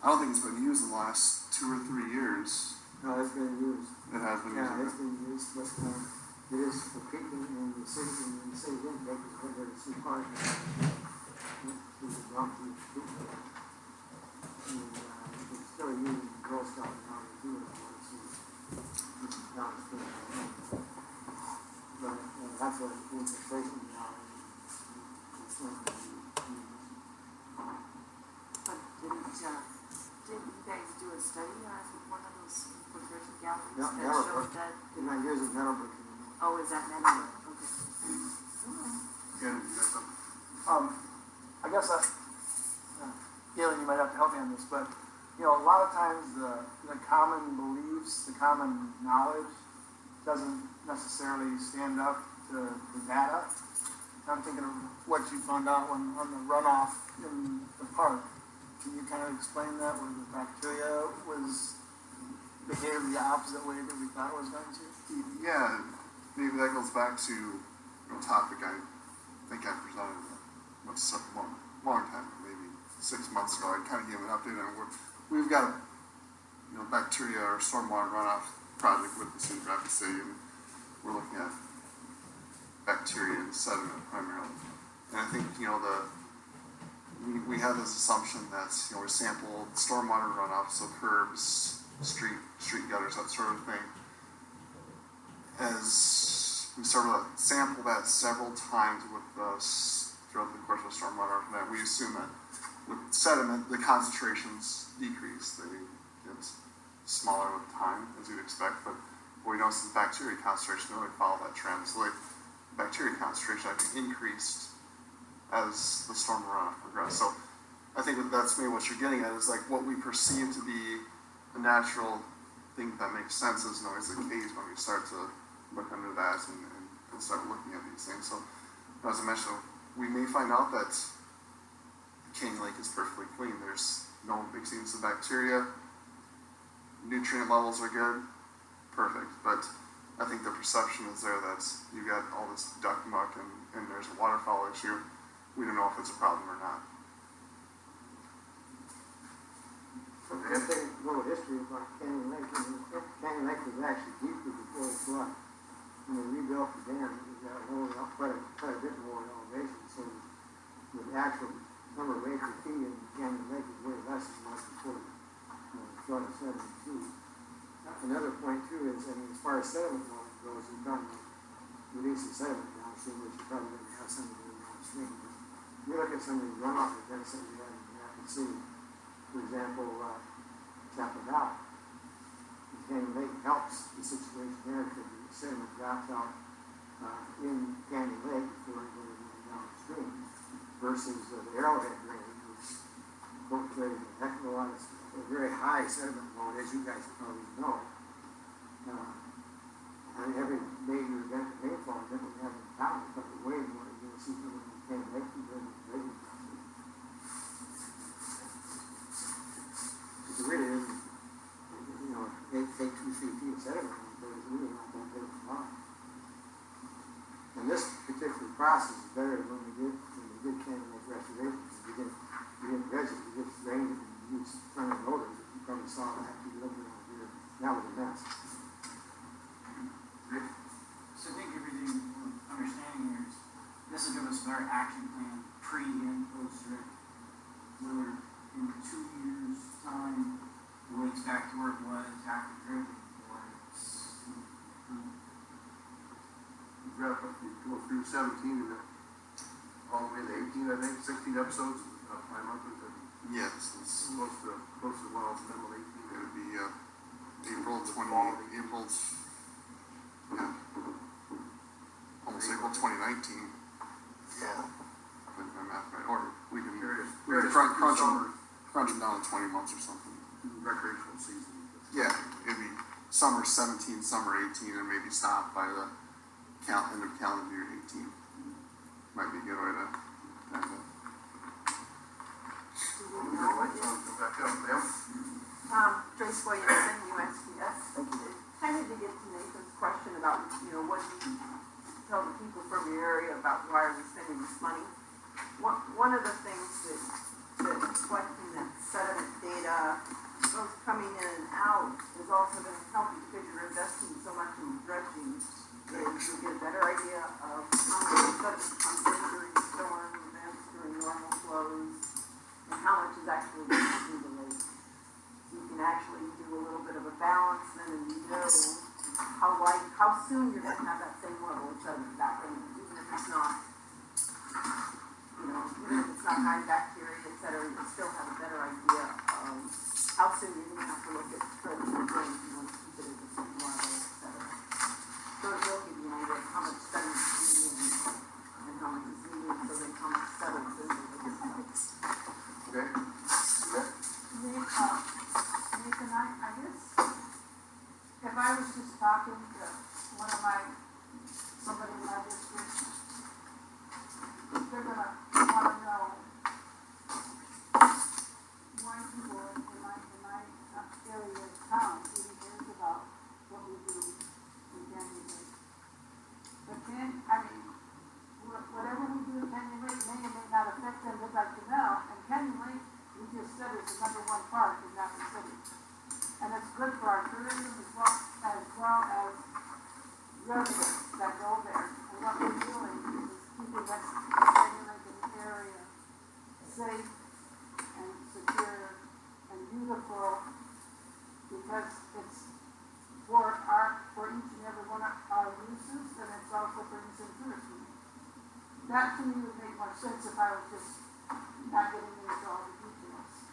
Speaker 12: I don't think it's been used in the last 2 or 3 years.
Speaker 8: No, it's been used.
Speaker 12: It has been used.
Speaker 8: Yeah, it's been used, but, it is for creeping in the city intake is where the Sioux Park. It's a dump to the street. And, you can still use Girl Scout now to do it, downstream. But, that's what infiltration now. It's not gonna be used.
Speaker 5: But didn't you guys do a study on one of those infiltration galleries
Speaker 8: Yeah,
Speaker 5: that
Speaker 8: yeah,
Speaker 5: showed that?
Speaker 8: They're not using metal brick anymore.
Speaker 5: Oh, is that metal? Okay.
Speaker 12: Again, you guys have
Speaker 4: I guess Galen, you might have to help me on this, but, you know, a lot of times the common beliefs, the common knowledge doesn't necessarily stand up to the data. I'm thinking of what you found out on the runoff in the park. Can you kind of explain that, where the bacteria behaved the opposite way that we thought it was going to?
Speaker 12: Yeah, maybe that goes back to a topic I think I presented a long time, maybe 6 months ago. I kind of gave an update on we've got a bacteria or stormwater runoff project with the city of Rapid City, and we're looking at bacteria and sediment primarily. And I think we have this assumption that we sample stormwater runoff, so curbs, street gutters, that sort of thing. As we sort of sample that several times with us throughout the course of stormwater, that we assume that with sediment the concentrations decrease. They get smaller with time, as you'd expect, but what we notice is bacteria concentration don't really follow that trend. So bacteria concentration actually increased as the storm runoff progressed. So I think that's maybe what you're getting at, is like what we perceive to be a natural thing that makes sense isn't always the case when we start to look under that and start looking at these things. So as I mentioned, we may find out that Canyon Lake is perfectly clean. There's no big signs of bacteria. Nutrient levels are good. Perfect. But I think the perception is there that you got all this duck muck and there's a waterfowl issue. We don't know if it's a problem or not.
Speaker 8: I think a little history about Canyon Lake. Canyon Lake was actually deeper before the flood. When they rebuilt the dam, it was lower up quite a bit more in elevation. So the actual number of acre feet in Canyon Lake is way less than much before the flood of 72. Another point too is, as far as sediment goes, you've done release of sediment downstream, which you probably going to have some of it downstream. But you look at some of the runoff events that we had in Rapid City, for example, Chapel Valley. Canyon Lake helps the situation there because sediment drops out, in Canyon Lake before it goes downstream, versus the Arrowhead drainage, which infiltrated a heck of a lot of, a very high sediment load, as you guys probably know. And every major event, rainfall event we have in town, it's up way more than you'll see from the Canyon Lake compared to the drainage. It really isn't, you know, they take 2-3 feet of sediment, but it's really not that big of a lot. And this particular process is better than when we did Canyon Lake restoration. We didn't dredge it, we just drained it and used front end loaders. You probably saw that, you lived around here, that was a mess.
Speaker 10: So I think everything we're understanding here is, this will give us a better action plan, pre and post, right? Whether in 2 years' time, the lake's back to where it was after dredging, or it's improved.
Speaker 2: Wrap up, you go through 17 and then all the way to 18, I think, 16 episodes, 5 months,
Speaker 12: Yes, it's,
Speaker 2: close to, well, it's middle of 18.
Speaker 12: it would be, April 20, April's, yeah, almost April 2019,
Speaker 6: Yeah.
Speaker 12: with my math right, or we can
Speaker 2: Curious
Speaker 12: crunch
Speaker 2: summer,
Speaker 12: them down to 20 months or something.
Speaker 2: recreational season.
Speaker 12: Yeah, it'd be summer 17, summer 18, and maybe stop by the end of calendar year 18. Might be a good way to have it.
Speaker 2: Back up, ma'am.
Speaker 1: Trace Williamson, USPS. Kind of to get to Nathan's question about, you know, what do you tell the people from your area about why are we spending this money? One of the things that collecting that sediment data, both coming in and out, is also going to help you because you're investing so much in dredging. You get a better idea of how much sediment comes in during storm events, during normal flows, and how much is actually going through the lake. So you can actually do a little bit of a balance then, and you know how soon you're going to have that same level of sediment back in, even if it's not, you know, even if it's not high bacteria, et cetera, you still have a better idea of how soon you're going to have to look at dredging the drain if you want to keep it at the same level, et cetera. So it will give you an idea of how much sediment is needed and how much is needed, so then how much settles in the lake.
Speaker 2: Okay. Yeah.
Speaker 1: Nathan, I guess, if I was just talking to somebody in my district, they're gonna wanna know why people in my area of town even cares about what we do in Canyon Lake. But whatever we do in Canyon Lake may or may not affect them, just like Canal, and Canyon Lake, we just said is the #1 park in that city. And it's good for our tourism as well as residents that go there. And what we're doing is keeping that Canyon Lake in the area safe and secure and beautiful, because it's for each and every one of our uses, and it's also for use in tourism. That to me would make more sense if I was just not getting into all the details.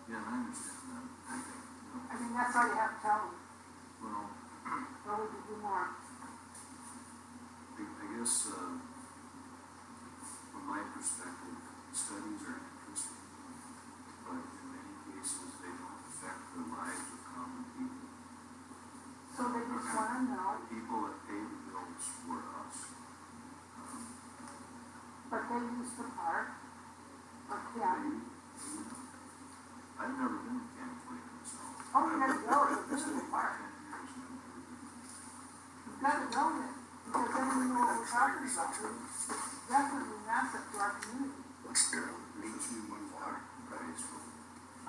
Speaker 7: Yeah, I understand that.
Speaker 1: I mean, that's all you have to tell them.
Speaker 7: Well,
Speaker 1: Or would you do more?
Speaker 7: I guess, from my perspective, studies are interesting, but in many cases, they don't affect the lives of common people.
Speaker 1: So they just wanna know,
Speaker 7: People that pay the bills for us.
Speaker 1: but they use the park, or can.
Speaker 7: I've never been to Canyon Lake myself.
Speaker 1: Oh, you gotta go, it's a beautiful park.
Speaker 7: 10 years and I've never been.
Speaker 1: You've gotta go there, because then you know what we're talking about. It's definitely an asset to our community.
Speaker 6: What's there?
Speaker 7: Especially when water price for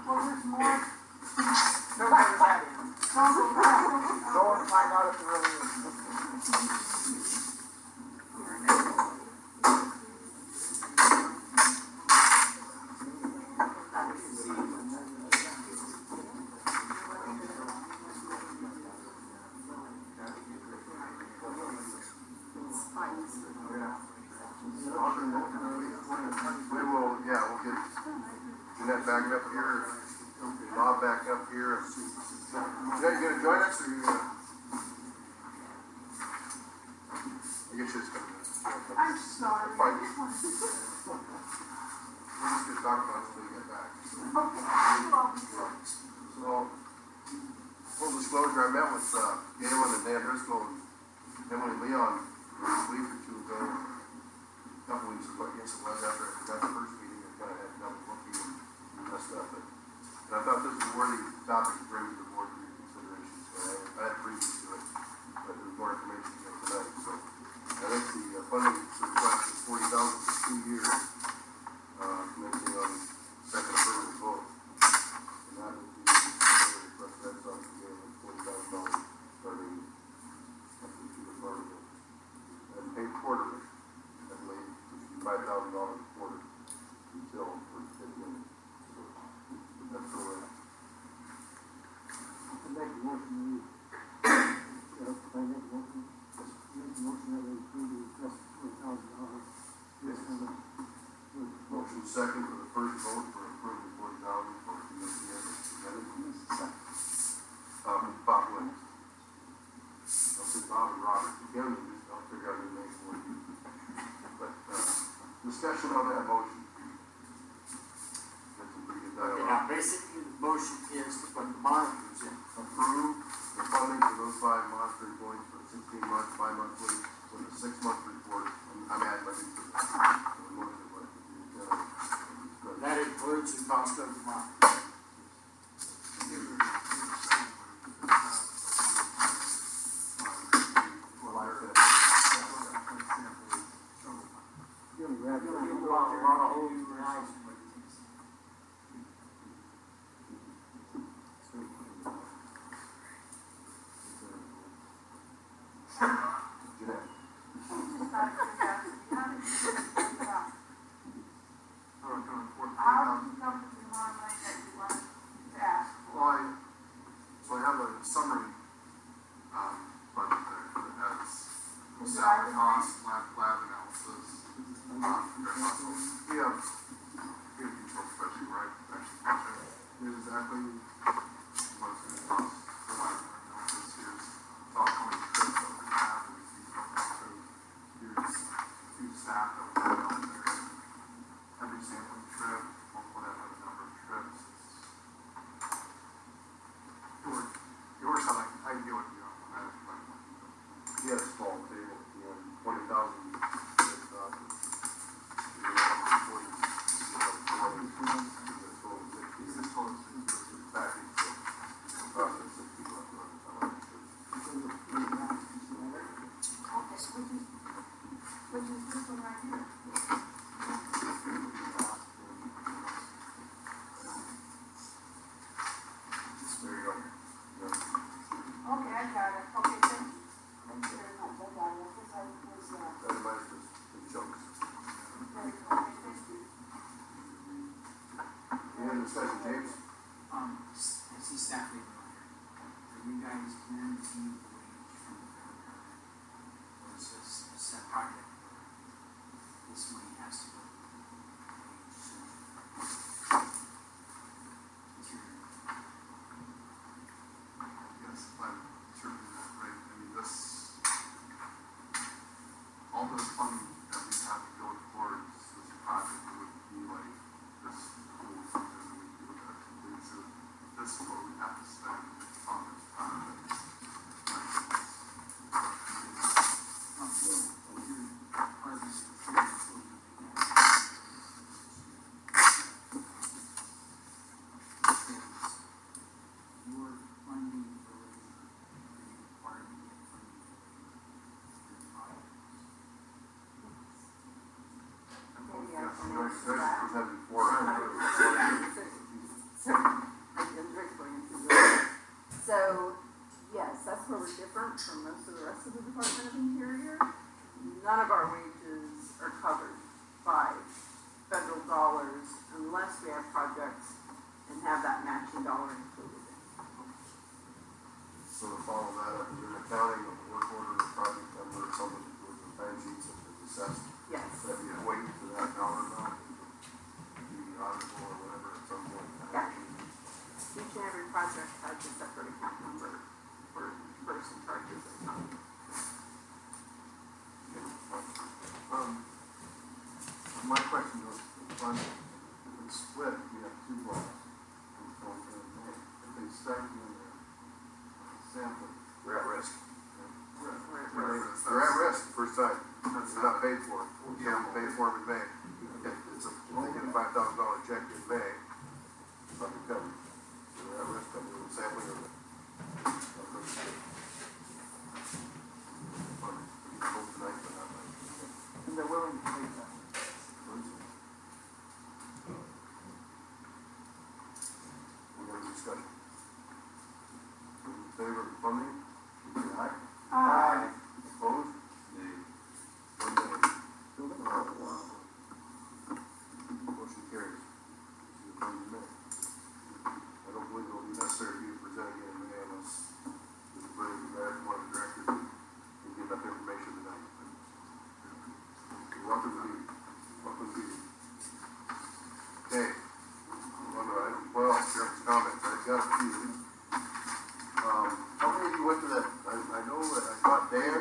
Speaker 1: Well, there's more.
Speaker 5: Nobody was at it.
Speaker 4: Go and find out if there really is.
Speaker 2: We will, yeah, we'll get Jeanette back up here, Bob back up here. Jeanette, you gonna join us, or you gonna?
Speaker 1: I'm sorry, I
Speaker 2: Fine.
Speaker 1: just wanted to.
Speaker 2: We're just gonna talk about it until you get back. So,
Speaker 1: Okay, you all be good.
Speaker 2: full disclosure, I met with, Galen and Dan Driscoll and Emily Leon a week or two ago. A couple weeks ago, I guess it was after that first meeting, I kinda had double booking and messed up, and I thought this was a worthy topic to bring to the board for your consideration, so I had previous to it, but there's more information to get tonight, so. I think the funding request is 40,000 for 2 years, commencing on second or third vote. And that would be, the request that's on the Galen, $40,000 starting up into the farm bill. And paid quarterly, I believe, which would be $5,000 a quarter until we're at the end. So that's the way.
Speaker 8: I'd make a motion, I make a motion that we approve the request for $40,000.
Speaker 2: Yes. Motion second for the first vote for approving 40,000 for the presented. Bob Williams. I'll say Bob and Robert together, I'll figure out the name for you. But, discussion on that motion. That's some pretty good
Speaker 10: Okay,
Speaker 2: dialogue.
Speaker 10: now basically the motion is to put the monitors in.
Speaker 2: Approve the funding for those 5 monitoring points for 16 months, bi-monthly, with a 6-month report. I'm adding my things to the motion, but
Speaker 10: That includes the cost of the monitor.
Speaker 8: You'll grab
Speaker 10: You're
Speaker 8: it.
Speaker 10: gonna go out a lot of holes in your eyes.
Speaker 2: Jeanette.
Speaker 1: Just out of curiosity, how did you figure it out?
Speaker 12: How did you
Speaker 1: How did you come to the amount of money that you wanted to ask for?
Speaker 12: Well, so I have a summary, budget there that has salary costs, lab analysis, we have control spreadsheet, right, actually, project, here's exactly what it's gonna cost for lab analysis, here's about how many trips that we have, and we see from that, so here's 2 staff that we have out there, every sampling trip, multiple that by the number of trips, it works out like, I deal with you on that, like,
Speaker 2: He had a small table at the end, 20,000.
Speaker 1: Okay, which is this one right here.
Speaker 2: There you go. Yeah.
Speaker 1: Okay, I got it, okay, thank you. Thank you very much, I got it, because I was,
Speaker 2: That reminds us of chunks.
Speaker 1: very, okay, thank you.
Speaker 2: Any other discussion, James?
Speaker 10: I see staff labor on here. Are you guys guaranteed the wage from the federal government? Or is this a set project where this money has to go to wage? Material.
Speaker 12: yes, I'm certainly not right, I mean, this, all this funding that we have to go towards this project would be like, this whole thing that we do that completes it, this is what we have to spend on this project.
Speaker 10: Your funding for labor, are you required to get funding for labor for your projects?
Speaker 5: Maybe I
Speaker 2: Yes,
Speaker 5: can
Speaker 2: Joyce,
Speaker 5: answer
Speaker 2: Joyce
Speaker 5: that.
Speaker 2: presented before.
Speaker 5: So, so, yes, that's where we're different from most of the rest of the Department of Interior. None of our wages are covered by federal dollars unless we have projects and have that matching dollar included in it.
Speaker 2: So to follow that up, is there an accounting of the work order or project number or something that goes with time sheets that is assessed?
Speaker 5: Yes.
Speaker 2: That you equate to that dollar amount, be auditable or whatever at some point.
Speaker 5: Yeah. Each and every project has a separate account number for each person charges it.
Speaker 9: My question was, on, if it's split, you have two blocks, and so in May, if they start doing their sampling.
Speaker 2: We're at risk.
Speaker 9: Right.
Speaker 2: They're at risk the first time. It's not paid for. You haven't paid for them in May. It's a, they get a $5,000 check in May. But we cover. So they're at risk of the sampling of it. Hope tonight, but not like.
Speaker 4: And they're willing to take that.
Speaker 2: Any other discussion? Those in favor of funding, say aye.
Speaker 4: Aye.
Speaker 2: Opposed? Nay. One nay. Motion carries. See you in May. I don't believe it will be necessary for you to present again in May unless Mr. Brady, the mayor, one of the directors, can give enough information tonight. You're welcome to be, welcome to be. Okay. On to item 12, sheriff's comments. I've got a few. How many of you went to that? I know that I thought Dan,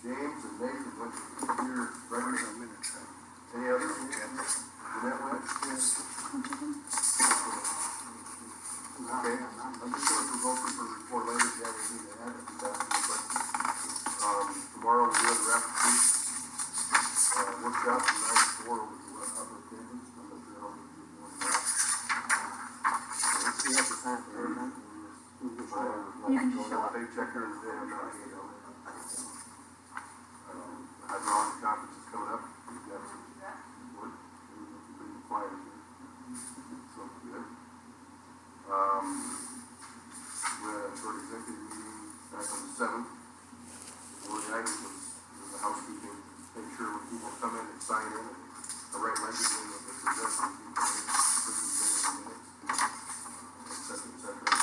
Speaker 2: James, and Nathan went to your records on minutes. Any others? Jeanette went? Yes. Okay, I'm just going to go through for a report later if you have anything to add. Tomorrow we'll do the rapid workshop from 9 to 4 over the outdoor campus. I'm not sure how many of you want that.
Speaker 8: We have to sign for everything.
Speaker 3: You can just show up.
Speaker 2: They check here today, I'm not here. Hydraulic conference is coming up. We've got some work, we've been flyers here. So good. We had a short executive meeting back on the 7th. One of the items was the housekeeping, make sure when people come in and sign in, and the right language when they present when people in, minutes, et cetera, et cetera.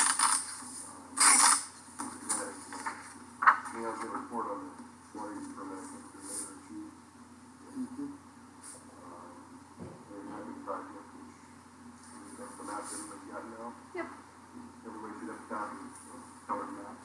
Speaker 2: Neil's gonna report on the quarries permit, I think, for later achieved. Very happy project, which, that's the map everybody got now.
Speaker 3: Yep.
Speaker 2: Everybody should have a copy of colored maps.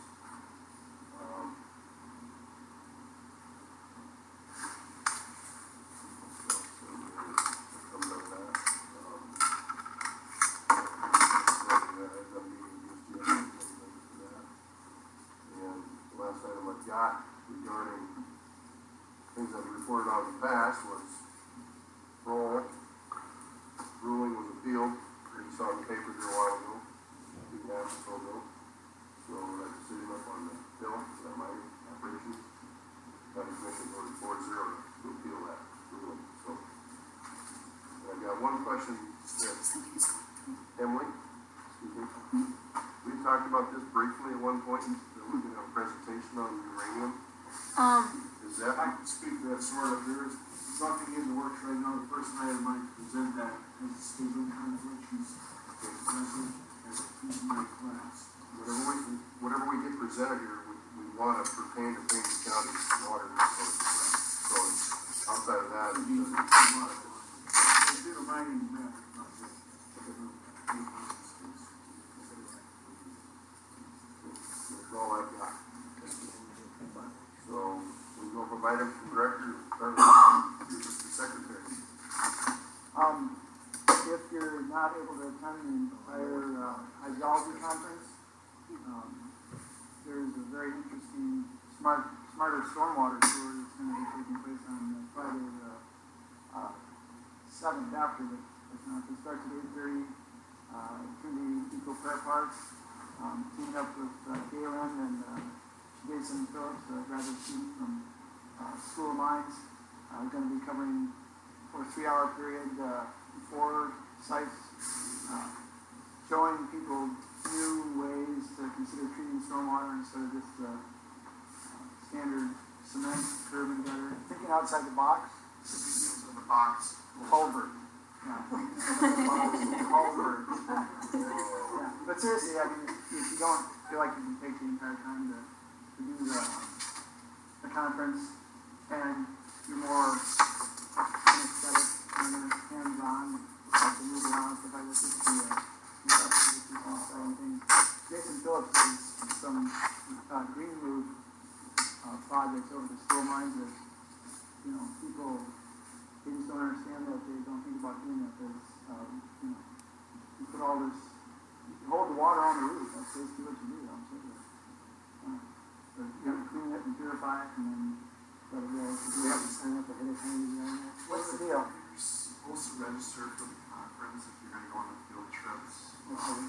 Speaker 2: Last item I got regarding things that we reported on in the past was ruling was appealed. You saw in the paper here a while ago, 2 months or so ago. So that's sitting up on the bill, that my operation. County Commission voted 4-0 to appeal that ruling. So and I got one question, Emily, excuse me. We talked about this briefly at one point. We're gonna have a presentation on uranium. Is that?
Speaker 14: I can speak to that sort of. There's something in the works right now. The person I might present that as a scheduled conflict. She's presented as a piece of my class.
Speaker 2: Whatever we get presented here, we want to pertain to Payne County water resources. So outside of that,
Speaker 14: They did a mining map project.
Speaker 2: that's all I've got. So we go from item to director, start with the secretary.
Speaker 4: If you're not able to attend the entire hydrology conference, there's a very interesting smarter stormwater tour that's going to be taking place on Friday the 7th after the conference. It starts at 8:30 through the Eco Prayer Park. Teamed up with Galen and Jason Phillips, a graduate student from School of Mines. Going to be covering for a 3-hour period 4 sites, showing people new ways to consider treating stormwater instead of just standard cement, curb and gutter. Thinking outside the box.
Speaker 12: In the box.
Speaker 4: Culvert. Yeah. Culvert. Yeah. But seriously, I mean, if you don't feel like you can take the entire time to do the conference, and you're more aesthetic, hands-on, like to move around, stuff like this, Jason Phillips has some green move projects over the School of Mines that people, they just don't understand that, they don't think about doing that, because, you put all this, you hold the water on the roof, that's basically what you do, I'm saying. But you have to clean it and purify it, and then, let it go. You have to sign up ahead of time, you know. What's the deal?
Speaker 12: You're supposed to register for the conference if you're gonna go on the field trips.
Speaker 4: Okay.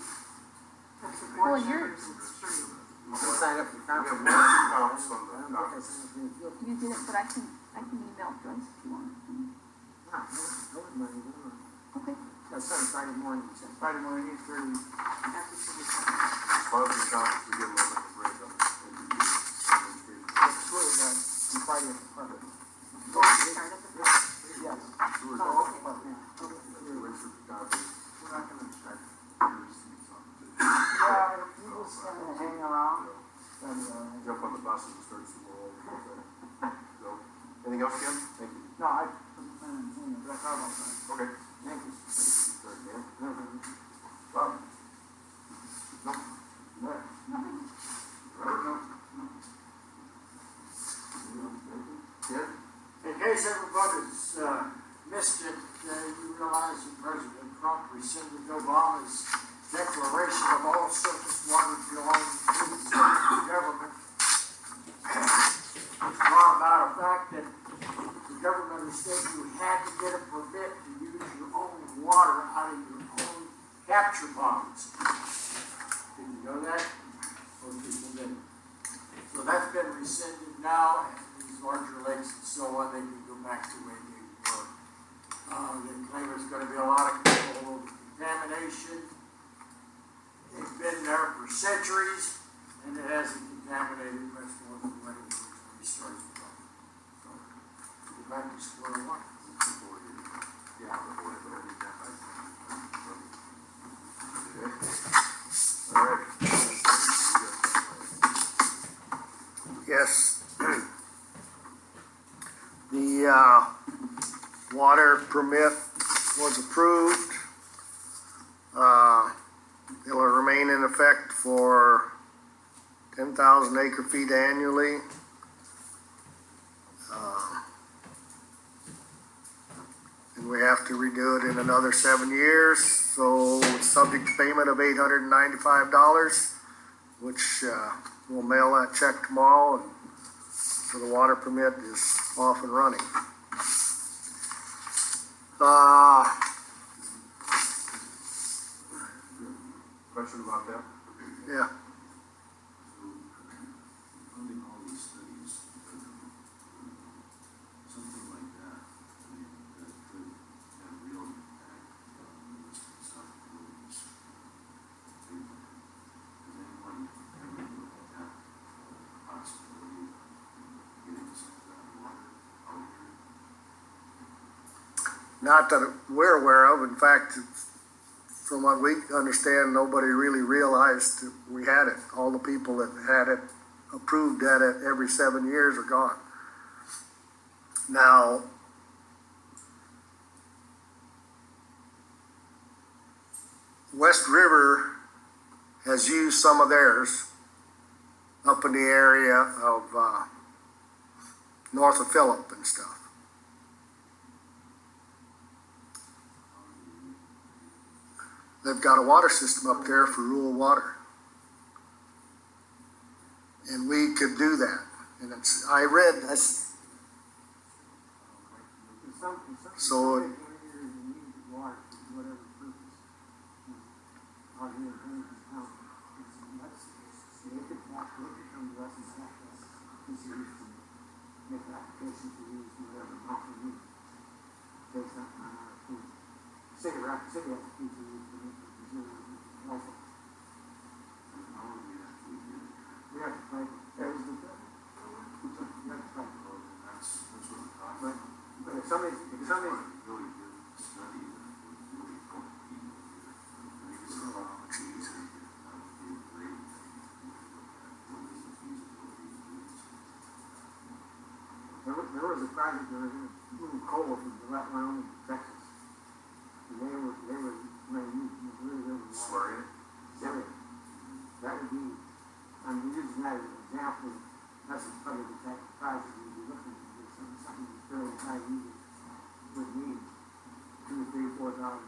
Speaker 5: That's the
Speaker 3: Well,
Speaker 5: board
Speaker 3: you're-
Speaker 5: members, it's free.
Speaker 8: You can sign up for the
Speaker 2: We have
Speaker 8: conference.
Speaker 2: more accounts on
Speaker 8: I
Speaker 2: the
Speaker 8: don't think I
Speaker 2: conference.
Speaker 8: signed up for any field.
Speaker 3: You did it, but I can email Joyce if you want.
Speaker 8: No, I wouldn't mind, I don't know.
Speaker 3: Okay.
Speaker 8: That's on Friday morning, you said.
Speaker 4: Friday morning, 8:30.
Speaker 5: After school.
Speaker 2: Part of the conference, we get a little bit of break on the
Speaker 8: That's true, on Friday at the park.
Speaker 5: Oh, you start at the first?
Speaker 4: Yes.
Speaker 2: Tours
Speaker 5: Oh,
Speaker 2: on
Speaker 5: okay.
Speaker 4: Park, yeah.
Speaker 2: the race for the conference.
Speaker 12: We're not gonna check your receipts on the.
Speaker 4: Yeah, if you just kind of hang around, then,
Speaker 2: Jump on the bus and start some more. So, anything else, Ken? Thank you.
Speaker 4: no, I wasn't planning on doing it, but I thought about that.
Speaker 2: Okay.
Speaker 4: Thank you.
Speaker 2: Sorry, Dan.
Speaker 4: No, no, no.
Speaker 2: Bob? No?
Speaker 4: What?
Speaker 2: Robert? No? Ken?
Speaker 14: In case everybody's missed it, you realize that President Trump rescinded Obama's declaration of all surface water belonging to the state government. It's brought about a fact that the government has said you had to get a permit to use your own water out of your own capture ponds. Did you know that? Most people didn't. So that's been rescinded now, and these larger lakes and so on, they can go back to the way they were. They claim there's gonna be a lot of control over contamination. It's been there for centuries, and it hasn't contaminated much more than when it originally started from. So, go back to square one.
Speaker 2: Yeah. All right.
Speaker 6: Yes. The, water permit was approved. It will remain in effect for 10,000 acre feet annually. And we have to redo it in another 7 years, so it's subject to payment of $895, which, we'll mail that check tomorrow, and so the water permit is off and running.
Speaker 2: Question about that?
Speaker 6: Yeah,
Speaker 7: So, funding all these studies, something like that, I mean, that could have real impact on the western side of the wilderness. Has anyone ever looked at that possibility of getting some of that water out here?
Speaker 6: not that we're aware of. In fact, from what we understand, nobody really realized that we had it. All the people that had it, approved at it every 7 years are gone. Now, West River has used some of theirs up in the area of north of Phillip and stuff. They've got a water system up there for rural water. And we could do that. And it's, I read, that's, So-
Speaker 8: Some areas you need water for whatever purpose. Out here in Hamilton County, it's nuts. They could come to us and ask us, this is used to make an application to use whatever amount we need. Based on our food. City has to keep the use for preserve also.
Speaker 7: How would we actually get it?
Speaker 8: We have to fight, that is the, we have to fight.
Speaker 7: Well, then that's what I'm talking
Speaker 8: But,
Speaker 7: about.
Speaker 8: but if somebody's,
Speaker 7: It's a really good study that would really help people here. I think it's a lot of cheese. That would be a great thing to look at. What is the feasibility of doing something like that?
Speaker 8: there was a project, there was a little coal from Wyoming, Texas. And they were really.
Speaker 2: Slurry it?
Speaker 8: Yeah. That would be, I'm using that as an example, that's probably the type of project we'd be looking at, something fairly high users would need 2,000, 3,000, 4,000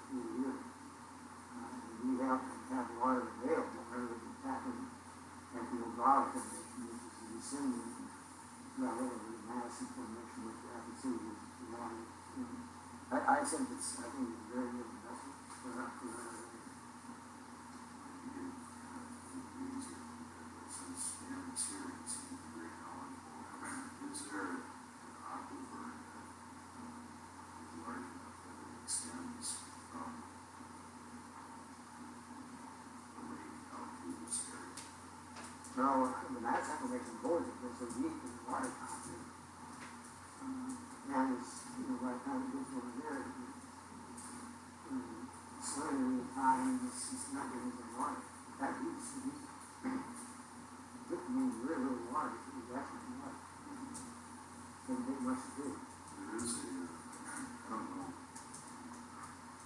Speaker 8: through the year. And we have to have water available rather than tapping at the Oglala Formation, which is the descending level of the Madison Formation, which you have to see is water. I think it's a very good investment for our area.
Speaker 7: Since Dan's here, it seems very knowledgeable. Is there an aquifer that is large enough that it extends from the lake out to this area?
Speaker 8: No, the Madison Formation boards it, there's a deep in the water content. And it's, by the time it gets over there, swimming time, it's not getting the water. That is, it means very little water, it's actually water. Doesn't take much to do.
Speaker 7: There is a, I don't know,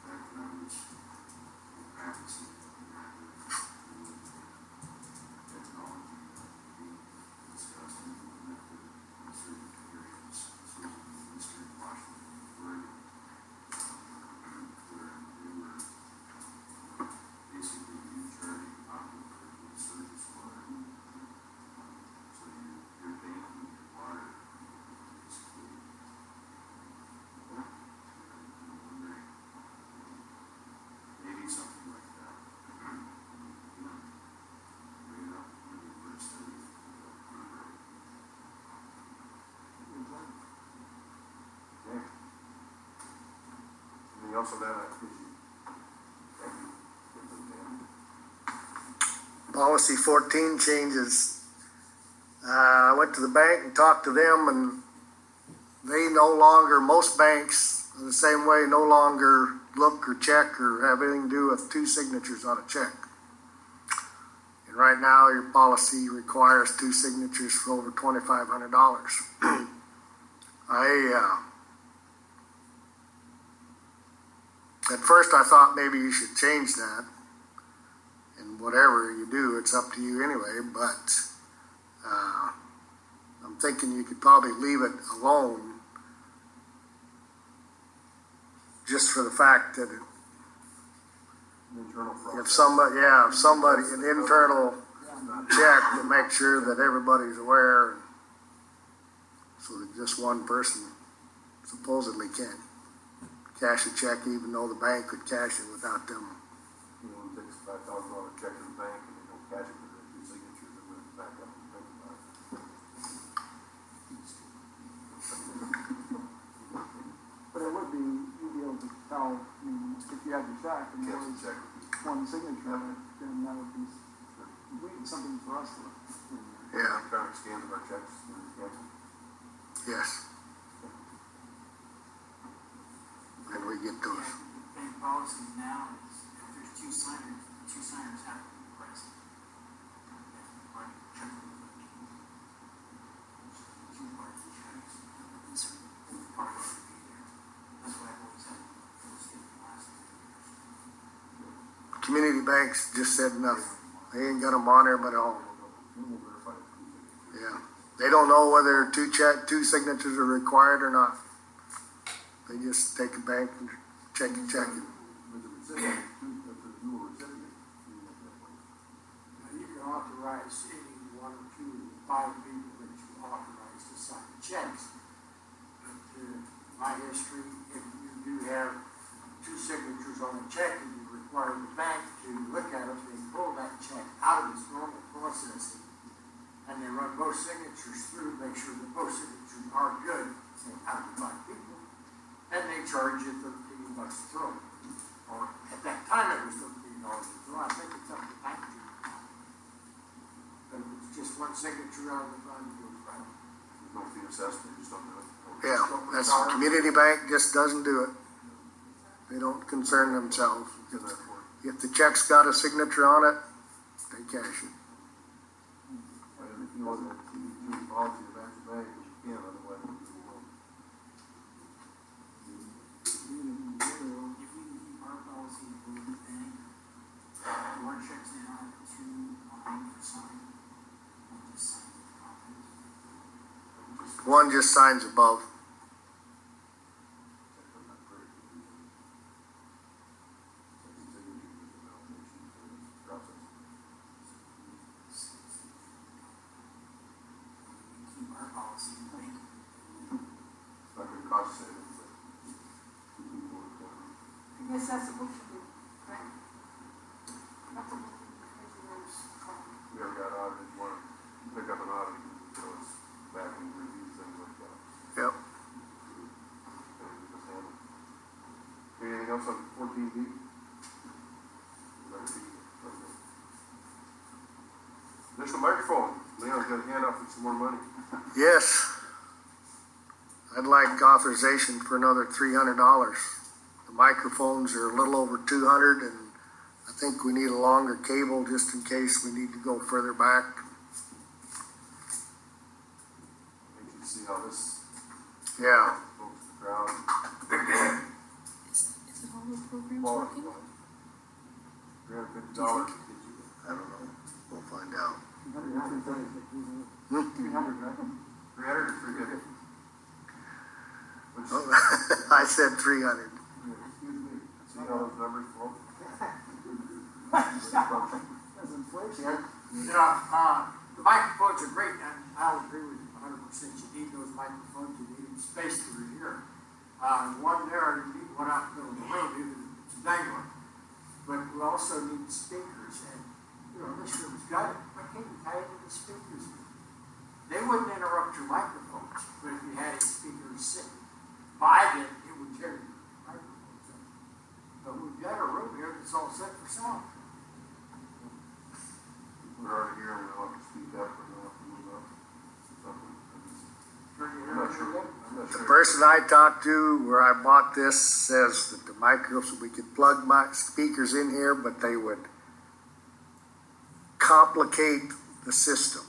Speaker 7: back when I was practicing, technology being discussed and implemented in certain areas, certainly in eastern Washington, Oregon, where they were basically recharging aquifers with surface water. So you're banking your water, basically. I'm wondering, maybe something like that. Bring it up, maybe for a study.
Speaker 9: Okay. Anything else on that issue?
Speaker 6: Policy 14 changes. I went to the bank and talked to them, and they no longer, most banks, the same way, no longer look or check or have anything to do with two signatures on a check. And right now, your policy requires two signatures for over $2,500. At first I thought maybe you should change that. And whatever you do, it's up to you anyway, but I'm thinking you could probably leave it alone just for the fact that
Speaker 9: Internal process.
Speaker 6: if somebody, an internal check to make sure that everybody's aware, so that just one person supposedly can't cash a check even though the bank could cash it without them.
Speaker 9: It takes $5,000 check to the bank and they don't cash it for their two signatures and then back up and think about it.
Speaker 4: But it would be, you'd be able to tell, if you had your check and there
Speaker 9: Cancel
Speaker 4: was
Speaker 9: check.
Speaker 4: one signature on it, then that would be something for us to look at.
Speaker 6: Yeah.
Speaker 9: Electronic scans of our checks and cancel.
Speaker 6: Yes. And we get those.
Speaker 10: Bank policy now is if there's two signers have to be present. Two parties of checks. One party should be there. That's what I've always had.
Speaker 6: Community banks just said nothing. They ain't got them on there but all. Yeah. They don't know whether two signatures are required or not. They just take a bank and check it.
Speaker 9: With the recipient, that's a dual recipient.
Speaker 14: Now, you can authorize any one or two of the 5 people that you authorize to sign checks. But my history, if you do have 2 signatures on a check and you require the bank to look at it, they pull that check out of its normal processing and they run both signatures through, make sure that both signatures are good, say out of 5 people. And they charge you $13 a throw. Or at that time it was $13 a throw. I think it's up to $19. But if it's just one signature out of the fund, it goes right.
Speaker 9: There's no fee assessed, they just don't do it.
Speaker 6: Yeah, that's community bank just doesn't do it. They don't concern themselves. If the check's got a signature on it, they cash it.
Speaker 9: And if you want to use policy of bank to bank, you can, otherwise you won't.
Speaker 10: If we keep our policy of the bank, our checks now have 2 lines for sign. One just signs the copies.
Speaker 6: One just signs above.
Speaker 1: Yes, that's a bookkeeping, right? That's a bookkeeping, treasurer's,
Speaker 2: We ever got audited, you wanna pick up an audit, so it's back and review things like that.
Speaker 6: Yep.
Speaker 2: Anything else on 14B? Additional microphone, Leon's got a hand up for some more money.
Speaker 6: Yes. I'd like authorization for another $300. The microphones are a little over 200, and I think we need a longer cable just in case we need to go further back.
Speaker 2: Make you see how this.
Speaker 6: Yeah.
Speaker 2: Folks, the crowd.
Speaker 3: Is it all the programs
Speaker 2: Quality
Speaker 3: working?
Speaker 2: $350.
Speaker 6: I don't know. We'll find out.
Speaker 4: 300, right?
Speaker 2: 300 or 350? Which,
Speaker 6: I said 300.
Speaker 2: excuse me, see how those numbers flow?
Speaker 4: That's inflation.
Speaker 14: You know, the microphones are great, and I'll agree with you 100%. You need those microphones, you need them spaced through here. One there, you need one out in the middle of the room, even if it's a dangler. But we also need speakers, and, you know, this room's got it. Why can't you tie into the speakers? They wouldn't interrupt your microphones, but if you had a speaker sitting by them, it would tear your microphones up. But we've got a room here that's all set for sound.
Speaker 2: We're already here, we don't have to speak up, or don't have to move up. Something. I'm not sure. I'm not
Speaker 6: The
Speaker 2: sure.
Speaker 6: person I talked to where I bought this says that the microphones, we could plug my speakers in here, but they would complicate the system.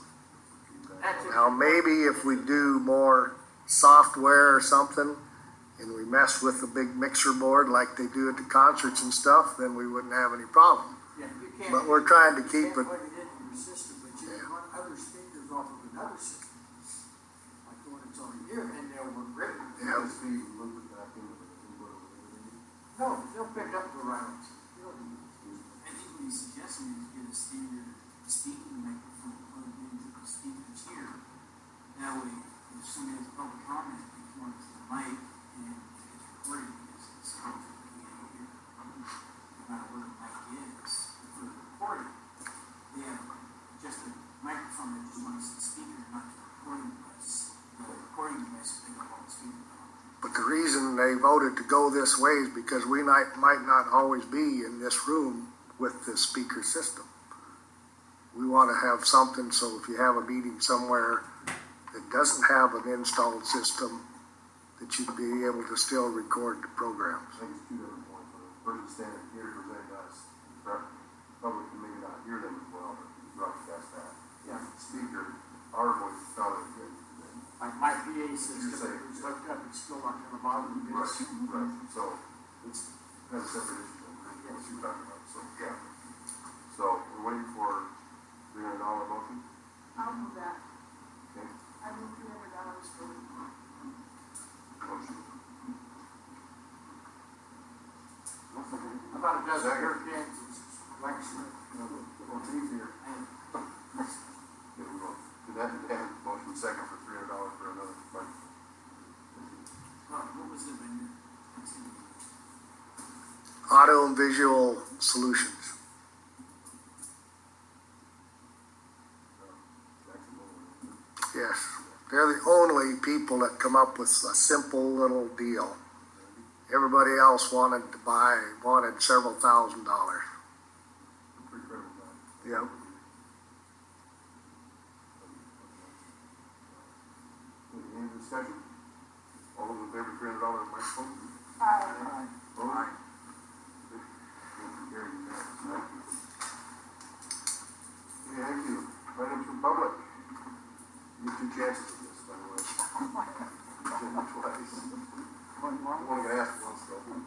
Speaker 14: That's it.
Speaker 6: Now, maybe if we do more software or something, and we mess with the big mixer board like they do at the concerts and stuff, then we wouldn't have any problem.
Speaker 14: Yeah, you can't.
Speaker 6: But we're trying to keep
Speaker 14: You
Speaker 6: it,
Speaker 14: can't plug it into your system, but you can run other speakers off of another system. Like the one that's over here, and they'll work great.
Speaker 6: yeah,
Speaker 2: Just leave and loop it back into the input over there.
Speaker 14: No, they'll pick up the rounds.
Speaker 10: I think what he's suggesting is get a standard speaking microphone plugged into the speakers here. That way, if somebody has public comment, they come up to the mic and it's recorded because it's sound from the PA here. No matter where the mic is, for the recording, they have just a microphone that just runs the speaker, not the recording device. The recording device will pick up all the speakers.
Speaker 6: but the reason they voted to go this way is because we might not always be in this room with this speaker system. We want to have something, so if you have a meeting somewhere that doesn't have an installed system, that you'd be able to still record the programs.
Speaker 2: I think it's two different points. The person standing here presenting us, the public can maybe not hear them as well, but you broadcast that.
Speaker 14: Yeah.
Speaker 2: Speaker, our voice is not as good.
Speaker 14: Like my PA system
Speaker 2: You're saying-
Speaker 14: is hooked up, it's still not gonna bother me.
Speaker 2: Right, right, so it's kind of separate issue than what you're talking about, so, yeah. So we're waiting for $300 motion,
Speaker 1: I'll move that.
Speaker 2: okay,
Speaker 1: I move $300 for
Speaker 2: motion.
Speaker 14: About a dozen
Speaker 2: Second.
Speaker 14: hurricanes, like,
Speaker 2: Well, it's easier. Yeah, we will, do that, motion second for $300 for another, right?
Speaker 10: What was the vendor?
Speaker 6: Audio and Visual Solutions. Yes, they're the only people that come up with a simple little deal. Everybody else wanted several $1,000s.
Speaker 2: Pretty credible, guy.
Speaker 6: Yep.
Speaker 2: Any discussion? All those in favor of $300 microphone?
Speaker 1: Aye.
Speaker 2: Opposed? Motion carried unanimously. Thank you. Okay, thank you. Items from public. You get two chances of this, by the way. Twice.
Speaker 4: One
Speaker 2: I'm
Speaker 4: more.
Speaker 2: only gonna ask once though. Okay,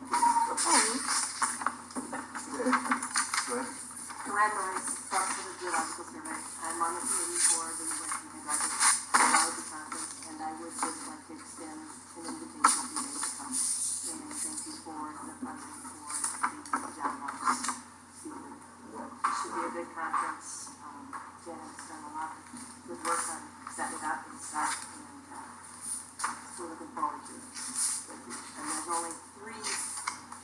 Speaker 2: go ahead.
Speaker 5: Joanne Norris, South Dakota Geological Survey. I'm on the committee for the Western Geological Conference, and I would just like to extend an invitation to you to come. And thank you for the funding for the geological season. It should be a good conference. Janet's done a lot of good work on setting it up and stuff, and we're looking forward to it. And there's only 3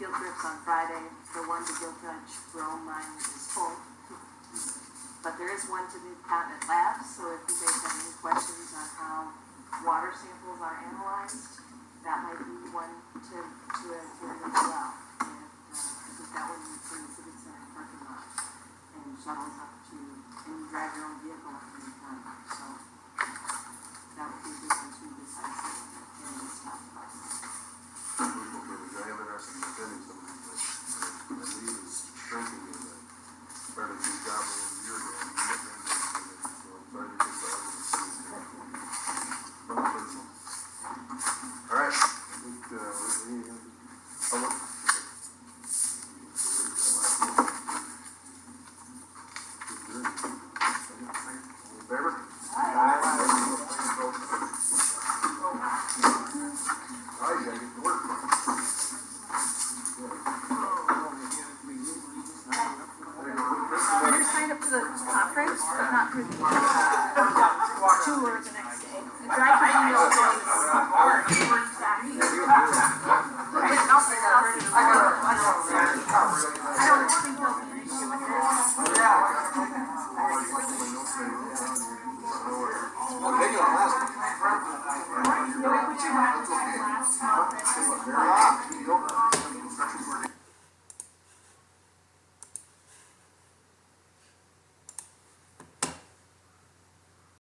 Speaker 5: field trips on Friday. The one to Gill Touch, Rome, mine is full. But there is one to New Continent Labs, so if you guys have any questions on how water samples are analyzed, that might be one to attend as well. And, I think that one is in the Civic Center parking lot, and shuttles up to, and you drive your own vehicle up to New Continent, so that would be a good one too, besides the stuff.
Speaker 2: I am interested in attending some of these, but the need is shrinking in the fairly good job over the year ago. So I'm sorry to get that. All right, I think, any public? All in favor? All right, you gotta get to work.
Speaker 3: You're signed up for the conference, but not for the tour the next day. The drive for email I don't think there'll be an issue with this.
Speaker 11: Well, they don't last.
Speaker 3: You know, we put your